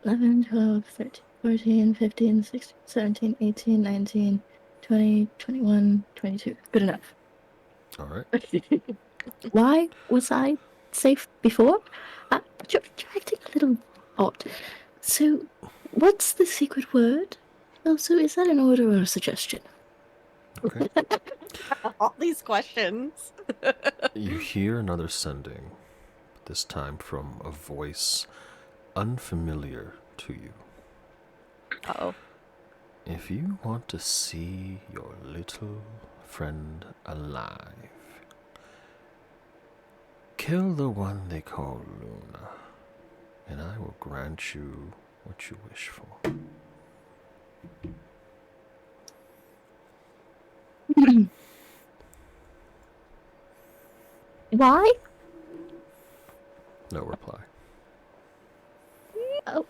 11, 12, 13, 14, 15, 16, 17, 18, 19, 20, 21, 22. Good enough. All right. Why was I safe before? You're acting a little odd. So, what's the secret word? Also, is that an order or a suggestion? Okay. All these questions. You hear another sending, but this time from a voice unfamiliar to you. Uh-oh. If you want to see your little friend alive, kill the one they call Luna, and I will grant you what you wish for. Why? No reply. Oh,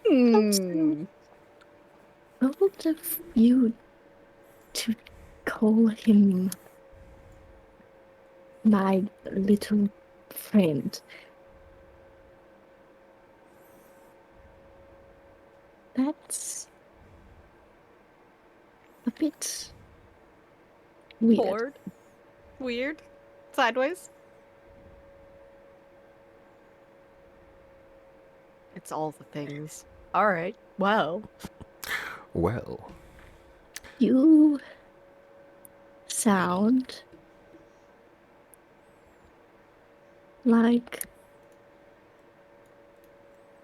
bold of you to call him my little friend. That's a bit weird. Bored. Weird. Sideways. It's all the things. All right. Well. Well, You sound like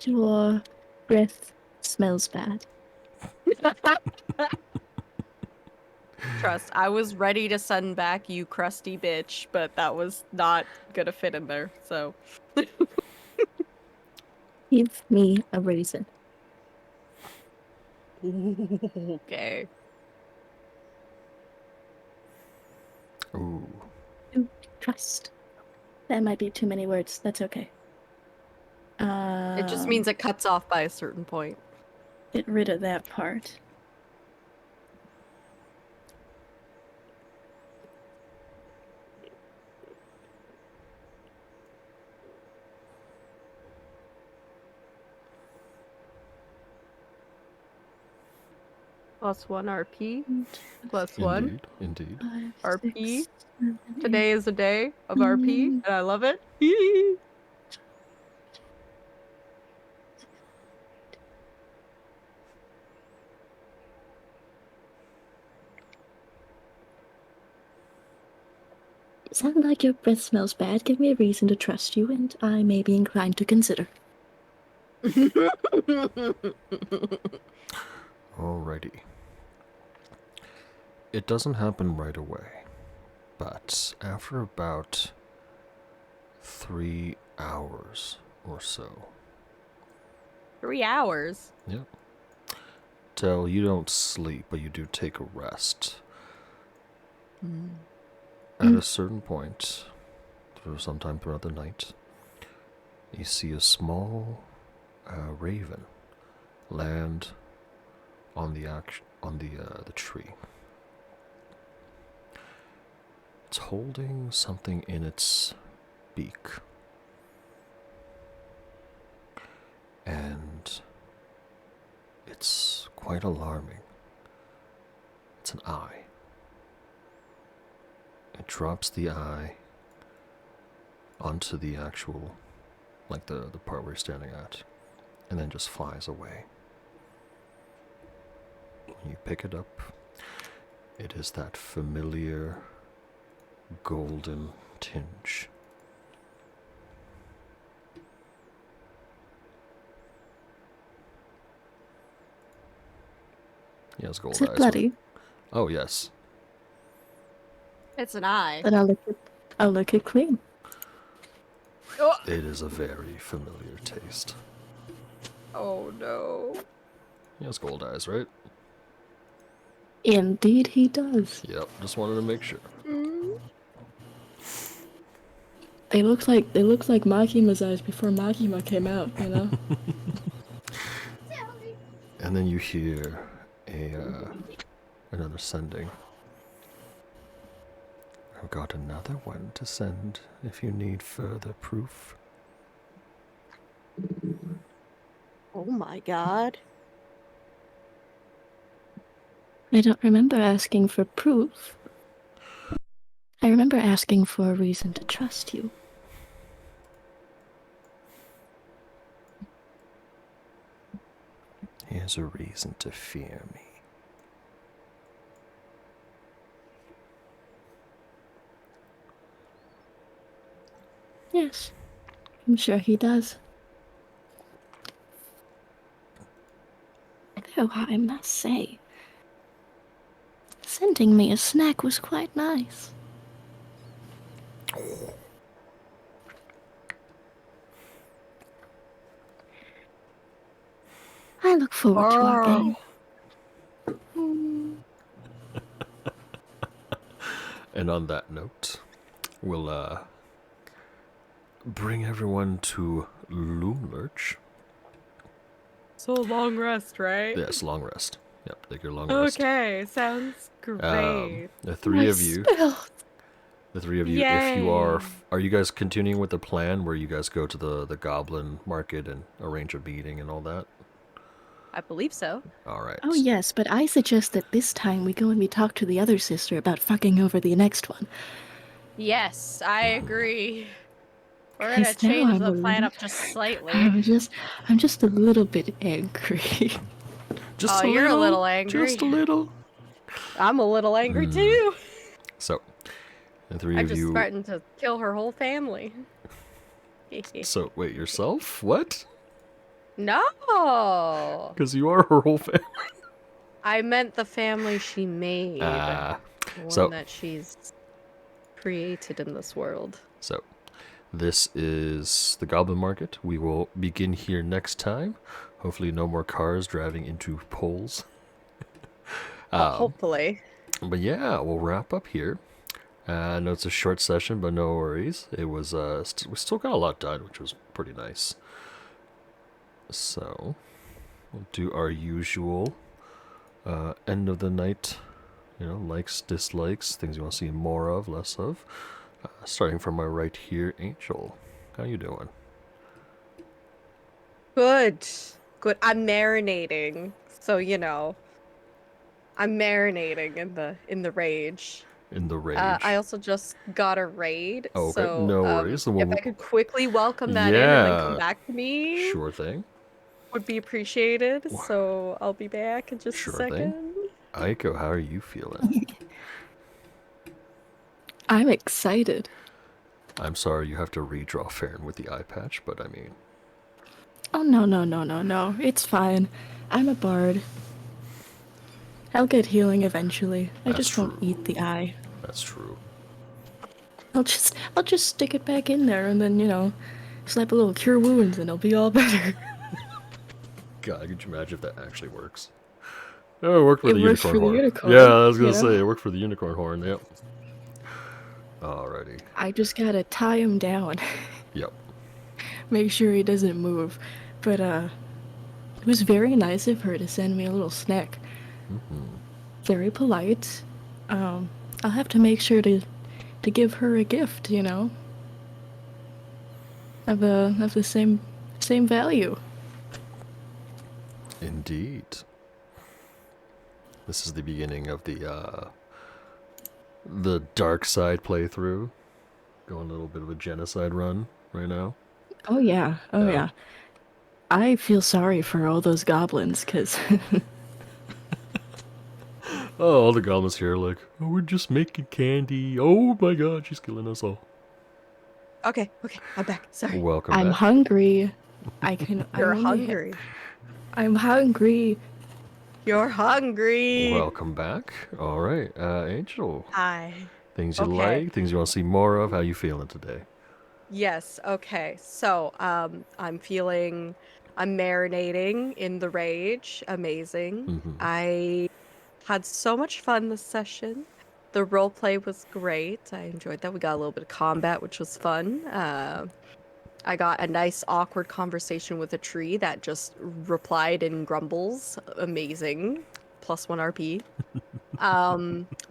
your breath smells bad. Trust, I was ready to send back you crusty bitch, but that was not gonna fit in there, so. Give me a reason. Okay. ooh, Trust. That might be too many words. That's okay. It just means it cuts off by a certain point. Get rid of that part. +1 RP. +1 indeed. RP. Today is a day of RP, and I love it. Sound like your breath smells bad. Give me a reason to trust you, and I may be inclined to consider. Alrighty. It doesn't happen right away, but after about 3 hours or so. 3 hours? Yep. Tell you don't sleep, but you do take a rest. At a certain point, sometime throughout the night, you see a small raven land on the tree. It's holding something in its beak, and it's quite alarming. It's an eye. It drops the eye onto the actual, like the part we're standing at, and then just flies away. You pick it up. It is that familiar golden tinge. Yes, gold Is it eyes. bloody? Oh yes. It's an eye. Then I'll lick it clean. It is a very familiar taste. Oh no. He has gold eyes, right? Indeed he does. Yep, just wanted to make sure. They look like Makima's eyes before Makima came out, you know? And then you hear another sending. I've got another one to send if you need further proof. Oh my god. I don't remember asking for proof. I remember asking for a reason to trust you. Here's a reason to fear me. Yes, I'm sure he does. Though I must say, sending me a snack was quite nice. I look forward to our game. And on that note, we'll bring everyone to Loomlurch. So long rest, right? Yes, long rest. Yep, take your long rest. Okay, sounds great. The three of you. The three of you, if you Yay. are you guys continuing with the plan where you guys go to the goblin market and arrange a meeting and all that? I believe so. All right. Oh yes, but I suggest that this time we go and we talk to the other sister about fucking over the next one. Yes, I agree. We're gonna 'Cause now change I'm the a plan little- up just slightly. I'm just a little bit angry. Just Oh, you're a little angry. Just a little. I'm a little angry too. So, the three I'm of just you. threatened to kill her whole family. So wait, yourself? What? No! Because you are her whole family. I meant the family she made. Ah, The one so- that she's created in this world. So, this is the goblin market. We will begin here next time. Hopefully, no more cars driving into poles. Hopefully. But yeah, we'll wrap up here. I know it's a short session, but no worries. It was we still got a lot done, which was pretty nice. So, we'll do our usual end of the night, likes, dislikes, things you want to see more of, less of. Starting from my right here, Angel. How you doing? Good. Good. I'm marinating. So, I'm marinating in the rage. In the rage. I also just got a raid. Oh, okay. So, No worries. Then if we'll- I could quickly welcome that in and then Yeah. come back to me, Sure thing. would be appreciated. So I'll be back in just Sure a thing. second. Aiko, how are you feeling? I'm excited. I'm sorry you have to redraw Farron with the eye patch, but I mean... Oh no. It's fine. I'm a bard. I'll get healing eventually. I That's just won't true. eat the eye. That's true. I'll just stick it back in there and then, slap a little cure wounds and it'll be all better. God, could you imagine if that actually works? Oh, it worked for It the works unicorn for the horn. unicorn, Yeah, I was gonna you know? say, it worked for the unicorn horn, yep. Alrighty. I just gotta tie him down. Yep. Make sure he doesn't move. But, it was very nice of her to send me a little snack. Very polite. I'll have to make sure to give her a gift, of the same value. Indeed. This is the beginning of the dark side playthrough. Going a little bit of a genocide run right now. Oh yeah. I feel sorry for all those goblins, cause Oh, all the goblins here are like, oh, we're just making candy. Oh my god, she's killing us all. Okay, I'm back. Sorry. Welcome I'm back. hungry. I can. You're I only ha- hungry. I'm hungry. You're hungry. Welcome back. All right, Angel. Hi. Things you Okay. like, things you want to see more of. How you feeling today? Yes, okay. So, I'm marinating in the rage. Amazing. Mhm. I had so much fun this session. The roleplay was great. I enjoyed that. We got a little bit of combat, which was fun. I got a nice awkward conversation with a tree that just replied in grumbles. Amazing. +1 RP.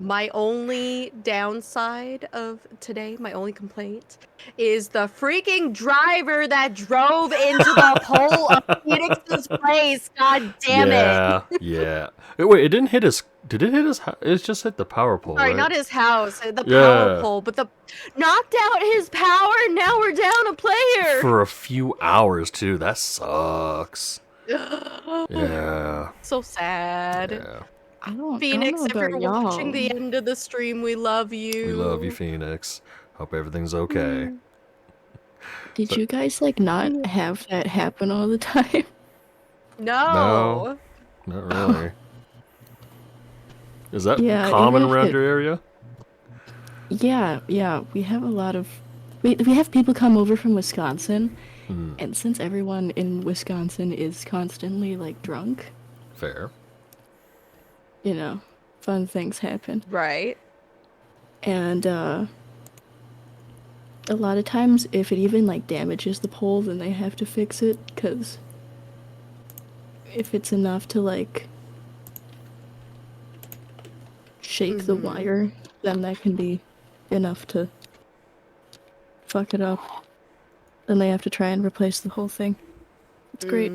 My only downside of today, my only complaint, is the freaking driver that drove into the pole of Fenix's place. God damn it. Yeah. Wait, it didn't hit his. Did it hit his? It just hit the power pole. Sorry, right? not his house, the Yeah. power pole, but the knocked out his power. And now we're down a player. For a few hours too. That sucks. Yeah. So sad. Yeah. I don't Phoenix, know if you're about y'all. watching the end of the stream, we love you. We love you, Phoenix. Hope everything's okay. Did So- you guys like not have that happen all the time? No. Not really. Is that Yeah, common even if around it- your area? Yeah. We have a lot of. We have people come over from Wisconsin, and since everyone in Wisconsin is constantly like drunk, Fair. you know, fun things happen. Right. And a lot of times, if it even like damages the pole, then they have to fix it. Cause if it's enough to like shake the wire, then that can be enough to fuck it up. Then they have to try and replace the whole thing. It's great.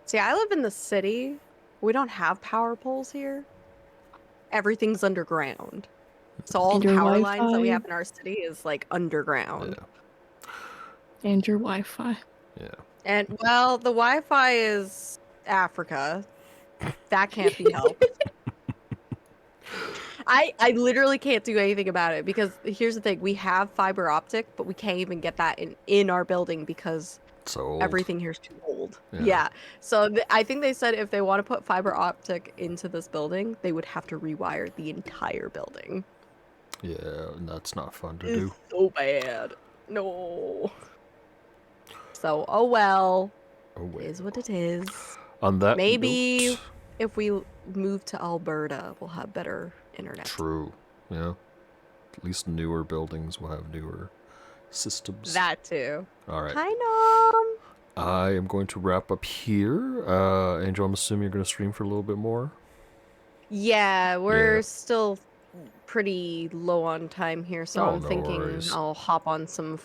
See, I live in the city. We don't have power poles here. Everything's underground. So all And the your power lines that we Wi-Fi? have in our city is like underground. And your Wi-Fi. Yeah. And well, the Wi-Fi is Africa. That can't be helped. I literally can't do anything about it because here's the thing: we have fiber optic, but we can't even get that in our building because So everything here's too old. Yeah. Yeah. So I think they said if they want to put fiber optic into this building, they would have to rewire the entire building. Yeah, and that's not fun to It's do. so bad. No. So oh well. Oh It wait. is what it is. On that Maybe note, if we move to Alberta, we'll have better internet. true. Yeah. At least newer buildings will have newer systems. That too. All right. Hi, Nom. I am going to wrap up here. Angel, I'm assuming you're going to stream for a little bit more. Yeah, we're Yeah. still pretty low on time here, so Oh, I'm no thinking worries. I'll hop on some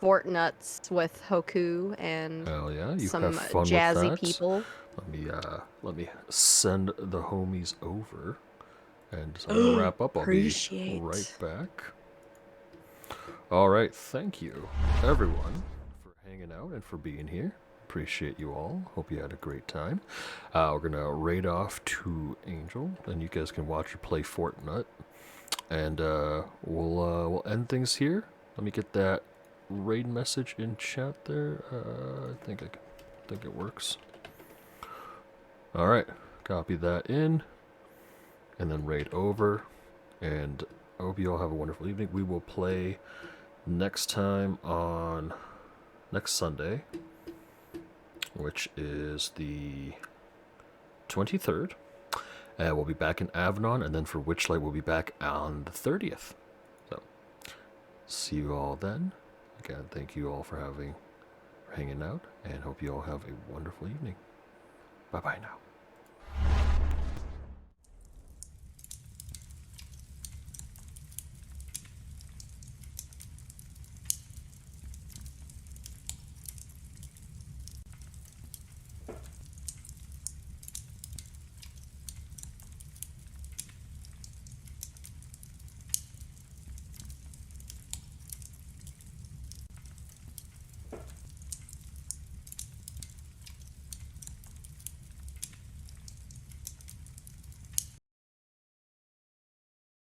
Fortnuts with Hoku and Hell yeah, you some have fun jazzy with that. people. Let me send the homies over, and so I'm gonna wrap up. I'll be Appreciate. right back. All right, thank you everyone for hanging out and for being here. Appreciate you all. Hope you had a great time. We're gonna raid off to Angel, and you guys can watch her play Fortnite. And we'll end things here. Let me get that raid message in chat there. I think it works. All right, copy that in, and then raid over. And I hope you all have a wonderful evening. We will play next time on next Sunday, which is the 23rd. We'll be back in Avalon, and then for Witchlight, we'll be back on the 30th. So, see you all then. Again, thank you all for hanging out, and hope you all have a wonderful evening. Bye-bye now.